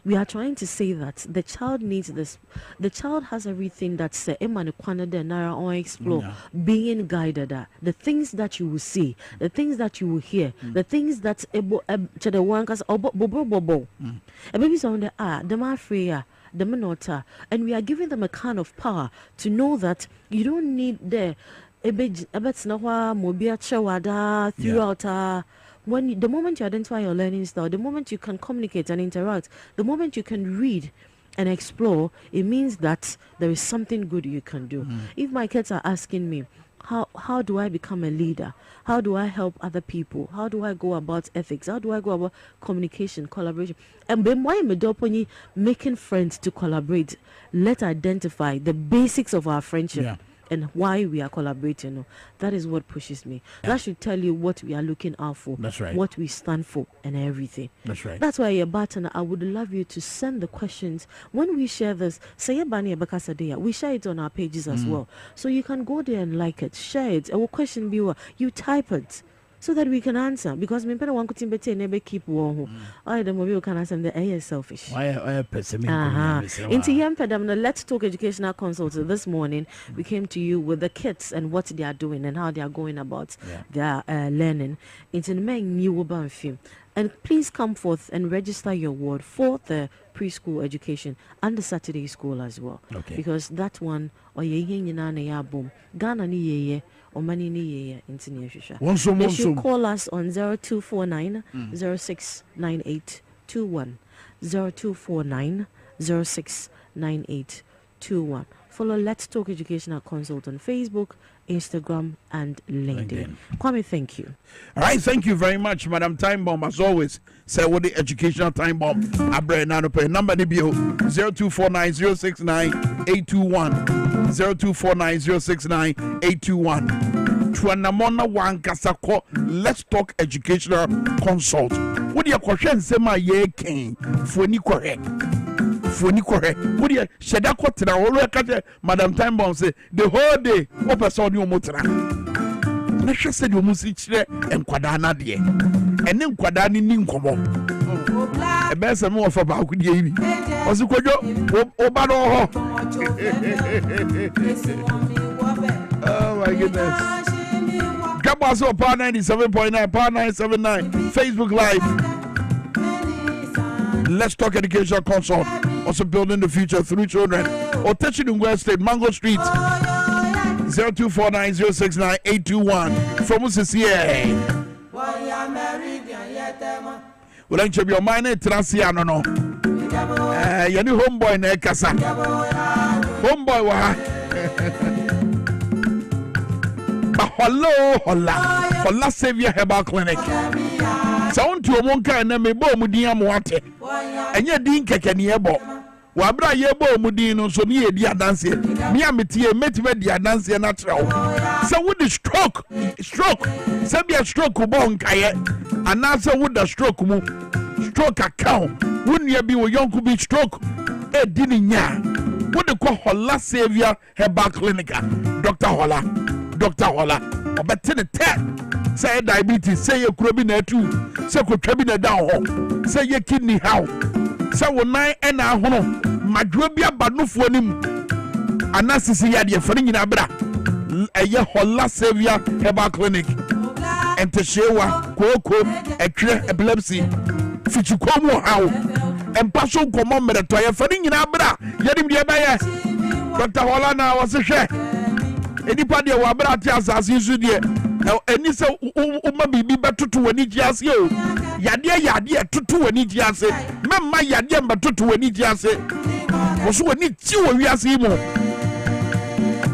We are trying to say that the child needs this. The child has everything that's explore, being guided. The things that you will see, the things that you will hear, the things that and we are giving them a kind of power to know that you don't need the throughout. The moment you identify your learning style, the moment you can communicate and interact, the moment you can read and explore, it means that there is something good you can do. If my kids are asking me, how do I become a leader? How do I help other people? How do I go about ethics? How do I go about communication, collaboration? And then why am making friends to collaborate? Let's identify the basics of our friendship. And why we are collaborating. That is what pushes me. That should tell you what we are looking out for. That's right. What we stand for and everything. That's right. That's why, Barton, I would love you to send the questions. When we share this, we share it on our pages as well. So you can go there and like it, share it. Our question be, you type it. So that we can answer, because me one could never keep warm. I the mobile can answer the air selfish. Let's Talk Educational Consult this morning. We came to you with the kids and what they are doing and how they are going about their learning. It's in new film. And please come forth and register your ward for the preschool education and the Saturday school as well. Okay. Because that one, or Ghana ni ye or money ni ye they should call us on 0249 069821 0249 069821. Follow Let's Talk Educational Consult on Facebook, Instagram, and LinkedIn. Kwame, thank you. All right, thank you very much, Madam Time Bomb. As always, say what the educational time bomb. Abre Nanope. Number DBO 0249069821. 0249069821. Twanamona wan kasako. Let's Talk Educational Consult. What do you question? Sema ye king for ni correct. What do you said that quote Madam Time Bomb say the whole day what person you motra. Na she said you must each and kwadana de. And then kwadani ni nkomo. E be se mo for ba ku de yi. Osi kojo oba no ho. Oh my goodness. Dwaboase Power 97.9, Power 979, Facebook Live. Let's Talk Education Consult. Also building the future through children. Or touching in West State, Mango Street. 0249069821. From us here. Well, I'm your mind. Transiano no. You new homeboy na kasa. Homeboy wa. Holla Savior Herbal Clinic. Sound to a monka na me bo mudia moate. Enye din keke ne ebo. Wa bra ye bo mudin no so ne edi adanse. Me ametie metime di adanse na trawo. So with the stroke. Se bia stroke bo nkaye. Ana se with the stroke mu. Stroke account. Wunye bi wo yonku bi stroke. E di ni nya. What they call Holla Savior Herbal Clinic. Dr. Holla. Obete the tech. Say diabetes, say your crabby na too, say could trabi na down, say your kidney how, say 1 and a hono, Madrobia Banu for him, and Nancy had your friend in Abra, a year Holla Savior Herbal Clinic, and Teshewa, Coco, a clear epilepsy, Fichukomo how, and Passion Common to your friend in Abra, Yadim Diabaya, Dr. Holana was a share. Anybody who Abra tells us you dear. Any so uma bibi batutu wani jiase o yade tutu wani jiase memma yade batutu wani jiase woso wani ti wo wiase mo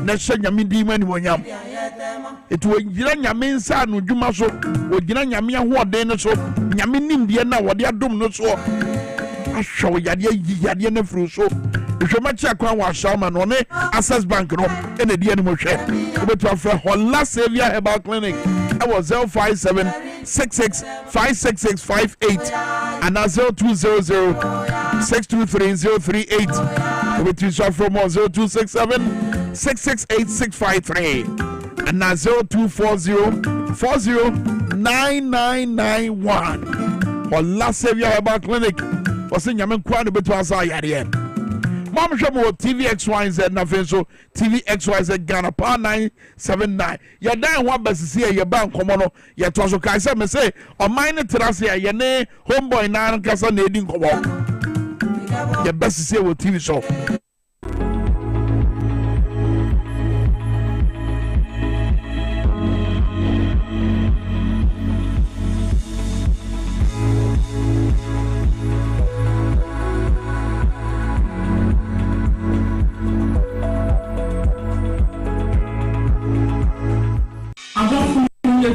na hye nyame di mani wonyam etu wogina nyame nsa no dwuma so wogina nyame ahoɔden no so nyame nimdeɛ na wɔde adom no so ahwɛ yade na furu so Ishamachi akwan wa shama no ne Access Bank no ene die ni mo hwe obetu afra Holla Savior Herbal Clinic e was 05766566658 and 0200623038 obetu so from 0267668653 and 0240409991 Holla Savior Herbal Clinic was in Yamen Kwan betu asa yare Mom Shamo TV XYZ na so TV XYZ Ghana Power 979. Ya dan one best see ya bank komono ya to so kai say me say o mine terase ya ne homeboy na kasa na edi nkomo. Ya best see wo TV show.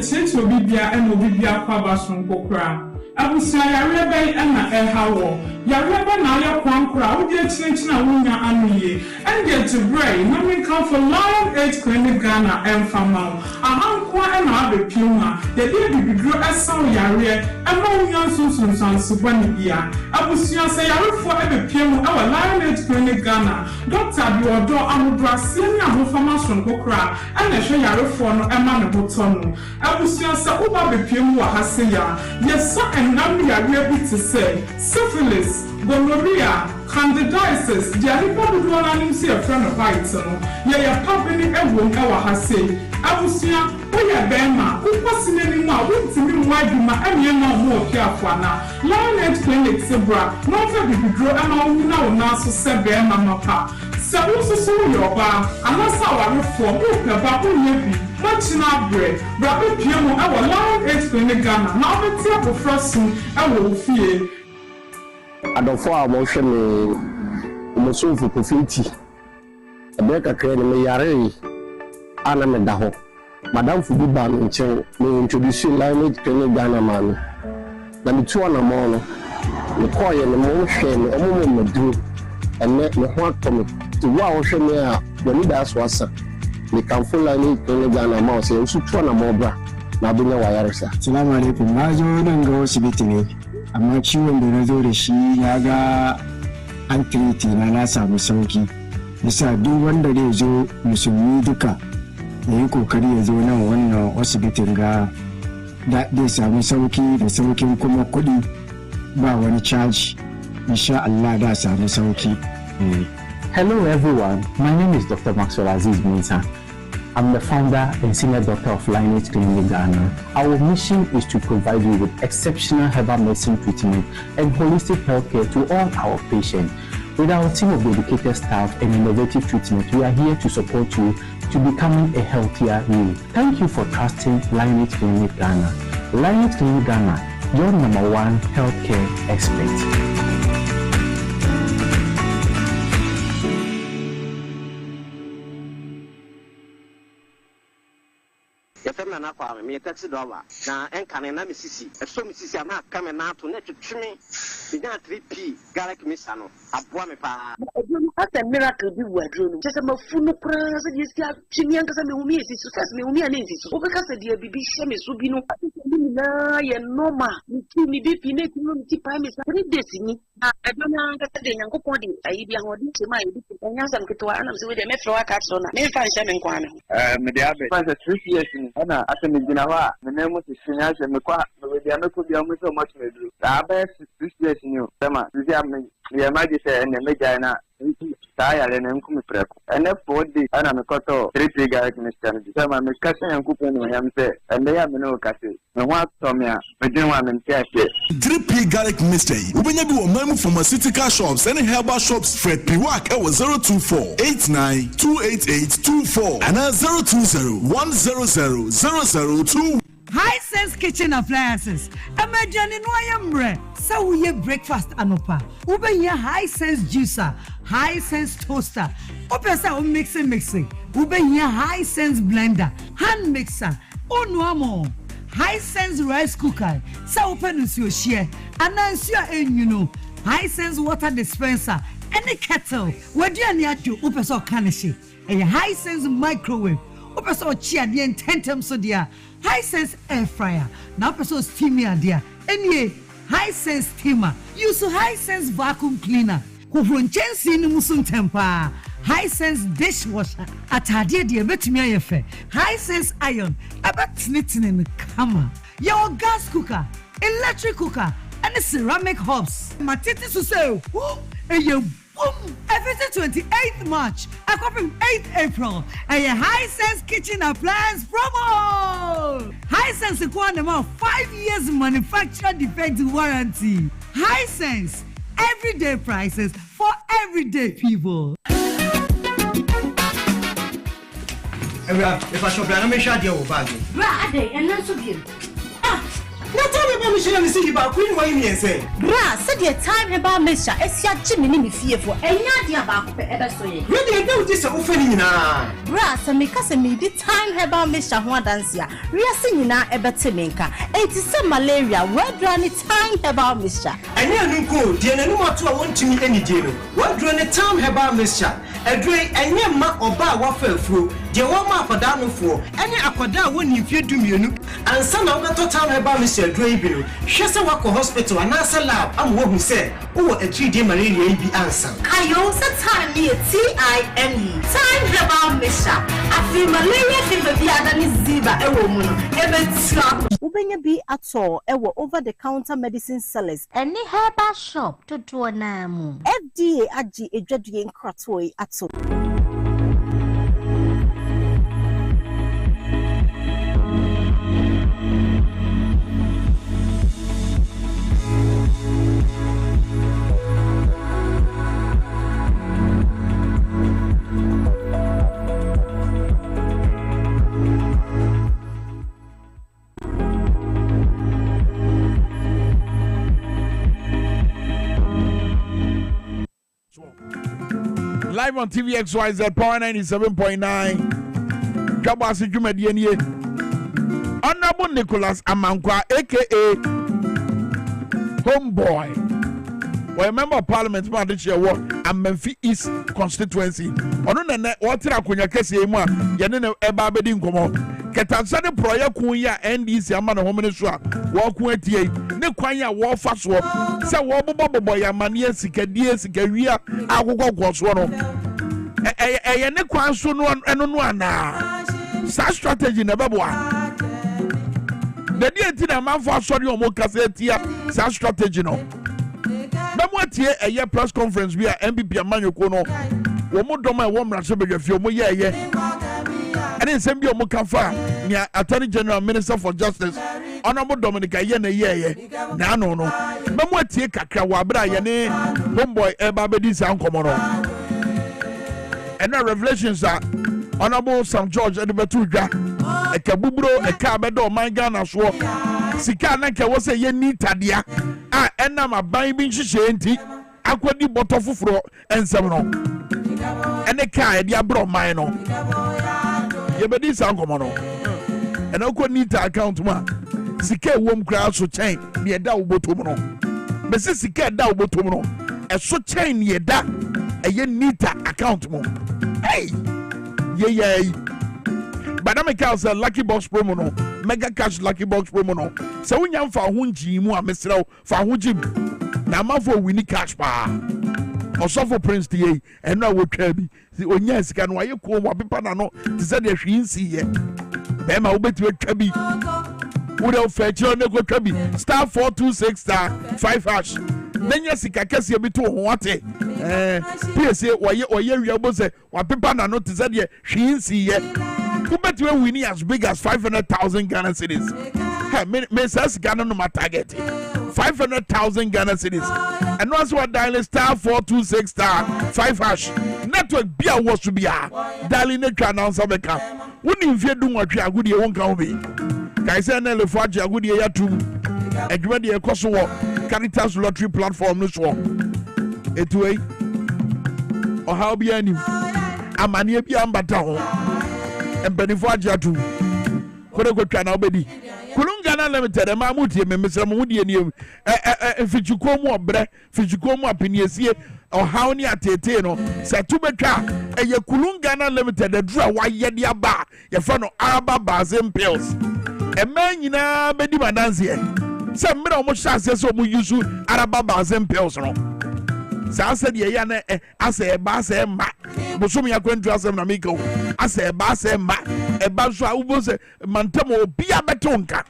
yɛkyerɛkyerɛ obi bia ɛna obi bia kɔ aba sonko koraa abusua yare bɛn ɛna ɛha wɔ yare bɛn na ayɛ kwan koraa wodi akyinkyina a wonya ano yie ɛnde gyebrɛ na menka for Lion Age Clinic Ghana ɛmfama ahankoa ɛna abɛpie mu a yɛde bibiduro ɛsaw yare ɛma wonya nsonsansobɔ ne bia abusua sɛ yarefoɔ ɛbɛpie mu ɛwɔ Lion Age Clinic Ghana Dr. Biodɔ ahobrɛaseɛ ne ahofama sonko koraa ɛna ɛhwɛ yarefoɔ no ɛma ne ho tɔ no abusua sɛ woba bɛpie mu wɔ ha se ya yɛsa nam yare bi te sɛ syphilis, gonorrhea, candidiasis, diarrhea dodoɔ n'anim si ɛfrɛ no white no yɛyɛ pabini ɛwom ɛwɔ ha se abusua woyɛ bɛrima wokɔ si n'anim a wontumi mmoa adwuma ɛneɛ na ɔmo ɔkɛ afoana Lion Age Clinic se bra na ɔmfa bibiduro ɛma wo na wo nan so sɛ bɛrima mapa sɛ wo nso so woyɛ ɔbaa anasa awarefoɔ wopɛ ba woyɛ bi machina abrɛ bra bɛpie mu ɛwɔ Lion Age Clinic Ghana na wobɛti abofra so ɛwɔ wo fie adɔfo a wɔhwɛ me ɔmosomfo kofiti ɛbɛyɛ kakra ne meyaree a na meda hɔ madamfo bi baa me nkyɛn me introduce Lion Age Clinic Ghana ma me na metu ɔnamɔ no mekɔɔyɛ ne mohwɛ me ɔmomɔ maduro ɛnɛ me ho atɔ me nti wo a wɔhwɛ me a w'ani daa so asa mekamfo Lion Age Clinic Ghana ma wo sɛ nso tu ɔnamɔ bra na abɛnya wayaresa salamu alaikum na zo nan ga asibiti ne amma ciwon da na zo da shi ya ga an tiriti na samu sauki bisa duk wanda zai zo musulmi duka ya yi kokari ya zo nan wannan asibitin ga zai samu sauki da saukin kuma kuɗi ba wani caji insha Allah da samu sauki. Hello everyone, my name is Dr. Maxwell Aziz Mensah. I'm the founder and senior doctor of Lion Age Clinic Ghana. Our mission is to provide you with exceptional herbal medicine treatment and holistic healthcare to all our patients. With our team of dedicated staff and innovative treatment, we are here to support you to becoming a healthier you. Thank you for trusting Lion Age Clinic Ghana. Lion Age Clinic Ghana, your #1 healthcare expert. na Kwame me taxi driver na enkane na misisi eso misisi na aka me na to na twetweme binya 3p garlic misa no aboa me pa adunu asa miracle bi wu adunu je se mafu no kra se di sia twemi anka se me humi esisi se me humi ana esisi obeka se di bibi hye me so bi no na ye normal mi bi ne ti no ti pa me sa 3 days ni adunu anka se de nyankopon di ayi bi ahodi se ma ebi anya sam ketwa ana se we de me fro aka so na me fa hye me nkwa me me de abe fa 3 years ni ana asa me gina wa me na mo se shinya hye me kwa me de ameko bi amu so much me duru abe 6 years ni o tema si am ya maji se ne me jana saya le nem kumi preko ene 4 days ana me koto 3 garlic mixture ni sama me kase yankupo no yam se ende ya me no kase me wa to me a me din wa me ntiase 3 garlic mixture ubenya bi wo mamu pharmaceutical shops and herbal shops Fred Piwak e wo 02489288824 and 020100002 High Sense Kitchen Appliances. Imagine no ayambre. So we breakfast anopa. Ube here High Sense Juicer, High Sense Toaster. Open sa mixing. Ube here High Sense Blender, Hand Mixer. Oh no more. High Sense Rice Cooker. So open your share. Announce your High Sense Water Dispenser. Any kettle. Where do you need to open so kanishi? A High Sense Microwave. Open so chia the intentem so dear. High Sense air fryer. Now person steamer dear. Any High Sense steamer. Use High Sense vacuum cleaner. Who chensi ni musun tempa. High Sense dishwasher. Atadie dear betumi ayefe. High Sense iron. About knitting in the camera. Your gas cooker, electric cooker, and the ceramic hobs. Matiti to say, and you boom. Everything 28th March. I come from 8th April. And your High Sense Kitchen Appliance promo. High Sense require 5 years manufacturer defect warranty. High Sense. Everyday prices for everyday people. If I shop, I'm sure you'll buy it. Right, and that's so good. Not tell me na me share me see ba queen why me say bra said the time about Misha esia jimi ni me fie for enya dia ba ko pe ebe so ye we dey do this o fa ni nyina bra se me ka se me di time about Misha ho adanse a wiase nyina ebe te me nka enti se malaria wadra ni time about Misha anya nu ko die na nu moto a wontimi ani die no wadra ni time about Misha edre anya ma oba wa fa afuro die wo ma akoda no fo ene akoda woni fie dumienu ansa na obeto time about Misha edre ibi no hwe se wako hospital anasa lab am wo hu se wo atri malaria ibi ansa ayo se time ni TIME time about Misha afi malaria fever bi ada ni ziba ewo mu no ebe tia ubenya bi ato ewo over the counter medicine sellers any herbal shop to do na mu FDA agi edwadue nkratoi ato Live on TV XYZ Power 97.9. Dwaboase Dwumadi anie. Honorable Nicholas Amankwa aka Homeboy. Well, member of Parliament man this year what Amemfi East constituency. Ono nene watira kunya kesi emu a yene ne eba bedi nkomo. Ketansane project kun ya NDC ama na homene so a wo kun atie ne kwan ya wo fa so se wo bobo ya mane sikadie sikawia agoggo so no ye ne kwan so no eno no ana sa strategy na beboa the day ti na man for sorry o mo kase tia sa strategy no bemo atie eye press conference bi a MPP amanyoko no wo mo doma e wo mraso bedwafie mo ye and then send me a mukafa near Attorney General Minister for Justice Honorable Dominica Yene ye na no but what take kakra wabra yene homeboy ebabedi sound common and now revelations are Honorable St. George Edibetudra a kabubro a cabedo my Ghana so Sikana ka was a ye need tadia and I'm a binding shenti aquadi bottle fufro and seven and a car dia bro mine ye be dis an komo no and I could need to account ma sika wom kra so chain ne da obotom no be se sika da obotom no e so chain ne da e ye need to account mo hey ye Madam Michael say lucky box promo no mega cash lucky box promo no se wonya fa ho nji mu a mesrew fa ho jim na ma for wini cash pa Osofo Prince tie eno awotwa bi onya sika no aye ko wa pepa na no ti se de hwinsi ye be ma obeti atwa bi wo de ofechiro ne ko twa bi star 426 star 5 hash nenya sika kase bi to ho ate pese oye wi abo se wa pepa na no ti se de hwinsi ye kubeti we win as big as 500,000 Ghana cedis me says Ghana no my target 500,000 Ghana cedis and once we dial star 426 star 5 hash network bia was to be a dialing the announcer beka woni mfie du nwatwe agudi e wonka ho be kai say na le fo age agudi e yatum adwuma de e koso wo Caritas lottery platform no so etuei o how be ani amane bia ambata ho embenifo age atum kore kwatwa na obedi Kulungana limited ma mutie me mesra mo hudie ni fichiko mu obre fichiko mu apiniesie ohaw ni atete no se tu betwa eye Kulungana limited adura waye de aba ye fa no Araba Bazin pills e man nyina bedi madanse se mmira omo chase se omo yusu Araba Bazin pills no sa se de ya na ase ba se ma bosom ya kwantu asem na miko ase ba se ma e ba so a ubo se mantamo obi abetonka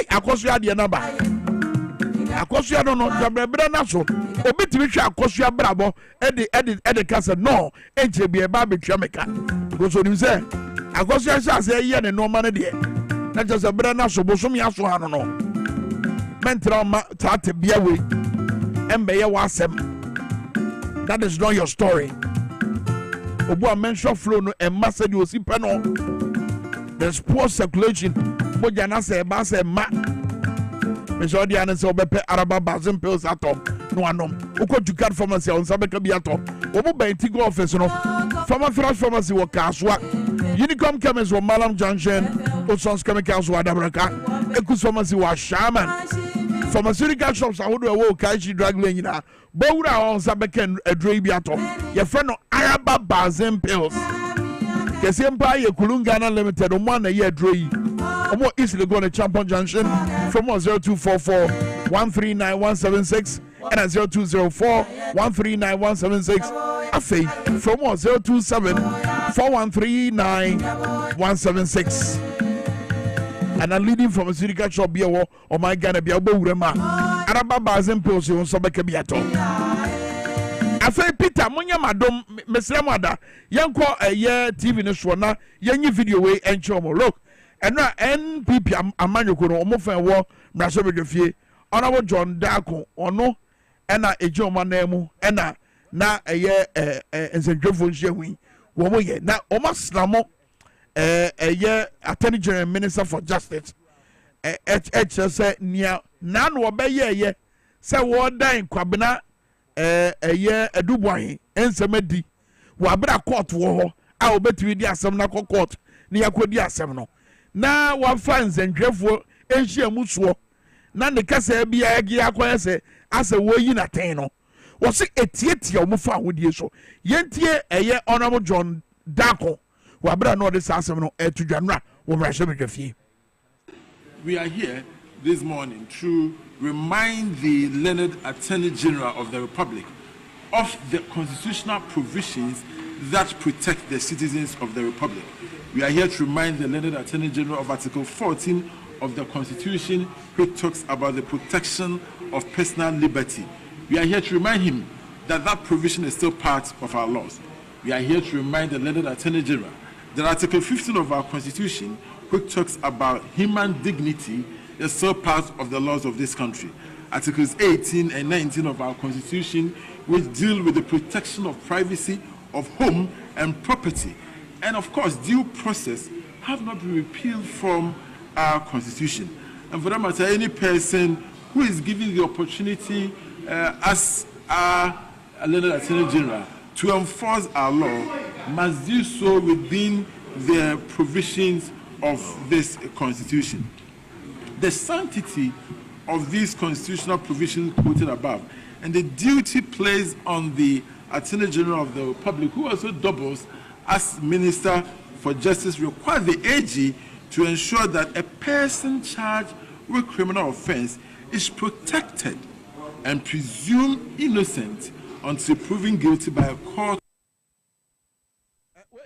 akoso ade na ba akoso no no dabrebre na so obi timi hwe akoso brabo ede kase no enche bi e ba betwa meka goso nim se akoso ase ye ne no ma ne de na jase bre na so bosom ya so ha no mentra ma tate bia we embe ye wasem. That is not your story. Obu a menstrual flow no e massa di osipa no. There's poor circulation. Moja na se ba se ma. me so dia ne se obepe araba bazin pills atom no anom uko Ducat pharmacy on sabeka bi atom obo Bentigo office no Farmer Fresh Pharmacy wo Kaswa Unicom Chemist wo Malam Junction Osons Chemicals wo Adabraka Ekus Pharmacy wo Shaman pharmaceutical shops ahodo wo Kaichi drug lane nyina bowura on sabeka adroi bi atom ye friend no araba bazin pills kese mpa ye Kulungana Limited o mo na ye adroi omo easily go to Champion Junction from 0244 139176 and 0204 139176 afei from 027 4139 and a leading pharmaceutical shop be oh my Ghana be abowurema araba bazin pills you so beka bi ato afei Peter munya madom mesrem ada yenko eye TV ne so na yenyi video we enchomo look and NPP amanyoko no omofa wo mraso bedwafie honorable John Dako ono ena ejoma na emu ena na eye ensendwefo nhyehui wo mo ye na omaslamo eye Attorney General Minister for Justice say nia na no obeye ye se wo dan kwabena eye edubuahin ensemadi wo abra court wo ho a obetumi di asem na court ni yakodi asem no na wa fans ndwefo enhia musuo na ne kasa bia agi akoye se asa wo yi na ten no wo se etietia omo fa hodie so yentie eye honorable John Dako wa bra no de asem no etudwanra wo mrahye bedwafie. We are here this morning to remind the learned Attorney General of the Republic of the constitutional provisions that protect the citizens of the Republic. We are here to remind the learned Attorney General of Article 14 of the Constitution, which talks about the protection of personal liberty. We are here to remind him that that provision is still part of our laws. We are here to remind the learned Attorney General that Article 15 of our Constitution, which talks about human dignity, is still part of the laws of this country. Articles 18 and 19 of our Constitution, which deal with the protection of privacy, of home and property, and of course due process, have not been repealed from our Constitution. And for that matter, any person who is given the opportunity as our learned Attorney General to enforce our law must do so within the provisions of this Constitution. The sanctity of these constitutional provisions quoted above and the duty placed on the Attorney General of the Republic, who also doubles as Minister for Justice, require the AG to ensure that a person charged with criminal offense is protected and presumed innocent until proven guilty by a court.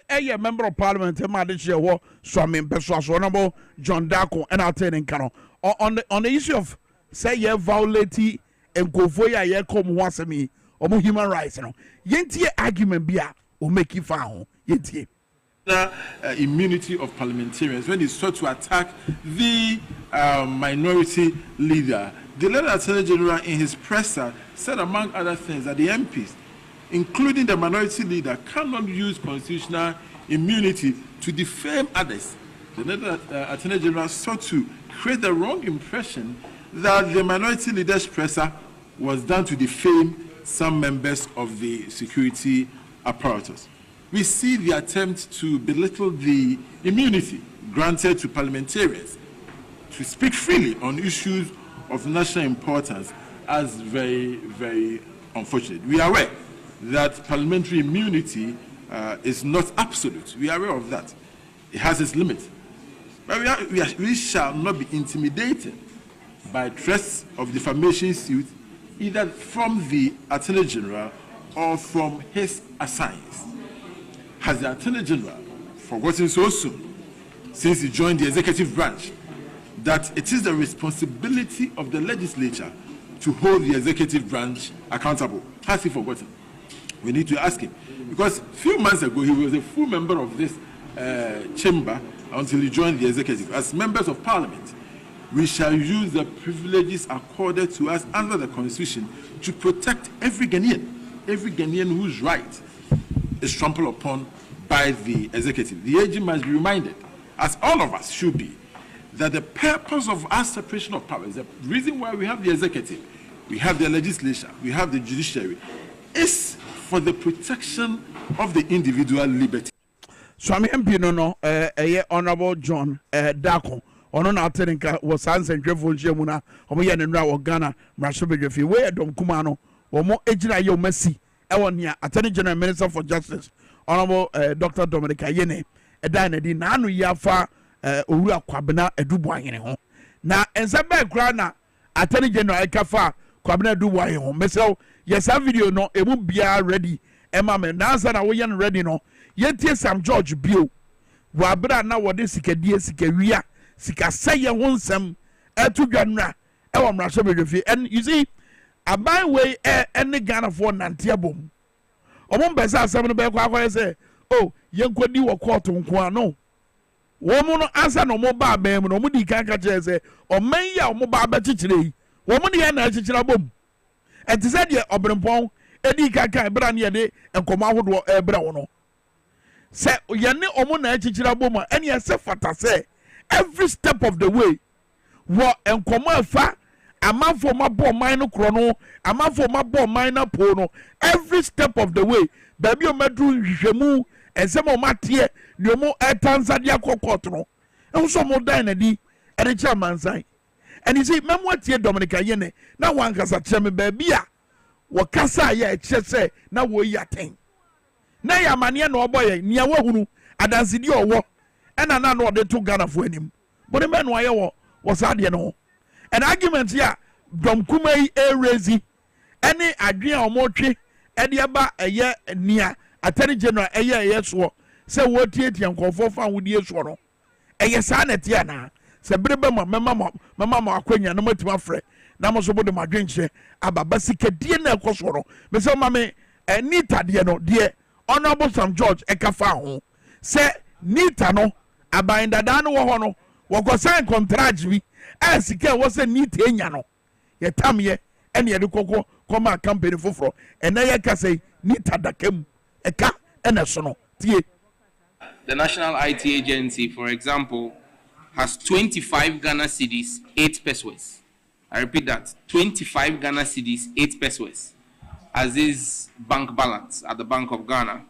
A member of Parliament, Swami Honorable John Dako, and I'll tell you, on the issue of say you violating and go for ya come once me or human rights, you know, yentie argument bia will make you found yentie. Immunity of parliamentarians when they sought to attack the minority leader. The learned Attorney General in his presser said, among other things, that the MPs, including the minority leader, cannot use constitutional immunity to defame others. The learned Attorney General sought to create the wrong impression that the minority leader's presser was done to defame some members of the security apparatus. We see the attempt to belittle the immunity granted to parliamentarians to speak freely on issues of national importance as very, very unfortunate. We are aware that parliamentary immunity is not absolute. We are aware of that. It has its limits. But we shall not be intimidated by threats of defamation suit either from the Attorney General or from his assigns. Has the Attorney General forgotten so soon, since he joined the executive branch, that it is the responsibility of the legislature to hold the executive branch accountable? Has he forgotten? We need to ask him. Because a few months ago, he was a full member of this chamber until he joined the executive. As members of parliament, we shall use the privileges accorded to us under the Constitution to protect every Ghanaian whose right is trampled upon by the executive. The AG must be reminded, as all of us should be, that the purpose of our separation of powers, the reason why we have the executive, we have the legislature, we have the judiciary, is for the protection of the individual liberty. Swami MP no Honorable John Dako ono na atenka was answer drefo njemu na omo ye nenra wo Ghana mrasho bedwefi we edom kuma no omo ejina ye omasi e wonia Attorney General Minister for Justice Honorable Dr. Dominic Ayene edan na di na anu yafa owura kwabena edubu ahene ho na ense be kra na Attorney General ekafa kwabena edubu ahene ho mesel yes a video no emu bia ready ema me na answer na wo ye ready no yetie Sam George bio wa bra na wode sikadie sikawia sikaseye wonsam etu dwanra e wo mrasho bedwefi and you see abai way any Ghana for nantiabom omon besa asem no be kwa kwa say oh yenkodi wo court nko ano wo mu no answer no mo ba ba mu no mo di kan ka che say o man ya o mo ba ba chichire wo mu ne na chichira bom enti say de obrempon edi kan kan bra ne de enkomo ahodo bra wo no say yene omo na chichira bom eni ese fata say every step of the way wo enkomo afa amanfo mabo mine krono amanfo mabo mine po no every step of the way baby o medru hwehwemu ensem o matie ne mo etansadia kokot no enso mo dan na di ere chairman sai and you see memo tie Dominic Ayene na wan kasa cheme baby a wo kasa ya eche se na wo yi aten na ya mane na oboye nia wahunu adansidi owo ena na no de to Ghana fo anim bone me no aye wo sade no an argument here dom kumai erezi any adwen omotwe ede aba eye nia Attorney General eye so se wo tietie nkofo fa wodie so no eye sa na tie na se brebe mama akwanya no matima frɛ na mo so bode madwen hye ababa sikadie na ekoso no me se mama nita de no de Honorable Sam George ekafa ho se nita no abandada no wo ho no wo ko sign contract bi asike wo se nita enya no ye tamye ene ye de kokko koma company foforo ene ye ka sei nita dakam eka ene so no tie. The National IT Agency, for example, has 25 Ghana cedis, 8 pesos. I repeat that, 25 Ghana cedis, 8 pesos as is bank balance at the Bank of Ghana.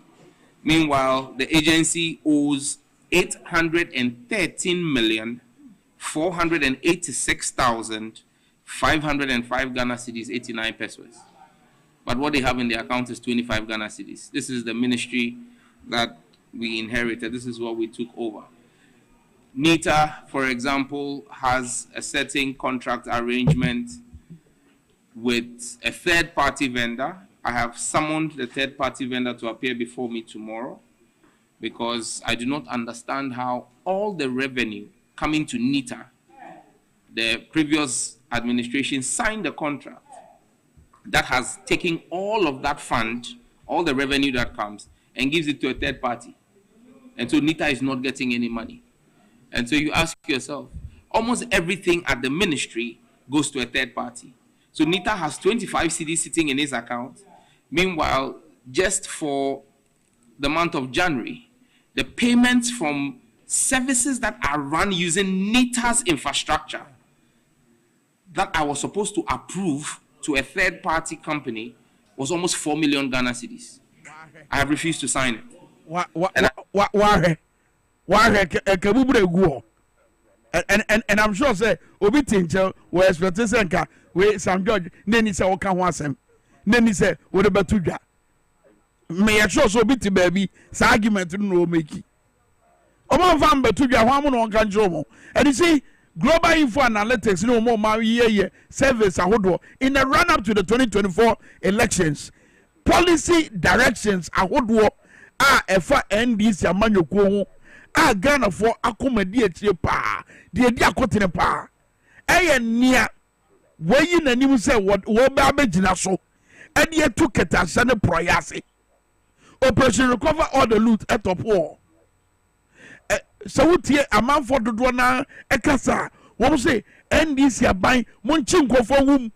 Meanwhile, the agency owes 813,486,505 Ghana cedis, 89 pesos. But what they have in their account is 25 Ghana cedis. This is the ministry that we inherited. This is what we took over. NITA, for example, has a certain contract arrangement with a third-party vendor. I have summoned the third-party vendor to appear before me tomorrow because I do not understand how all the revenue coming to NITA, the previous administration signed the contract that has taken all of that fund, all the revenue that comes, and gives it to a third party. And so NITA is not getting any money. And so you ask yourself, almost everything at the ministry goes to a third party. So NITA has 25 cedis sitting in his account. Meanwhile, just for the month of January, the payments from services that are run using NITA's infrastructure that I was supposed to approve to a third party company was almost 4 million Ghana cedis. I have refused to sign it. And I'm sure say obi tinche we expect say nka we Sam George neni say woka ho asem neni say we de batudwa me ya sure so obi ti baby say argument no make o man fam batudwa ho am no nka njro mo and you see global info analytics no more ma ye service ahodo in the run up to the 2024 elections policy directions ahodo a efa NDC amanyoko ho a Ghana for akomadi atie pa de di akotene pa eye nia wayi nanim se wo ba begina so e de to ketase ne proyase operation recover all the loot at top war so wotie amanfo dodo na ekasa wo say NDC aban mo nchi nkofo wum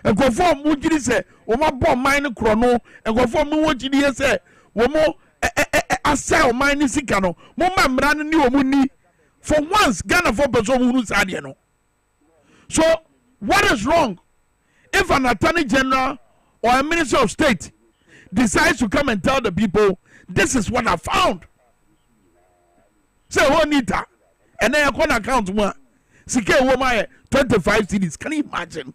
nkofo mo giri se wo ma bo man ne kro no nkofo mo wo giri se wo mo asel man ni sika no mo ma mra no ni o mu ni For once, Ghana for person who no. So, what is wrong if an attorney general or a minister of state decides to come and tell the people, this is what I found? Say, oh, Nita, and then I can account one. Sike woman 25 cities. Can you imagine?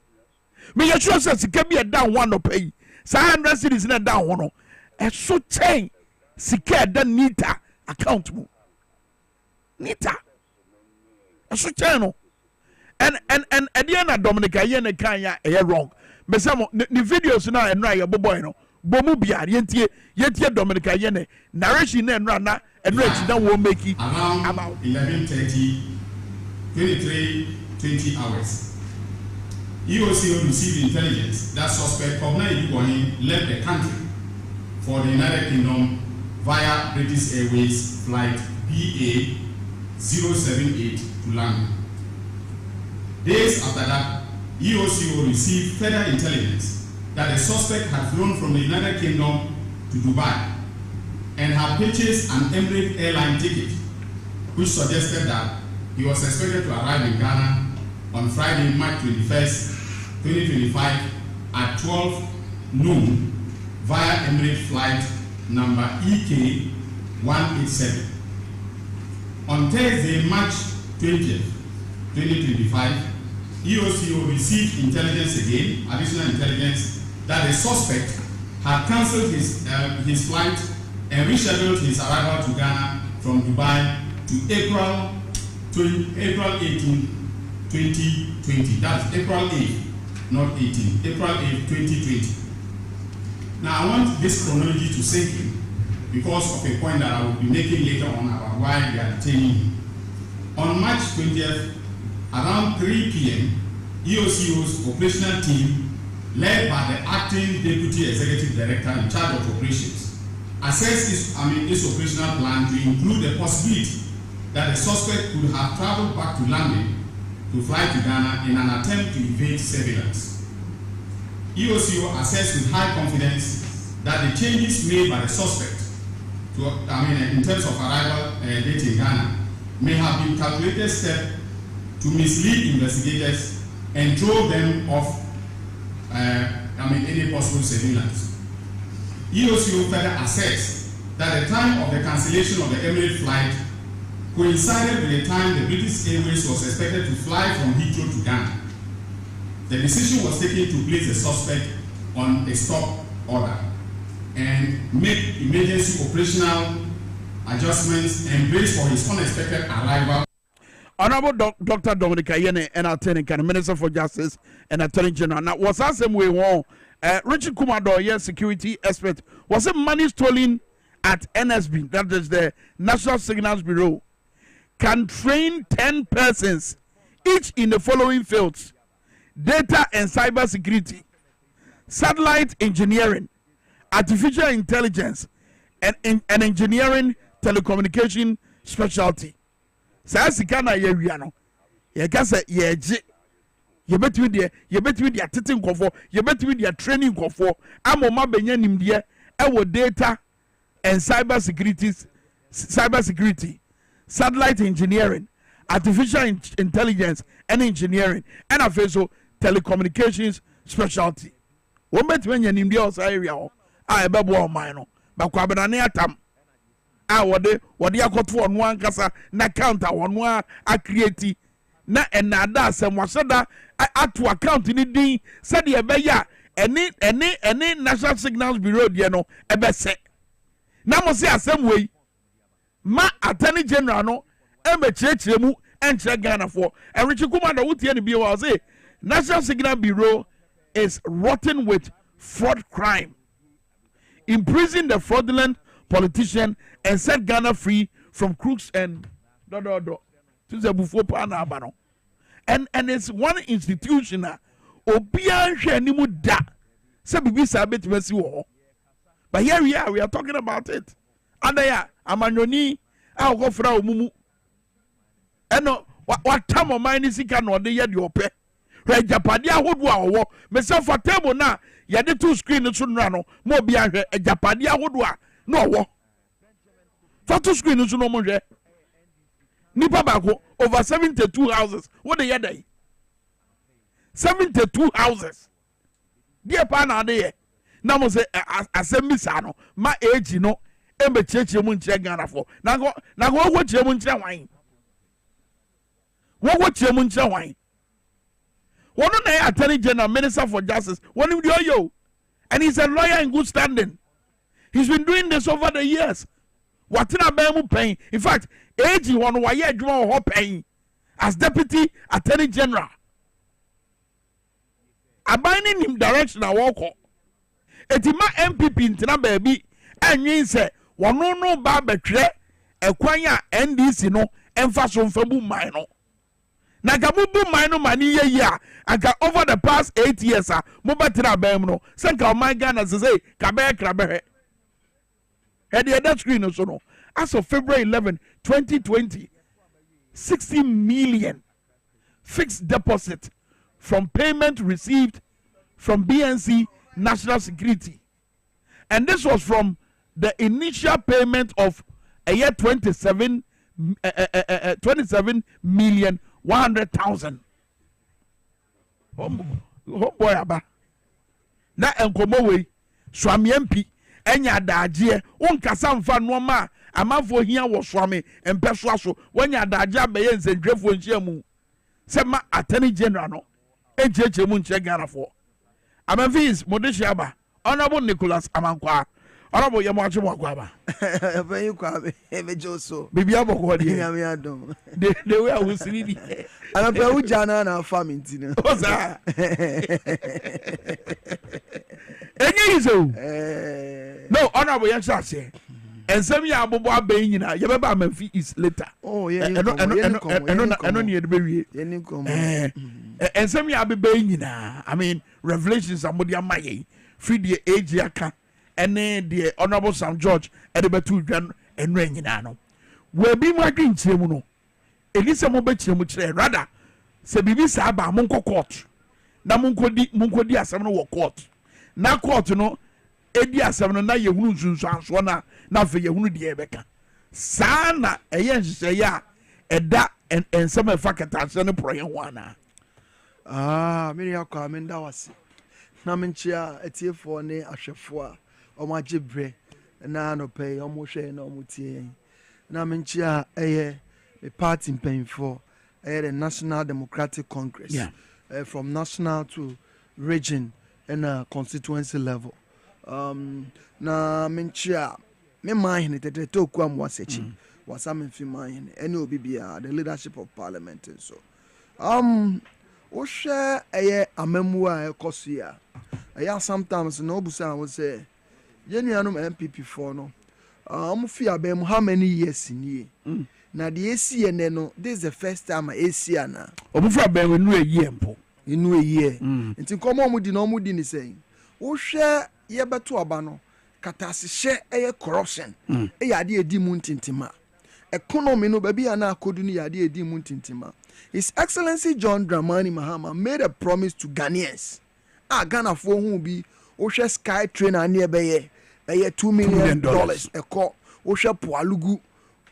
Me you sure say sike be a down one no pay. 100 cities na down one. E so chain sike da Nita account mo. Nita. E so chain no. And at the end of Dominica ye ne kan ya e wrong. Me say mo ni videos na enra ye boboy no. Bomu bia ye Dominica ye ne narration na enra na enra chi na wo make about 11:30 20 hours. EOCO received intelligence that suspect Kwame Minkah left the country for the United Kingdom via British Airways flight BA 078 to London. Days after that, EOCO received further intelligence that the suspect had flown from the United Kingdom to Dubai and had purchased an Emirates airline ticket, which suggested that he was expected to arrive in Ghana on Friday, March 21st, 2025 at 12 noon via Emirates flight number EK 187. On Thursday, March 20th, 2025, EOCO received intelligence again, additional intelligence, that the suspect had cancelled his flight and rescheduled his arrival to Ghana from Dubai to April 18, 2020. That's April 8, not 18. April 8, 2020. Now I want this chronology to sink in because of a point that I will be making later on about why they are detaining him. On March 20th, around 3 p.m., EOCO's operational team, led by the acting deputy executive director in charge of operations, assessed its operational plan to include the possibility that the suspect could have traveled back to London to fly to Ghana in an attempt to evade surveillance. EOCO assessed with high confidence that the changes made by the suspect in terms of arrival date in Ghana may have been calculated step to mislead investigators and throw them off any possible surveillance. EOCO further assessed that the time of the cancellation of the Emirates flight coincided with the time the British Airways was expected to fly from Heathrow to Ghana. The decision was taken to place the suspect on a stop order and make emergency operational adjustments and brace for his unexpected arrival. Honorable Dr. Dominica Yene and Attorney Minister for Justice and Attorney General. Now, was that same way? Richard Kumado, yes, security expert. Was it money stolen at NSB? That is the National Signals Bureau. Can train 10 persons, each in the following fields: data and cyber security, satellite engineering, artificial intelligence, and engineering telecommunication specialty. Sasika na yewia no ye ka se ye je ye betwi de atete nkofo ye betwi de training nkofo amoma benya nimde ewo data and cyber security, satellite engineering, artificial intelligence and engineering, and also telecommunications specialty. Wo betwi nya nimde o sa area o a ebebo o man no bakwabena ne atam a wode akoto ono ankasa na counter ono a create na enada asem waseda ato account ni din said ye be ya any National Signals Bureau de no ebese na mo se asem wei ma Attorney General no e me chirechire mu enchire Ghana for Enrichi Kumado wutie ni bi wa say National Signal Bureau is rotten with fraud crime, imprison the fraudulent politician and set Ghana free from crooks and and it's one institution obia hwe ni mu da se bibi sa betimasi wo. But here we are talking about it. Adaya amanyoni a go fra omumu eno what time of mine sika no de ye de ope hwe japade ahodo a wo me se for table na ye de two screen so nra no mo bia hwe japade ahodo a no wo photo screen so no mo hwe nipa baako over 72 houses what the day 72 houses dear pa na de na mo say asem bisa no ma age no e be cheche mu nche Ghana for na go wo che mu nche wan wo che mu nche wan one na attorney general minister for justice one of the yo and he's a lawyer in good standing. He's been doing this over the years. What in a bemu paying? In fact, age one why you paying as deputy attorney general. Abiding him direction I walk. Etima MPP intina baby and you say one no ba betre e kwanya NDC no emphasis fabu mine. Na gabubu mine mani ye aga over the past 8 years mo betra bem no senka my Ghana say kabe krabe he the other screen so no as of February 11 2020 60 million fixed deposit from payment received from BNC National Security, and this was from the initial payment of a year 27 million 100,000. Oh boy, aba. Na enkomo we swami MP enya daje won kasa mfa no ma amafo hia wo swami empeso aso wonya daje abeye nsendwefo nhia mu se ma attorney general no ejeje mu nche Ghana Amafis Modeshiaba Honorable Nicholas Amankwa Honorable Yamachi Mwakwaba Very Kwame Emejoso Bibia Boko Yamiado the way I was reading and I'm very Jana and farming tina. What's that? No, Honorable Yashase and some ya bobo abeyin na ye beba Memphis is later. Oh yeah, I don't need to be and some ya abeyin na I mean Revelations somebody amaye free the age yaka and then the Honorable Sam George edebetu dwan enra nyina no we bi mu adwen kyeremu no elisa mo be kyeremu kyere rather se bibi sa ba mo nko court na mo nkodi asem no wo court na court no edi asem no na yehunu nsunsuanso na fe yehunu de ebeka saa na eye nhye ya eda ensem efa katase no proye ho ana miri akwa amenda wase na menchia etiefo ne ahwefo a omaje bre na no pay omhwe na omutie na menchia eye a party mpanyfo the National Democratic Congress from national to region and constituency level na menchia me mind the toku am wasechi wasam fi mind any obibia the leadership of parliament and so o share amemu a ekosia sometimes no busa would say yeni anum MPP for no fi abem how many years in ye na the ACN no this is the first time ACN na obufu abem nu eyi mpo inu eyi nti komo mu di no mu di ni say wo hwe ye beto aba no katase hye corruption ade edi mu ntintima economy no baby ana akodu ni ade edi mu ntintima His Excellency John Dramani Mahama made a promise to Ghanaians Ghana for who be Osha Sky Train and nearby $2 million eko Osha Pualugu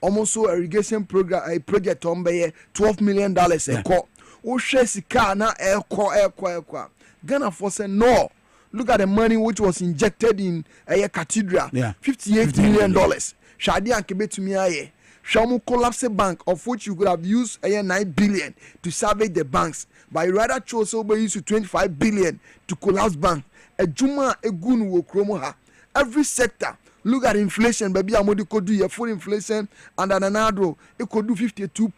almost irrigation program a project on by $12 million eko Osha Sika na eko Ghana for say no. Look at the money which was injected in a cathedral, $58 million. Shadi and Kebe to me aye. Shamu collapse bank of which you could have used $9 billion to salvage the banks, but you rather chose over use $25 billion to collapse bank. A juma a gun will chromoha. Every sector. Look at inflation, baby. Amodi could do your full inflation and another it could do 52%.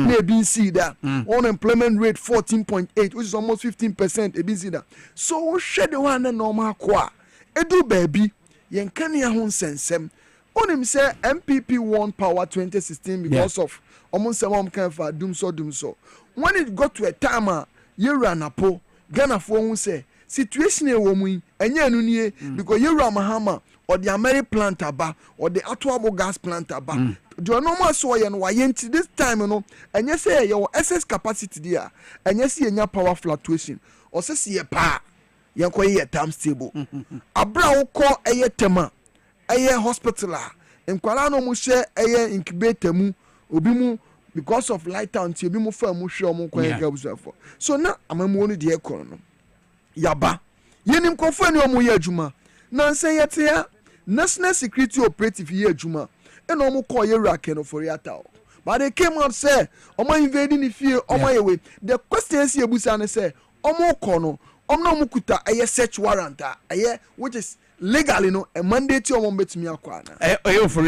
Maybe see that unemployment rate 14.8, which is almost 15%. Maybe see that. So shed the one and normal qua. Edu baby, yen kanya hun sensem. On him say MPP won power 2016 because of almost some kind of doom so. When it got to a time, you ran a po Ghana for say situation a woman and ye because you ran Mahama or the American plant aba or the Atuabo gas plant aba. Do normal soy and wayenti this time and you say your excess capacity there and you see your power fluctuation or say pa yanko ye time stable. Abra ko eye tema eye hospital nkwala no mu hye eye incubator mu obi mu because of light out obi mu fa mu hwe omo kwan ga busafo so na amamu no de ekoro no yaba yenim kofo ani omo ye adwuma na nse yete ya national security operative ye adwuma e na omo call ye rake no for yata but they came out say omo invading the fear omo yewe the question is ebusa ne say omo call no omo kuta aye search warrant which is legally no a mandate omo betumi akwa na for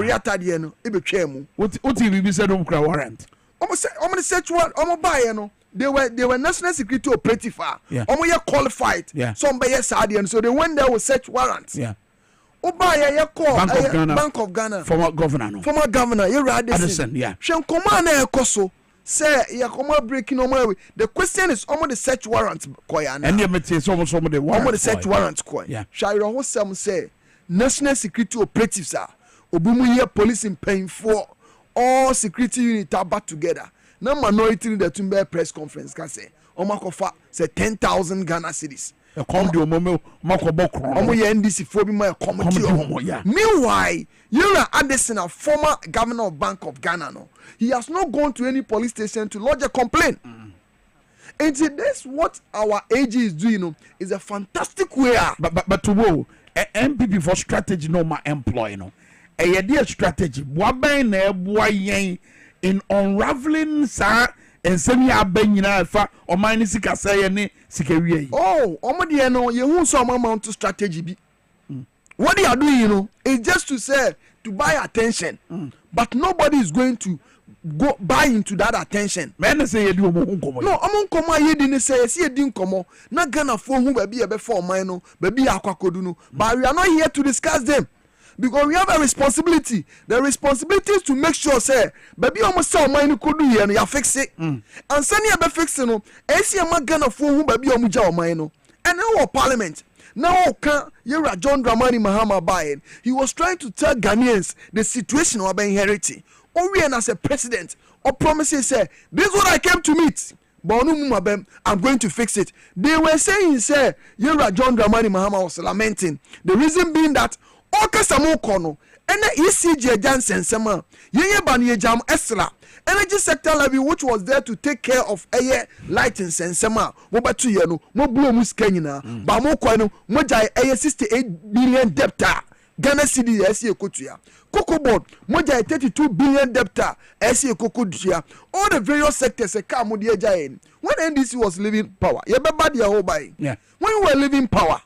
yata de no e betwa mu what bibi said omo kra warrant omo search warrant omo buy no they were national security operative omo ye qualified some be yes ade so they went there with search warrants Oba ya call Bank of Ghana former governor you Addison hwen koma na ekoso say ya koma breaking no way the question is omo the search warrant koya na and you mete so omo the warrant omo the search warrant koya shairo ho sam say national security operatives obumu ye police in paying for all security unit back together na minority the tumbe press conference can say omo kofa say 10,000 Ghana cedis come do omo makobokro omo ye NDC fo bi ma committee meanwhile Addison, a former governor of Bank of Ghana no he has not gone to any police station to lodge a complaint and this what our AG is doing no is a fantastic way but to wo MPP for strategy no ma employ no e dey strategy boaban na eboa yen in unraveling sa ensemi abanyina fa oman ni sika say ne sika wie omo de no ye hu so amount strategy bi what they are doing is just to say to buy attention but nobody is going to go buy into that attention men say ye di omo nkomo no omo nkomo ye di ne say ye di nkomo na Ghana fo hu ba bi e be for oman no ba bi akwakodu no but we are not here to discuss them because we have a responsibility. The responsibility is to make sure say baby omo say oman kodu ye no ya fix it and sani e be fix no e si ma Ghana fo hu baby omo ja oman no and our parliament now Yera John Dramani Mahama Bayen he was trying to tell Ghanaians the situation we are inheriting and as a president or promises say this is what I came to meet but I'm going to fix it. They were saying say Yera John Dramani Mahama was lamenting the reason being that Okasamo Kono and the ECJ Jansen Sama Yeye Bani Jam Esla energy sector levy which was there to take care of air lighting and sema mo batu ye no mo blow mu skanyina ba mo kwa no mo jai air 68 billion debtor Ghana cedi esi ekotua cocoa board mo jai 32 billion debtor esi ekokutua all the various sectors e ka mo de jai when NDC was living power ye be bad ye ho bai when you were living power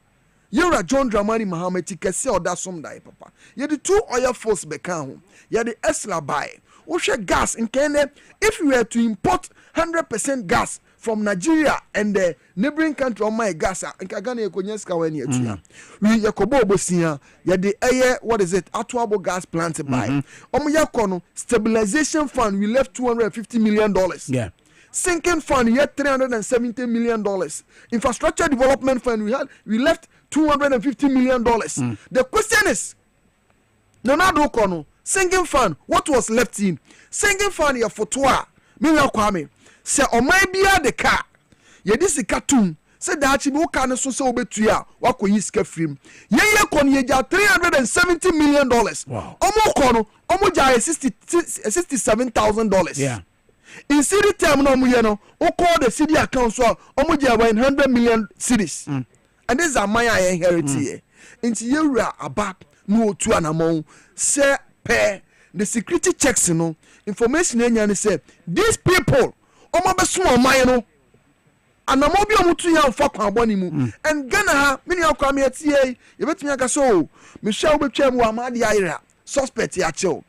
Yera John Dramani Mahama tikese oda som dai papa ye the two oil force be kan ho ye the Esla buy gas in Kenya. If you were to import 100% gas from Nigeria and the neighboring country on my gas, and Kagani Konyeska when you we Yakobo ya the air, what is it? Atuabo gas plant by Omoyakono stabilization fund, we left $250 million. Sinking fund, yet $370 million. Infrastructure development fund, we left $250 million. The question is, Leonardo Kono. Singing fund, what was left in? Singing fund ya fotoa. Me ya Kwame. Se omai bia de car. Ye disi cartoon. Se da achi bi ka ne so se obetua wako yi sika frim. Ye kon ye ja $370 million. Wow. Omo kono, omo ja $67,000. Yeah. In city term no omo ye no, o call the city account so omo ja 100 million cedis. And this is a maya inherit here. Inti ye ra abak no otu anamon se the security checks information any say these people omo be so oman no anamo bi omutu ya mfa kwa boni mu and Ghana ha mini akwa me atie ye betumi aka so me hwa obetwa mu amade ayira suspect ya chill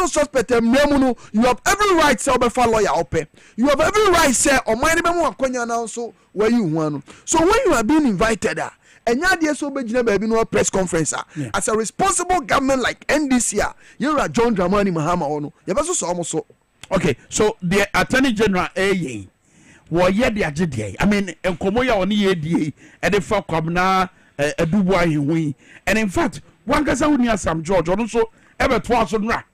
suspect mremu no you have every right say obefa lawyer ope you have every right say oman be mu akonya na so where you hu so when you are being invited Enya de so begina baby no press conference as a responsible government like NDC Yera John Dramani Mahama ono ye be so almost so okay so the attorney general wo ye de agede I mean enkomo ya oni ye die e de fa kwamna adubu ahihui and in fact one kasa woni Asam George ono so e be to aso nra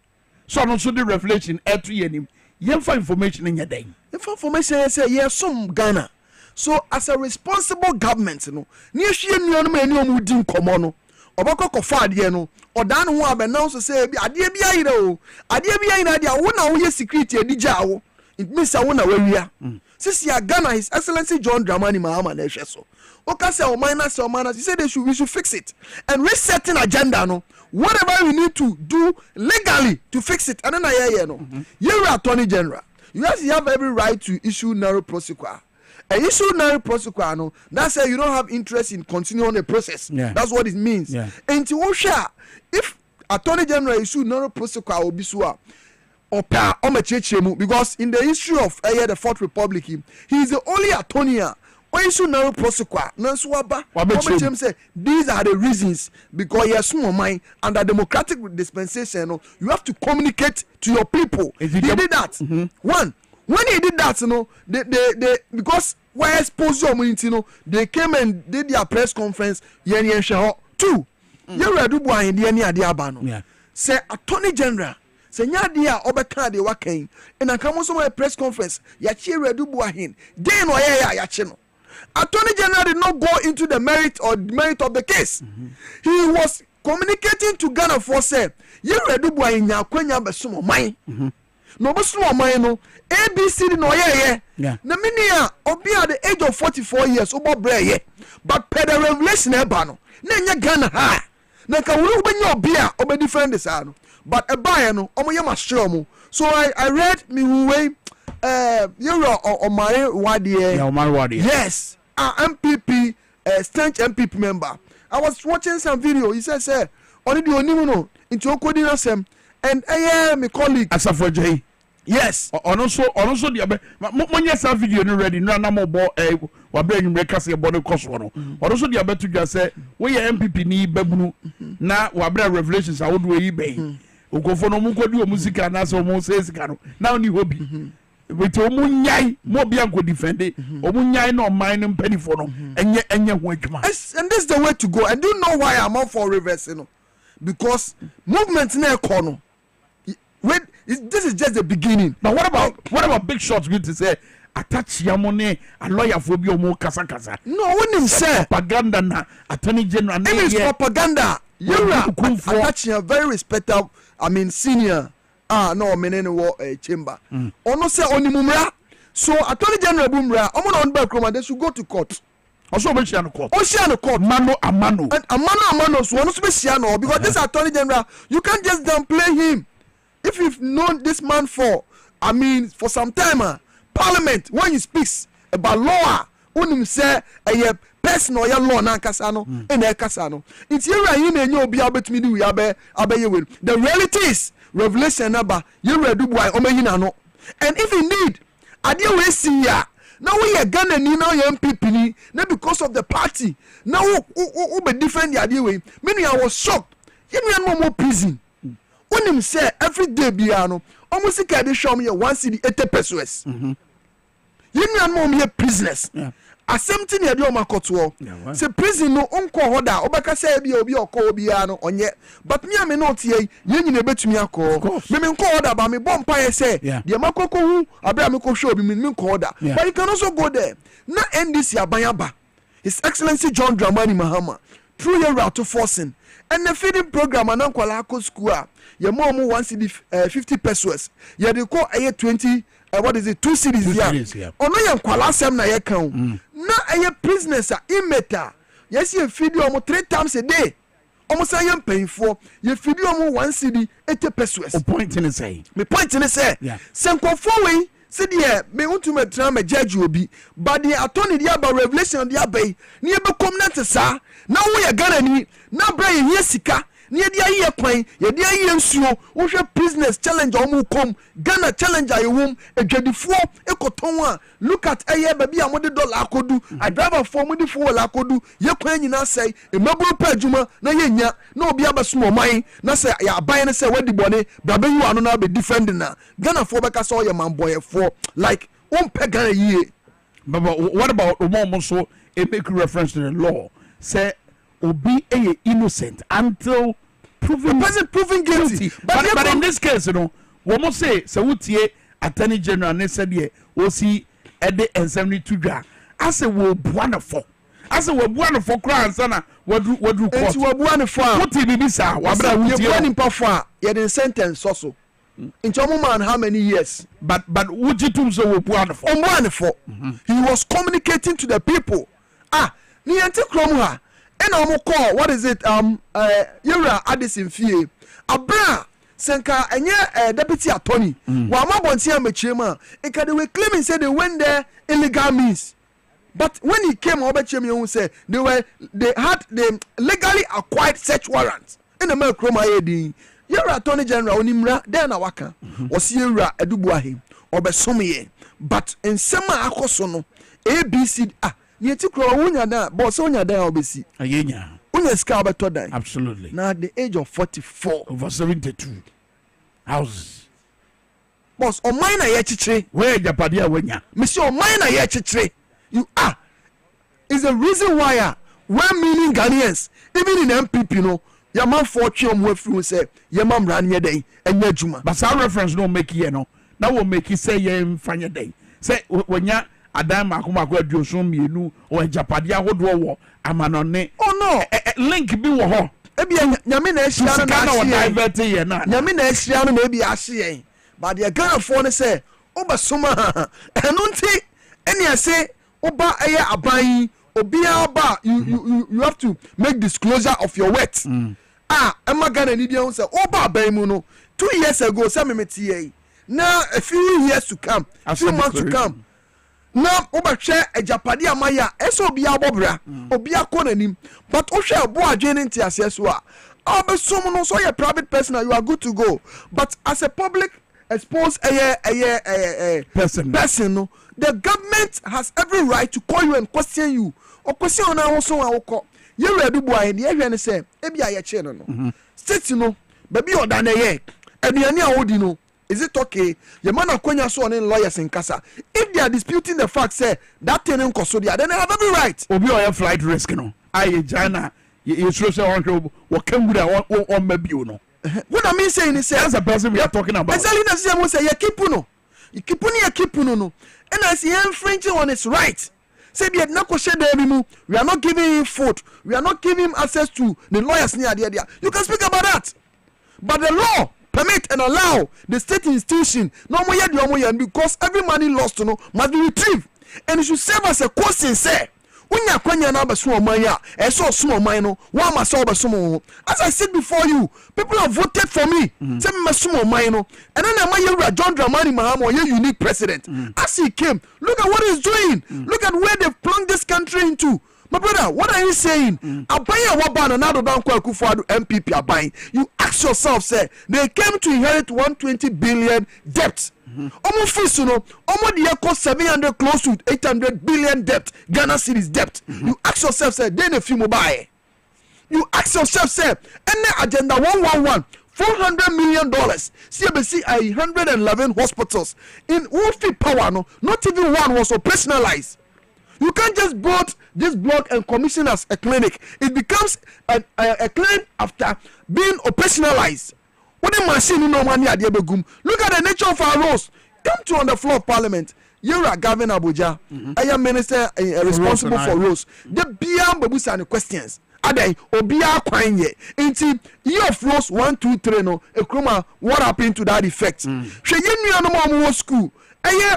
so ono so the revelation etu yenim ye fa information nya den information say ye some Ghana. So as a responsible government, ni ehwie nuanu ma eni omu di nkomo no obako kofa ade no odan ho abenaw so say bi ade bi ayira o ade bi ayira dia wo na wo ye security adigya wo it means wo na wawia sisi ya Ghana His Excellency John Dramani Mahama na ehwe so okase o minus he said we should fix it and resetting agenda no whatever we need to do legally to fix it and then no you Attorney General you have every right to issue narrow prosequa. A issue narrow prosequa no that's say you don't have interest in continuing the process. That's what it means. And to share if Attorney General issue narrow prosequa obisua or pa omechechemu because in the history of the Fourth Republic he is the only attorney when issue narrow prosequa nanswaba omechem say these are the reasons because you are small mind under democratic dispensation you have to communicate to your people. He did that. One when he did that they because why expose your community they came and did their press conference yen shaho. Two you read boy in the any idea abano say Attorney General say nya dia obeka de wakan and come so press conference ya chi redu boahin den no ya chi no Attorney General did not go into the merit of the case. He was communicating to Ghana for say ye redu boahin nya kwanya besumo man no besumo man no ABC no ye na minia obi at the age of 44 years obo breye but per the revelation e ba no na nya Ghana ha na ka wuru benya obi a obe defend this ano but e ba no omo ye mashere omo so I read me way you Omar Wade yes MPP stench MPP member I was watching some video he said say only the onimu no into okodi na sem and my colleague Asafo yes also the monya sa video no ready no na mo bo wa bra nwure kase bo no koso no also the abeto dwa say we MPP ni babunu na wa bra revelations awodo yi ben okofo no mu kodi o musica na so mo say sika no na oni hobi with omunyai mo bia nko defend omunyai no mine mpanifo no enye ho adwuma and this is the way to go and do you know why I'm all for reversing because movement na ekono wait this is just the beginning. But what about big shots going to say attach yamone a lawyer for bi omo kasa no when him say propaganda na Attorney General na it is propaganda you are attaching a very respected senior no menene wo chamber ono say onimumra so Attorney General bumra omo na on back room and they should go to court also be share no court mano amano and amano so ono so be share no because this Attorney General you can't just downplay him. If you've known this man for some time, Parliament, when he speaks about law, unim say a person or law na kasano, in a kasano. It's here you may know be able to do the reality is revelation number you read why omayinano. And if indeed, I deal with see ya. Now we are Ghana ni now MPP now because of the party. Now who be defend the idea way. Meaning I was shocked. You no more prison. When him say every day biano almost can they show me 1 cedi 80 pesos you know me prisoners assemting ya do makoto say prison no onko hoda obeka say bi obi okọ biano onye but me am not here you nyina betumi akọ me nko hoda ba me bomb pa say the makoko hu abia me ko show bi me nko hoda but you can also go there na NDC abanyaba His Excellency John Dramani Mahama through your route to forcing and the feeding program and ankwala ko school ye mo 1 cedi 50 pesos ye dey call 20 what is it 2 cedis here ono ye nkwala sem na ye kan na aye prisoners imeta yes ye feed you 3 times a day almost say ye painful ye feed you 1 cedi 80 pesos point in say me point in say senkofo we see the me want to metra me judge obi but the attorney dia about revelation dia bay ni e be community sa na wo ye Ghana ni na bra ye sika ni dia ye kwan ye dia ye nsuo wo hwe business challenge omu kom Ghana challenge ayewom edwadifo ekoton a look at eye ba bia mode dollar akodu I driver for mode fuel akodu ye kwan nyina sei e maburu pa adwuma na ye nya na obi abaso man na say ya aban na say wadi bone bra be yu anu na be defending na Ghana for beka so ye man boy for like Ghana ye but what about Omo so it make reference to the law say obi a innocent until proven guilty. But in this case, you know, we must say wutie Attorney General ne said ye o si ede ensem ni tudwa. Ase wo wonderful. ase wabua no for crown sana wadu court enti wabua no for what bibi sa wabra wuti ye nipa for a ye den sentence so in man how many years but wujitum so wabua no for he was communicating to the people ni enti krom ha and omo call what is it yura Addison fie abra senka enye deputy attorney wa mabonti amechirema it can they claiming say they went there illegal means. But when he came over to me, say they had the legally acquired search warrants in the Melchroma AD. You're Attorney General Onimra, then Awaka, or Sierra Edubuahi, or Besomie. But in Sema Akosono, ABC, Yetikro, Unya da, Bosonia da, obesi. Ayenya. Unya Scaba Today. Absolutely. Now at the age of 44. Over 72 houses. Boss, o minor yechitre. Where Japadia wenya? Monsieur, minor yechitre. You are. Is the reason why well-meaning Ghanaians, even in MPP, you know, your man fortune more through say, your man ran your day and your juma. But some reference don't make you know. That will make you say, yeah, find your day. Say, when ya Adam Makuma go do some you know, or Japadia would war, I'm an on it. Oh no, link be war. Maybe Yamina Shiano diverted here now. Yamina Shiano maybe I see, but the girl phone say, Oba Suma, and don't take any I say. Oba aya abai obia oba you have to make disclosure of your worth. Emma Ghana ni dia say oba abai mu no 2 years ago say me tie now a few years to come a few months to come now oba hwe ejapade amaya eso obia bobra obia konanim but o hwe abo adwene nti ase so a obesom no so you private person you are good to go but as a public exposed person no the government has every right to call you and question you or question on our so our call you ready boy and you say ebi aye che no state no baby oda na ye aduane a wodi no is it okay your man akonya so on lawyers in casa if they are disputing the fact say that thing in kosodia then they have every right obi o your flight risk no aye jana you should say on kamura on mabio no what I mean saying is that's the person we are talking about exactly the same say you keep no and as he infringing on his right say we are not giving him food, we are not giving him access to the lawyers near there. You can speak about that, but the law permit and allow the state institution no more because every money lost must be retrieved, and it should serve as a question say unya kwanya na beso omanya eso so oman one must solve beso. As I said before you, people have voted for me say me beso oman no and then am John Dramani Mahama or unique president. As he came, look at what he's doing. Look at where they've plunged this country into. My brother, what are you saying? Abaya wabana na do dan kwaku fado MPP aban. You ask yourself say they came to inherit 120 billion debt. Almost fees, almost the cost 700 close to 800 billion debt, Ghana cities debt. You ask yourself, say, then a few mobile. You ask yourself, say, any agenda 111, $400 million. CBC 111 hospitals in Wolfie Power, not even one was operationalized. You can't just build this block and commission as a clinic. It becomes a clinic after being operationalized. What the machine no money at the look at the nature of our roads. Come to on the floor of parliament. You're a governor Abuja. I am minister responsible for roads. The BM Babusa and questions. Adai Obia Kwanye. Inti year of roads 1, 2, 3 no. Ekroma, what happened to that effect? She you no school.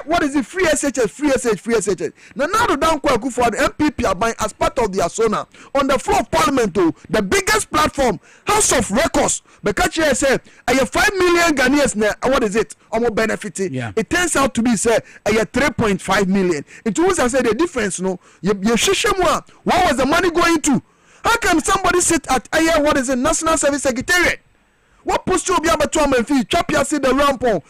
What is it? Free SHS. Now the down for the MPP are buying as part of their sona on the floor of parliament, the biggest platform, House of Records. Because you say, 5 million Ghanaians now, what is it? Almost benefiting. Yeah. It turns out to be say 3.5 million. It was I said the difference, no. You shishemwa. What was the money going to? How can somebody sit at what is it? National Service Secretariat? What posture be able to am fee? Chop ya see the rampon.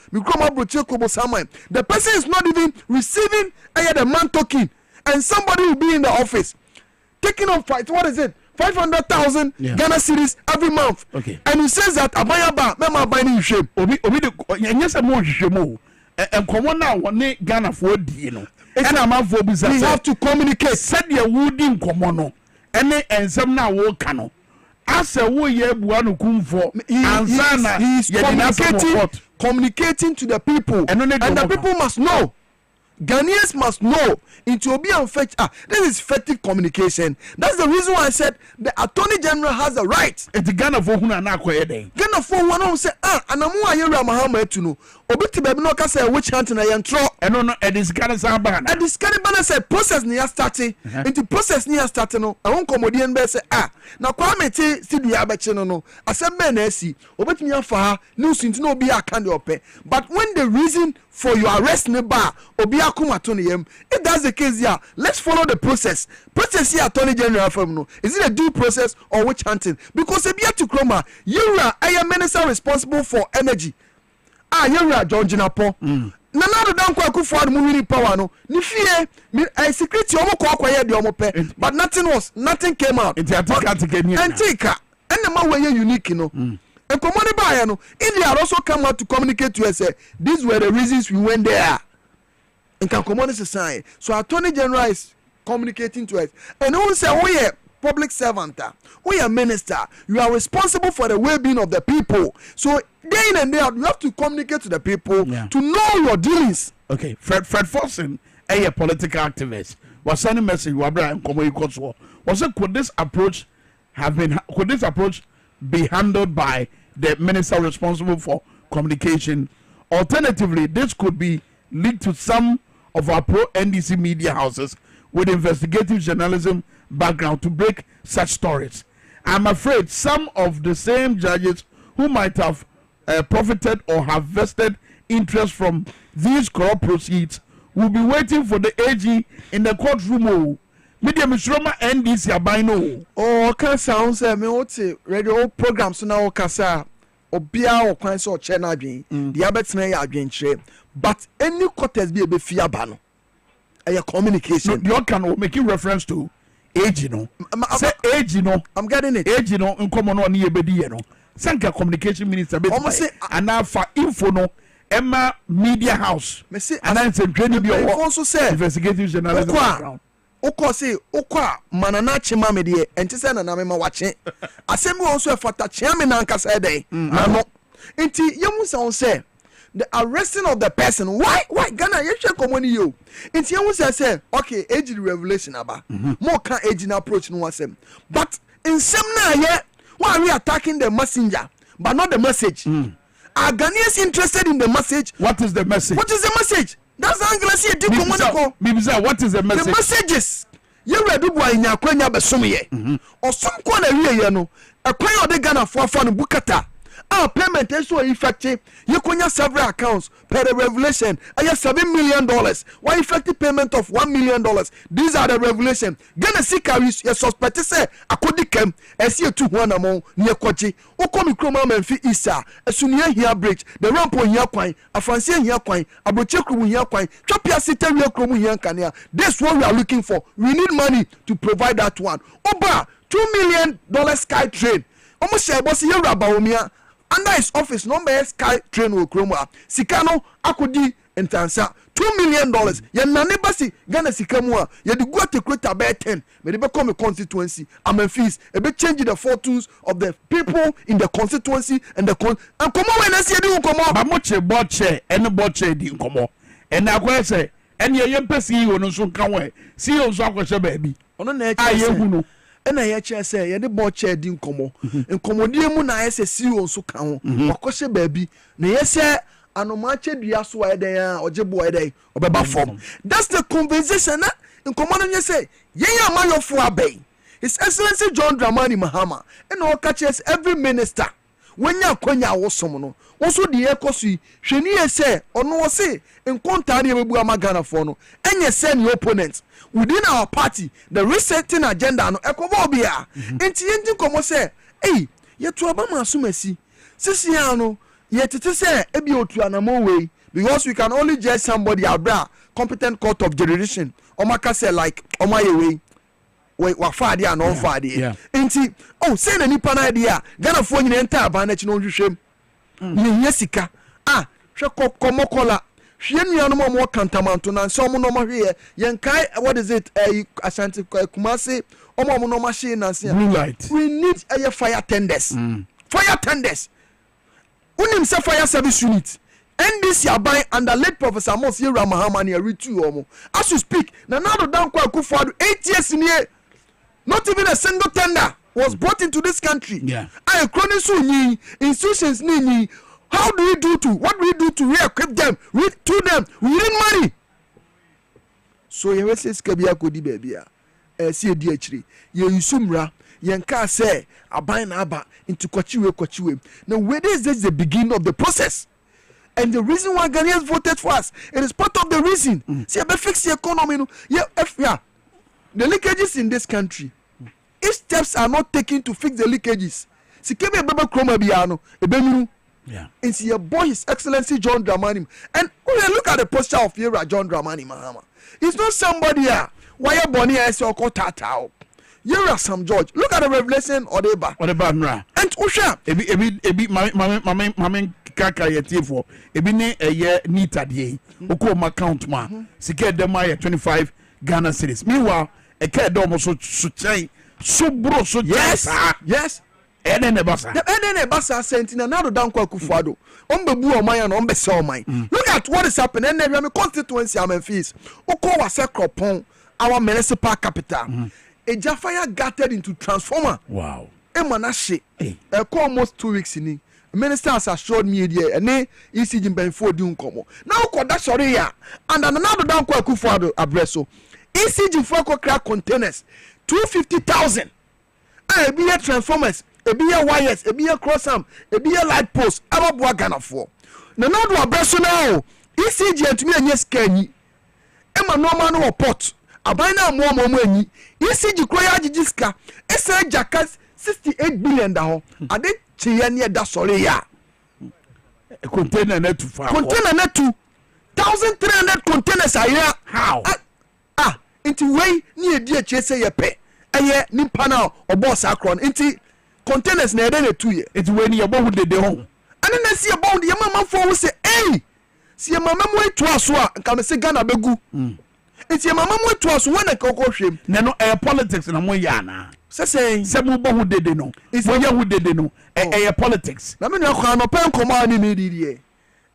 The person is not even receiving the man talking, and somebody will be in the office taking on fight. What is it? 500,000 Ghana cedis every month. Okay. And he says that Abayaba, mema buying shame. Obi the yes more shame. And come on now, one Ghana for you and I'm out for business. We have to communicate. Said your wooding come on. And some now will cano. As a way buanu kumfo he is communicating to the people and the people must know Ghanaians must know into obi and fetch. This is effective communication. That's the reason why I said the Attorney General has the right. And the Ghana for who na kweye den. Ghana for one say anamu ayera mahama etuno. Obi ti baby no ka say witch hunting na yentro. Eno no e dis Ghana san and this Ghana ban say process ni ya start. Into process ni ya start no. Ahun komodian be say na Kwame ti studio abeche no asem be na asi obetumi afa ha news ntino obi aka de ope. But when the reason for your arrest ne ba obi akoma to yem, if that's the case here, let's follow the process here. Attorney General from no, is it a due process or witch hunting? Because if you have to chroma, you are a minister responsible for energy. You are John Jinapo. Nana dan kwa kufuad mu wini power no ni fie I security omo kwa kwa ye de omo pe, but nothing came out. Antika and ma we unique no. And common buyer no, India also come out to communicate to us. These were the reasons we went there. And can common society. So Attorney General is communicating to us. And who say, oh yeah, public servant, oh yeah, minister, you are responsible for the well-being of the people. So day in and day out, you have to communicate to the people to know your dealings. Okay, Fred Forson, a political activist, was sending message. Was it could this approach be handled by the minister responsible for communication? Alternatively, this could be linked to some of our pro-NDC media houses with investigative journalism background to break such stories. I'm afraid some of the same judges who might have profited or have vested interest from these corrupt proceeds will be waiting for the AG in the courtroom. Media Mishroma NDC abino. Oh, can sound say me what radio programs now kasa obia o kwan so che na adwen. The abetina ya adwen kire. But any courts be fear ban. A communication. No, you can make reference to age no. Say age no. I'm getting it. Age no nkomo no ne ebedi no. Sanka communication minister be and now for info no Emma media house. Me say and then say training be also say investigative journalism background. Oko say okwa manana chema me de enti say na na me ma wache asem won so efata chema me na nkasa dey no enti yemu say the arresting of the person why Ghana you share common you enti yemu say okay age revelation aba more can age na approach no wasem but in some na ye why we attacking the messenger but not the message. Are Ghanaians interested in the message? What is the message? That's the angle I see. What is the message? The messages. You read boy in your quenya besumye. Or some corner here, no. A quay of the Ghana for fun bukata. Our payment is so effective. You can several accounts per the revelation. I have $7 million. Why effective payment of $1 million? These are the revelation. Ghana Sikaris, your suspect say, I could decam, and see 2 among near Kochi. O come Kroma Menfi Isa, a Sunia here bridge, the Rampo here quine, a Francian here quine, a Bocheku here quine, Chapia City real Kromu here Kanya. That's what we are looking for. We need money to provide that one. Oba, $2 million sky train. Almost say, bossy, you're about under his office number sky train will chroma sikano akudi entansa $2 million ya nane basi Ghana sikamua ya di go to create about 10 me dey become a constituency am fees e be change the fortunes of the people in the constituency and the and come when na see di nkomo ba mo che boche ene boche di nkomo ene akwa say ene ye mpesi wo no so kan we si yo so akwese ba bi ono na e che ena ye che say ye de boche di nkomo nkomodie mu na ese si wo so kan ho okose ba bi na ye se anomache dua so wa eden a ojebo eden obeba form. That's the conversation na nkomo no say ye ya mayofo abey His Excellency John Dramani Mahama and all catches every minister when you akonya wosom no also the ekosu hwani say ono say encounter na ebu amagana for no enye say the opponent within our party the resetting agenda no ekobo bia enti yenti komo say eh yetu abama asumasi sisi ya no yetete say ebi otu anamo we because we can only judge somebody abra competent court of jurisdiction omaka say like omayewe wa faade and on faade enti oh say na nipa na dia Ghana fo nyine enta aba na chi no hwehwem ni yesika hwe komokola hwe nuano mo kantamanto na so mo no mo hwe yen kai what is it Ashanti Kumasi omo no machine na se blue light we need fire tenders fire tenders unim say fire service unit NDC aban under late Professor Amos Yera Mahamani Ritu Omo. As you speak, Nanado Dankwa Akufo-Addo 8 years in here, not even a single tender was brought into this country. Yeah. I chronic institutions ni. How do we do to what do we do to re-equip them, to them? We need money. So you say skabia kodi baby see di achiri ye yusumra yenka say aban na aba into kwachiwe. Now where is this the beginning of the process? And the reason why Ghanaians voted for us, it is part of the reason. See, I fix the economy. No? Yeah, the leakages in this country. If steps are not taken to fix the leakages, see, kebe baba kroma biano, ebenu. Yeah. And see, your boy, His Excellency John Dramani. And when you look at the posture of Yera John Dramani Mahama, he's not somebody here. Why you born here? So called Tata. Yera Sam George. Look at the revelation Odeba. And Usha. Ebi, mame. Kaka yetie for ebi ne eye nita die okoma account ma sike dem ma 25 Ghana cedis meanwhile e ka dem so chain so bro so yes ene ne basa sentina na do Dankwa Akufo-Addo ombebu oman na ombese oman. Look at what is happening and every constituency am fees okọ wase kropon our municipal capital eja fire gathered into transformer. Wow. Emanashi almost 2 weeks in. Minister has assured me there and ECG before doing come now that sorry ya and another Dankwa Akufo-Addo abreso ECG for crack containers 250,000 and be transformers a be a wires a be a cross arm a be a light post about Ghana for now do abreso now ECG and to me and yes kenny Emma normal no pot abina more any ECG kroya jijiska esa jakas 68 billion down and they Chianya da sorry ya. Container net to far. Container net to 1,300 containers a year. How? Into way near dear chase ye pay. A year nimpana or boss acron. Into containers near then 2 years. It's when you're born with the home. And then I see about the mama for say, hey, see your mama wait to us and come say Ghana begu. It's your mama wait to us when I go shame. No politics in a moyana. Say Semubo who did no. It's where who did no. Politics. I mean, you can't pen command immediately.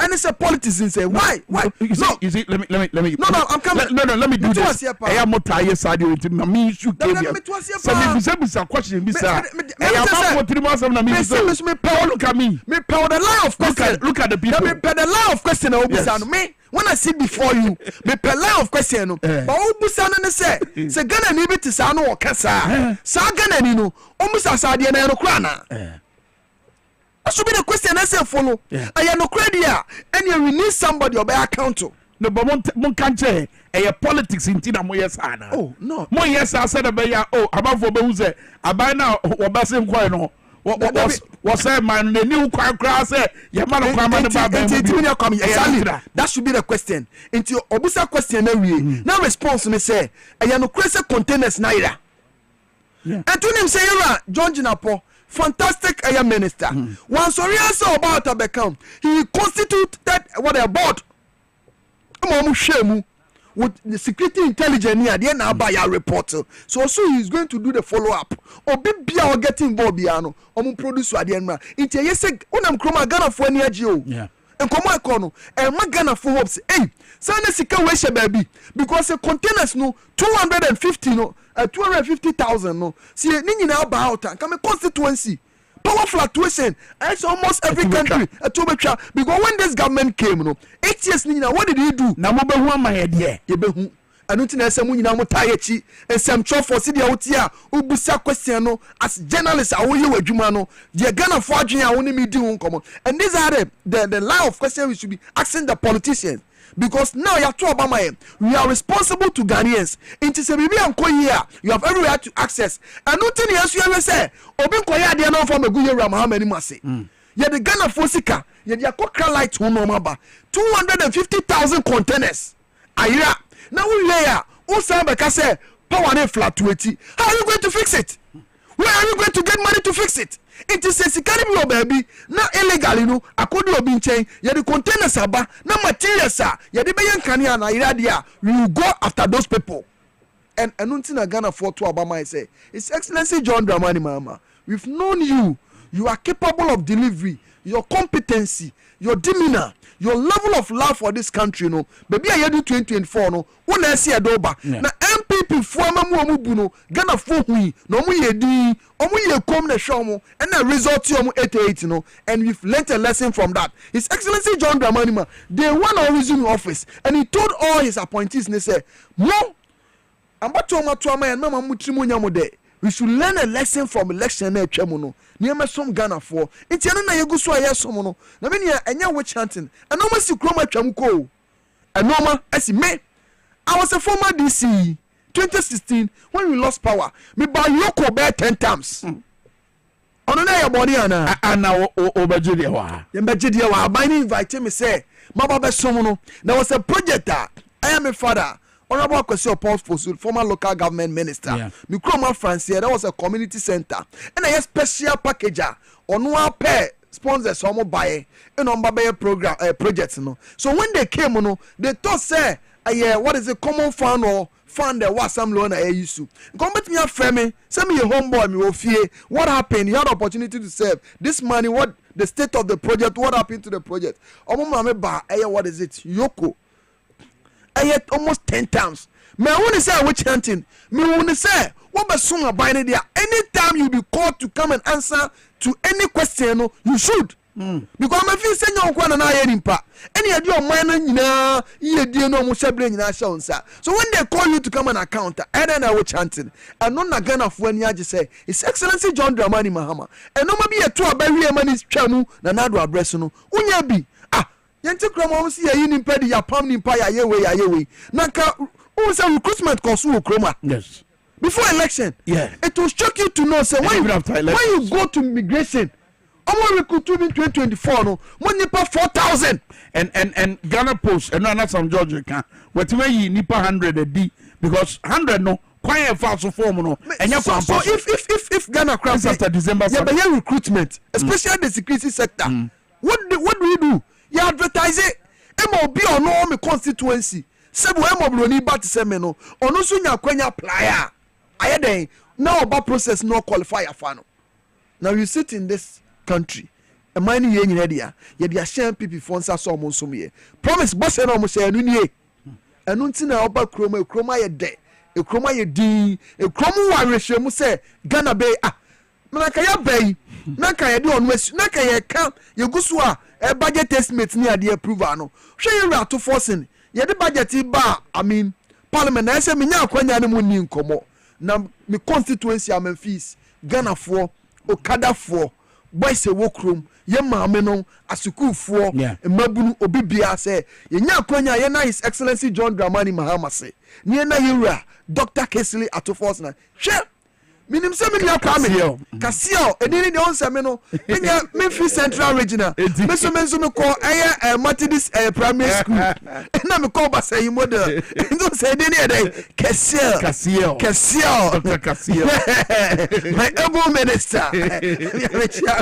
And it's a politician say why? You see, let me. No, I'm coming. No, let me do this. I am not tired. Side with me. You should give me. Some question. Look at me. Me power the line of question. Look at the people. Me the line of question. Me when I sit before you, me the line of question. But Obusan say Ghana ni bit sa no okasa. Sa Ghana ni no. Omusa sa de na no kra na. That should be the question I say follow. I am no credit and you need somebody or by account. No, but mon can't say a politics in Tina Moyesana. Oh, no. Moyes, I said about about for Bose. I buy now or Basim Quino. What was that man? The new grass, your man of that should be the question. Into Obusa question, no response me say, I am no crazy containers neither. And to him say, John Jinapo. Fantastic air minister. Once we answer about a become, he constituted what a board. With the security intelligence here, then now by our reporter. So he's going to do the follow up. Or be or getting involved, piano, or produce at the end. Into yes, unam chroma Ghana for any agio. Yeah. And come on, Kono, and my Ghana for hopes. Hey, send a situation, baby, because the containers no 250 no. 250,000 no. See, Nini now about and come a constituency. Power fluctuation. It's almost every country. Because when this government came, no, 8 years Nina, what did he do? Now, my idea. Yebehu. I don't think some Nina Mutayachi and some chop for city out here. Ubusa question no as journalists are you a Jumano. They're gonna forge you only me doing common. And these are the line of questions we should be asking the politicians. Because now you have to Obama, we are responsible to Ghanaians. Into Sebibi and Koya, you have everywhere to access. And nothing else you ever say, Oben Koya, they are not from a good year, how many must say. Yet the Ghana Fosika, yet your cockra light who no maba 250,000 containers. Aya, now we layer, Osabaka say, power and fluctuate. How are you going to fix it? Where are you going to get money to fix it? It is a security baby, not illegally, no. I could do a bin chain, yet the containers are back, no materials, sir. Yet the Bayan Kanya and Iradia, we will go after those people. And Anuntina Ghana for to Obama, I say, His Excellency John Dramani Mahama, we've known you. You are capable of delivery. your competency, your demeanor, your level of love for this country, no, baby, I do 2024, no, when I see a doba, na MPP former Muamubuno, Ghana for we, no, we come the show, and I resort to 88, no, and we've learnt a lesson from that. His Excellency John Dramani, they won or resume office, and he told all his appointees, and they say, Mo, I'm about to and Mama Mutrimunyamo de. We should learn a lesson from election na etwamuno niema som Ghana for entiano na yegu so ayesom no na me ne enya we chanting anoma si kroma atwam ko anoma asi me I was a former DC 2016 when we lost power me ba yoko be 10 times ono na ya body ana obagide wa ye bagide wa ba ni invite me say maba be som no there was a project I am a father. Honorable Kwesi Paul Fosul, former local government minister. Mikroma Francia, that was a community center. And a special packager on one pair sponsors some buy and on Babaye program projects. No. So when they came, no, they thought say, what is a common fund or fund that was some loan I used to. Come back to me a friend, send me a homeboy, me will fear. What happened? You had the opportunity to save this money. What the state of the project? What happened to the project? What is it? Yoko. I had almost 10 times. Me want to say which hunting. Me want to say what be soon about there. Anytime you be called to come and answer to any question, you should. Because my feel say you go na hear nimpa. Any of your mind na ye die no mo shebre nyina sha unsa. So when they call you to come and account, and then I will chanting. And no na Ghana for any age say His Excellency John Dramani Mahama. And no ma be a to abawie mani twamu na na do address no. Unya bi yente kroma si ya nimpa di ya pam nimpa ya yewe naka say recruitment cost wo kroma. Yes. Before election, it will shock you to know say when you go to immigration I'm recruiting in 2024 no mo nipa 4,000 and Ghana Post and not some Georgia can what way nipa 100 a d because 100 no quite fast form no and so if Ghana crowds after December recruitment especially the security sector what do we do? You advertise it. MOB or no me constituency. Sebu MOB ni bat semeno. Ono so nya kwanya playa. Ayeden now about process no qualify afano. Now you sit in this country. A mine ye nyina dia. Ye dia share people for nsa so mo nsom ye. Promise boss na mo share nu nie. Enu nti na oba kroma ye de. E kroma ye din. E kromo wa rehwemu say Ghana Bay Naka ya bay. Naka ya di onwes. Naka ya ka ye gusu a budget estimate ni ade approve no hwe ye rato forcing ye de budget ba parliament na say menya akwanya ne mu ni nkomo na me constituency am fees Ghana for okada for boys e wokrom ye maame no asuku for mabunu obibia say ye nya akwanya ye na His Excellency John Dramani Mahama say ni na yura Dr. Kesley ato force na hwe minim se me Kwame Kasio edini de onse me no enya Memphis Central Regional me so me call Methodist primary school na me call Basai model ndo se edini e Kasio Dr. Kasio my able minister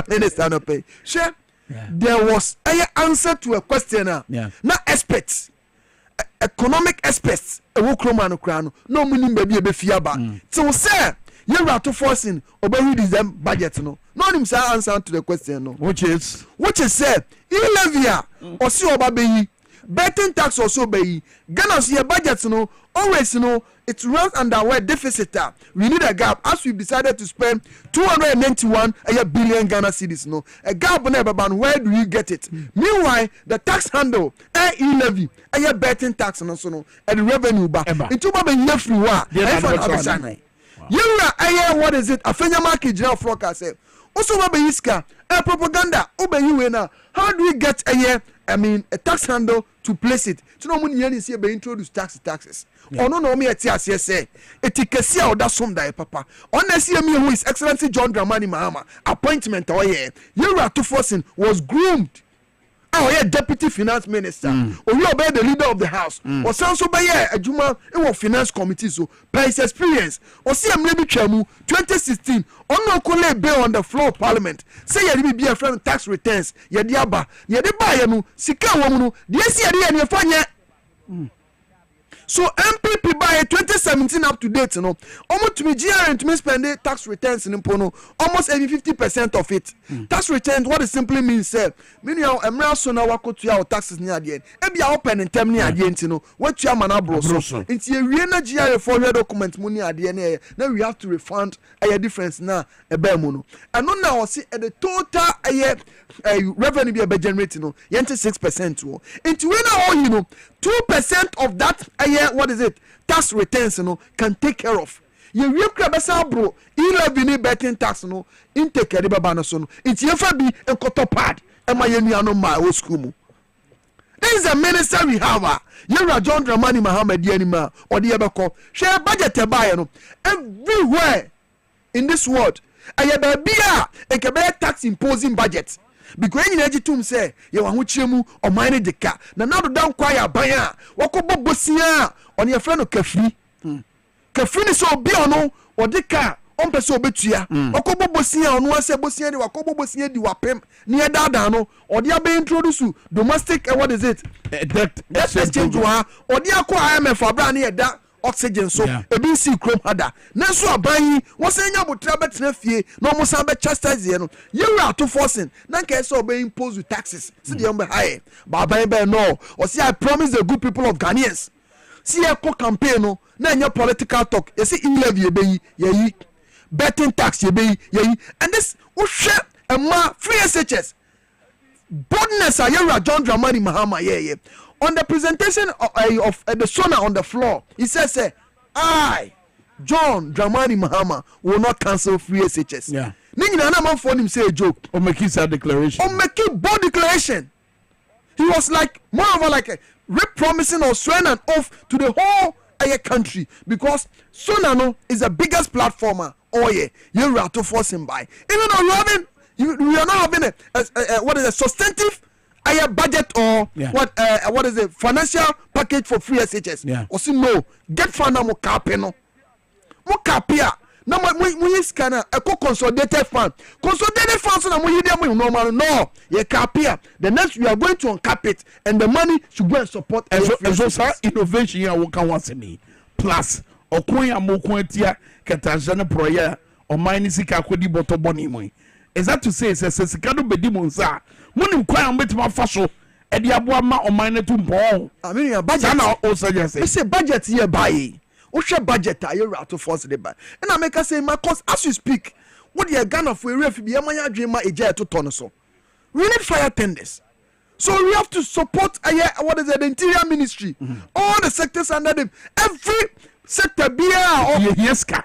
minister no pay sure there was answer to a question na experts economic experts e wo kroma no kra no munim ba bi e be fiaba so say you are to forcing obey them budget no him say answer to the question no which is said Ilevia or see oba beyi betting tax also beyi Ghana's year budget no always it runs under where deficit we need a gap as we've decided to spend 291 billion Ghana cedis no a gap never ban where do you get it meanwhile the tax handle levy betting tax no so no and revenue back into ba be free wa you are what is it? Afenya market general flocker say. Also ba iska propaganda obeyi na. How do we get a tax handle to place it? So no money any see be introduce taxes. Ono no me etiase say etikesia oda som da papa. Honestly me who is Excellency John Dramani Mahama appointment you are to forcing was groomed. Deputy finance minister or you obey the leader of the house or sound so by adwuma in finance committee so by his experience or see am lebi twamu 2016 on no call bill on the floor of parliament say ye be a friend tax returns ye de aba ye de ba ye no sika wo mu no de esi ye de ye fanya So MPP by 2017 up to date, almost to me GRN to me spend tax returns in Impono, almost 50% of it. Tax returns, what it simply means, meaning I'm so now wako to your taxes near the end. Ebi open and term near the end, what you are manabro. It's a real GRN for your document money at the end. Now we have to refund a difference now a bare mono. And now see at the total revenue be generating 6%. Into when 2% of that what is it? Tax returns can take care of. You real crabasa bro, 11 betting tax intake the babana so it's your be a cotopad and my my old school. This is a minister we have. You're John Dramani Muhammad Yanima or the Abako. Share budget to buy everywhere in this world. I have a beer and can tax imposing budget. Because in ejitum say ye wa hochemu o mine de ka na nado dan kwaya ban a wakobo bosia on your friend kafiri kafiri ni so obi ono o de ka on pese obetua wakobo bosia ono ase bosia de wakobo bosia di wapem ni edada no o de abe introduce domestic what is it debt exchange wa o de akọ IMF abra na eda oxygen so ebi si krom hada na so aban wo se nya botra betra fie na omo san be chastise no ye were to forcing na nke so be impose with taxes see the be high ba ban be no o see I promise the good people of Ghanaians see e ko campaign no na nya political talk you see e-levy e be yi betting tax e be yi and this wo hwe e ma free SHS boldness ayera John Dramani Mahama on the presentation of the Sona on the floor, he says, I, John Dramani Mahama, will not cancel free SHS. Yeah. Nina man for him say a joke. Or make his declaration. Or make it bold declaration. He was like, moreover, like a promising or swearing an oath to the whole country. Because Sonano is the biggest platformer. Oh yeah, you have to force him by. Even though we are not having what is a substantive budget or what is it financial package for free SHS or see no get fund mo capeno mo capia na mo scanner a consolidated fund so na mo yide normal no ye capia the next we are going to uncap it and the money should go and support so innovation ya wo kan waseni plus okun amokun atia ketanjane proye o mine sika akodi boto boni mo is that to say sika do bedi mo nsa munim kwan betima fa so e dia boa ma o mine to mbon I mean your budget na o suggest say budget here buy o share budget are you to force the buy and I make us say my cause as you speak what the Ghana for ref be amanya dream eje to turn so we need fire tenders so we have to support what is the interior ministry all the sectors under them every sector be yeska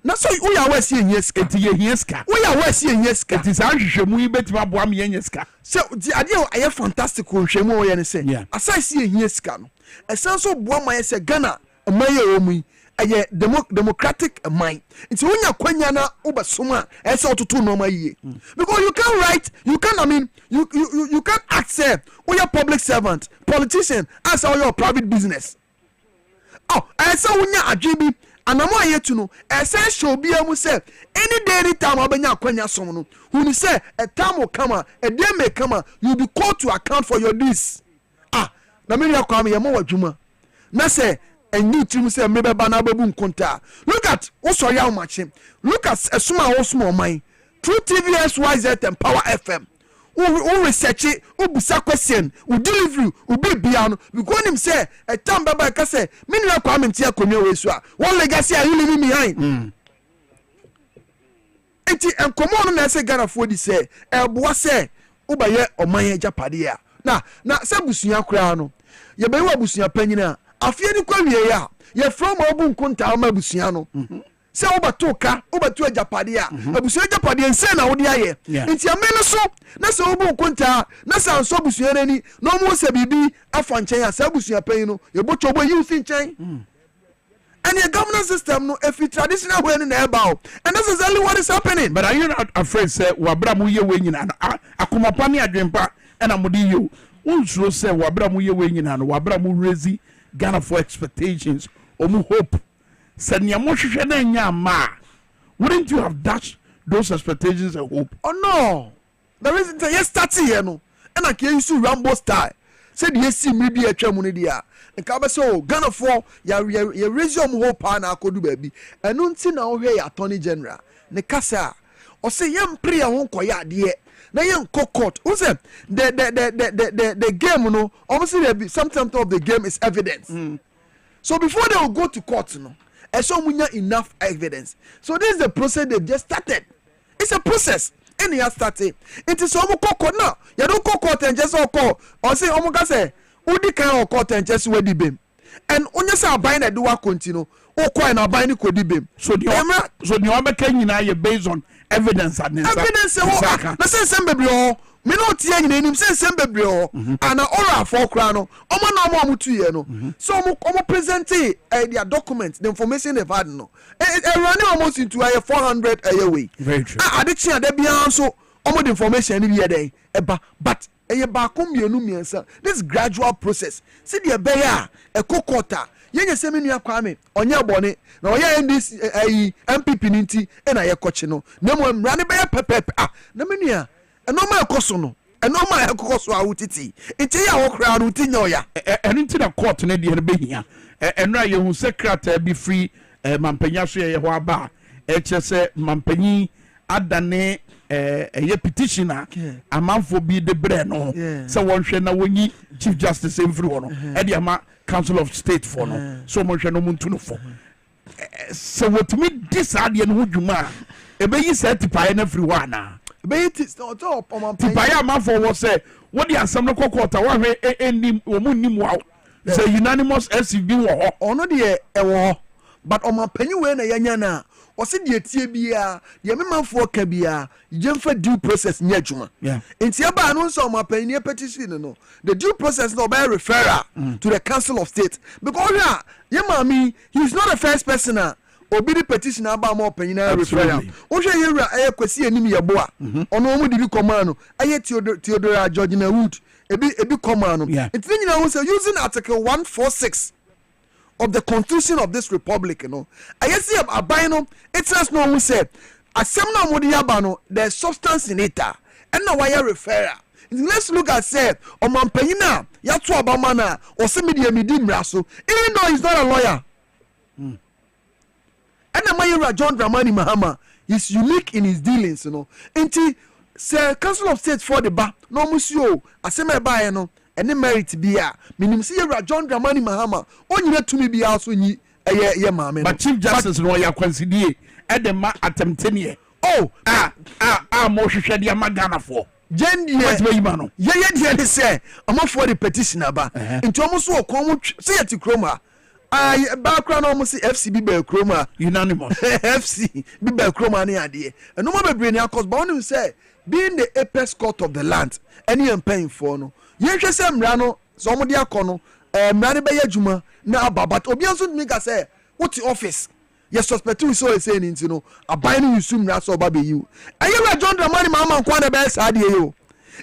na so we are we see yeska enti yeska we are we see yeska enti sa hwehwemu yi betima boa me yeska so the idea aye fantastic hwehwemu o ye ne say aside see yeska no esan so boa ma ye say Ghana amaye o mu aye democratic mind enti wonya kwanya na obasoma e say ototo no ma yiye because you can write you can accept we are public servant politician as your private business I say wonya adwebi anamo ayetu no ese show bia mu say any day any time obenya kwanya som no who say a time will come a day may come you be called to account for your deeds na me ya kwam ye mo wadwuma na say enyu tim say me beba na babu nkonta look at wo ya machi look at esuma wo small man through TVS YZ and Power FM who research it, who busa question, who delivery, who be beyond. Because him say a time baba can say, "Many are coming to your way. One legacy are you leaving behind?" And come on, and I say Ghana for this say, "Boy say, Ubaye or my Japadia." Na say busunya krano. Ye be wa busunya penyina. Afie ni kwa wie ya. Ye from obu nkonta ma busunya no. Se obato ka obato ajapadia abusuya ajapadia nse na wodi aye nti amene so na se obu nkonta na se anso abusuya nani no mo se bibi afa nchen ya se abusuya pan no ye bocho bo yi usi nchen and your governance system no if traditional way na eba and that's exactly what is happening. But are you not afraid say wabra mu ye we nyina akoma pa ne adwempa na modi yo unsuro say wabra mu ye we nyina no wabra mu raise Ghana for expectations omu hope. Wouldn't you have dashed those expectations and hope? Oh no, the reason yes starting here no, and I can use Rambo style. said yes see me be a tramunidia and Cabaso Ghana for ya resume hope na akodu baby and unti na ohe attorney general ne kasa or say yam prayer won koya de na yam court who say the game no obviously sometimes of the game is evidence so before they will go to court no and so munya enough evidence so this is the process they've just started. It's a process. And he has started. It is almost court now. You don't call court and just call or say almost say Udi can court and just where the beam. And on your side buying a do continue or quite not buying the beam. So the other can you based on evidence and evidence. Let's say some me no tie nyina nim say sembebrio ana ora for kra no omo na omo mutuye no so omo present their documents the information they've had no running almost into 400 a way very true adichi ada bia so omo the information ni bi dey eba but ba komienu miensa this gradual process see the be ya e kokota yenye semenu Kwame onye bone na oya NDC MPP ninti e na ye kochi no na mo mrane be pepep na menua enoma ekoso no enoma ekoso awutiti enti ya wo kra no tinyo ya enu nti na court na de be hia enra ye hu secretary be free mampanya so ye ho aba chese mampanyi adane ye petitioner amanfo bi de bre no se wonhwe na wonyi chief justice every one e de ama council of state for no so mo hwe no muntu no for se wotumi disade no dwuma e be yi set pae na free one na be it on pae amanfo wo se wo de asem no kokota wo hwe enim wo munnim wa se unanimous SCB wo ho ono de e wo but on mampanyi we na yanya na o se de tie bia de memamfo ka bia jemfa due process nya adwuma enti aba no so mampanyi petition no the due process no be referral to the council of state because yeah mami he is not the first person obi the petition aba ma opanyina referral o hwe yewura kwesi anim yebo a ono mu di command no aye Theodora George na Wood ebi command no enti nyina wo say using article 146 of the constitution of this republic, you know. I see a bino, it says no one said, a seminar modiabano, there's substance in it, and no wire referrer. Let's look at said, or Mampayina, Yatwa Bamana, or Semidia Midim Rasso, even though he's not a lawyer. And the Mayura John Dramani Mahama is unique in his dealings, you know. Inti, Sir Council of State for the bar, no monsieur, a semi by no. And merit bia minim see John Dramani Mahama onyina tumi bia so nyi ye maame but chief justice no ya consider e de ma attemptenie mo hwehwe de ma Ghana for jendi ye de de say amafo the petition aba nti omo so okon say yeti kroma background almost FCB be kroma unanimous FC be kroma na ade eno ma bebre ni akos but onu say being the apex court of the land any paying for no yehwe se mra no so mo de akono mra ne be yadwuma na ababat obi anso mi ka say what office you suspect we so say ni no aban no yusum mra so ba be you ayewa John Dramani Mahama kwa na be sa de yo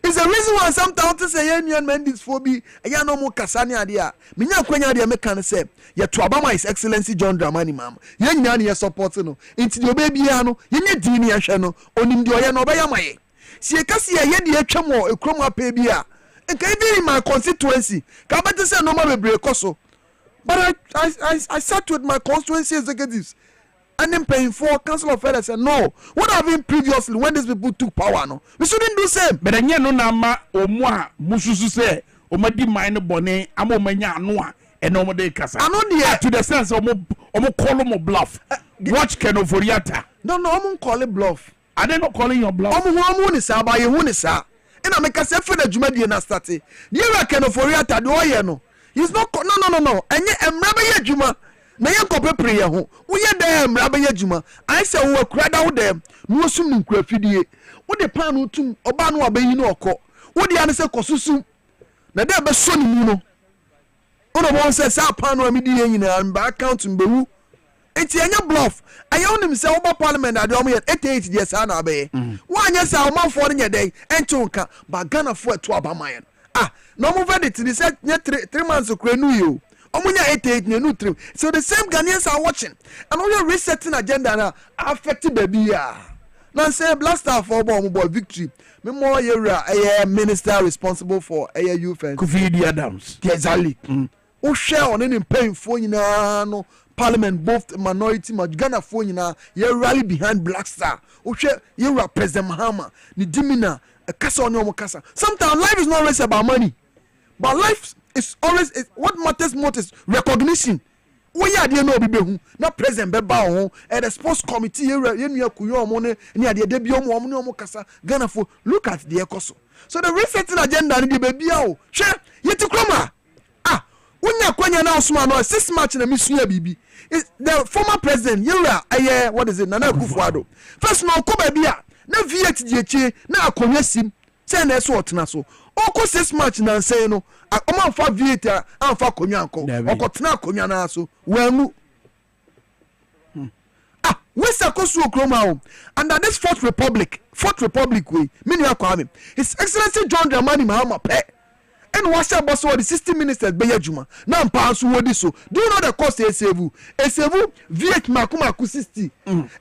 is the reason why sometimes to say union mandis phobia eya no mo kasa ne ade a menya kwanya de me kan say ye to abama his excellency John Dramani Mahama ye nyina ne ye support no inti de obebia no ye nye di ne hwe no onim de oye no obeya maye sie kasi ye de atwam o ekrom apa bia and can be in my constituency. Kabata say no more be koso. But I sat with my constituency executives and then paying for council of elders said no. What have been previously when these people took power no? We shouldn't do same. But then no na ma omwa mususu say omadi mine bone amomanya anoa eno de kasa. I know the to the sense omo call mo bluff. Watch Ken Oforiata. No, omo call it bluff. I don't calling your bluff. Omo ni sa ba ye hu ni sa. Na make say for the dwumadie na start you reckon for yata do ye no he's not no enye emra be ye dwuma na ye kopepre ye ho wo ye dem emra be ye dwuma I say wo akura da wo dem no osum ni nkura fidie wo de pan no tum oba no abayi no okọ wo de ane say kosusum na de be so ni mu no ono won say sa pan no amidi ye nyina mba account mbewu enti enya bluff ayo nim say oba parliament ade omo ye 88 years na abaye wanya say omanfo ne dey entonka ba Ghana fo eto abaman no mo verdict ni say 3 months krenu yo omunya 88 ne no 3 so the same Ghanaians are watching and all your resetting agenda na affect baby Now say blaster for boy victory. Me more a minister responsible for a youth and Kofi Adams. Exactly. O share on any pain for no parliament both minority Ghana for you rally behind Black Star. O share you President Mahama ni dimina a kasa on your kasa. Sometimes life is not always about money, but life is always what matters most is recognition. We are there no be not president beba ho and the sports committee you kuyo money ni ade de bi omo kasa Ghana for look at the ekoso. So the resetting agenda ni be bia o hwe yeti kroma unya kwanya na osuma no 6 match na misua bibi the former president yura what is it Nana Akufo-Addo first no ko ba bia na V8 dieche na akonwa sim say na so otena so oko 6 match na say no o man fa V8 anfa konwa anko okotena akonwa na so wanu west akosu okroma o under this fourth republic way mini akwame his excellency John Dramani Mahama pe and wash up boss the 60 ministers be adwuma na mpa so wodi so do you know the cost esevu V8 makumaku 60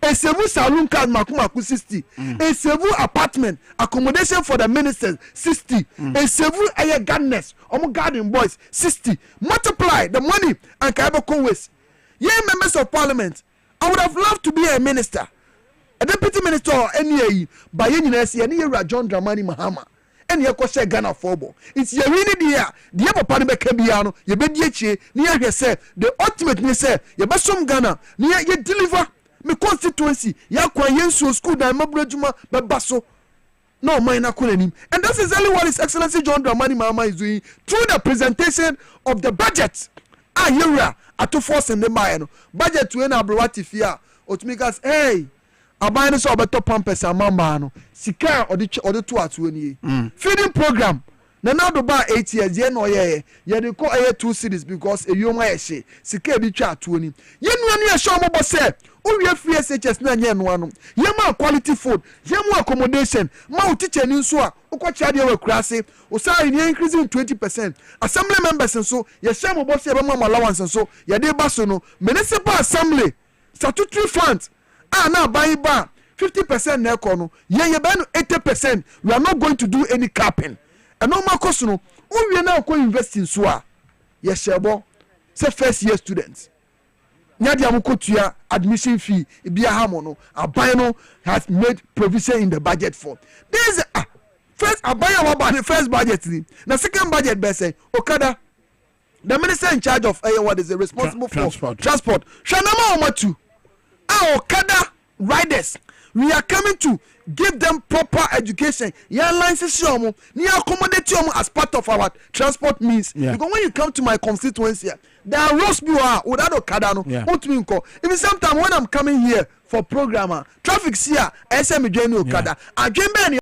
esevu saloon card makumaku 60 esevu apartment accommodation for the ministers 60 esevu aye gardeners garden boys 60 multiply the money and kaiboko waste members of parliament. I would have loved to be a minister, a deputy minister or any by university and here John Dramani Mahama. And you share Ghana football. It's your really the upper party Kebiano, you be DH, near here say the ultimate me say, you best some Ghana, near you deliver me constituency, Yakwa Yensu school, and Mabrejuma, but Basso. No, mine him. And that's exactly what His Excellency John Dramani Mahama is doing through the presentation of the budget. At to force in the mind budget to ena abrowati fia otimikas hey abane so obeto pampers amamba no sika odi to atu ani feeding program na now do ba 8 years ye no ye de ko 2 cities because eyoma ye hye sika bi twa atu ani ye nua ne ye show mo bo se o wie free SHS na nye no ano ye ma quality food ye mu accommodation ma o teacher ni nso a ukwachi ade we kurase o say ni increasing 20%. Assembly members nso ye share mo bo se be ma allowance nso ye de ba so no municipal assembly statutory funds na buy ba 50% na eko no ye be no 80%. We are not going to do any capping. And no more cost no we na ko invest in so a ye share bo say first year students nyadi amukotua admission fee bia hamo no abano has made provision in the budget for this first abaya about the first budget na second budget be say okada the minister in charge of what is responsible for transport shanama omatu okada riders we are coming to give them proper education license ni accommodate them as part of our transport means because when you come to my constituency there are roads without okada no even sometimes when I'm coming here for programmer traffic here SM join okada adwembe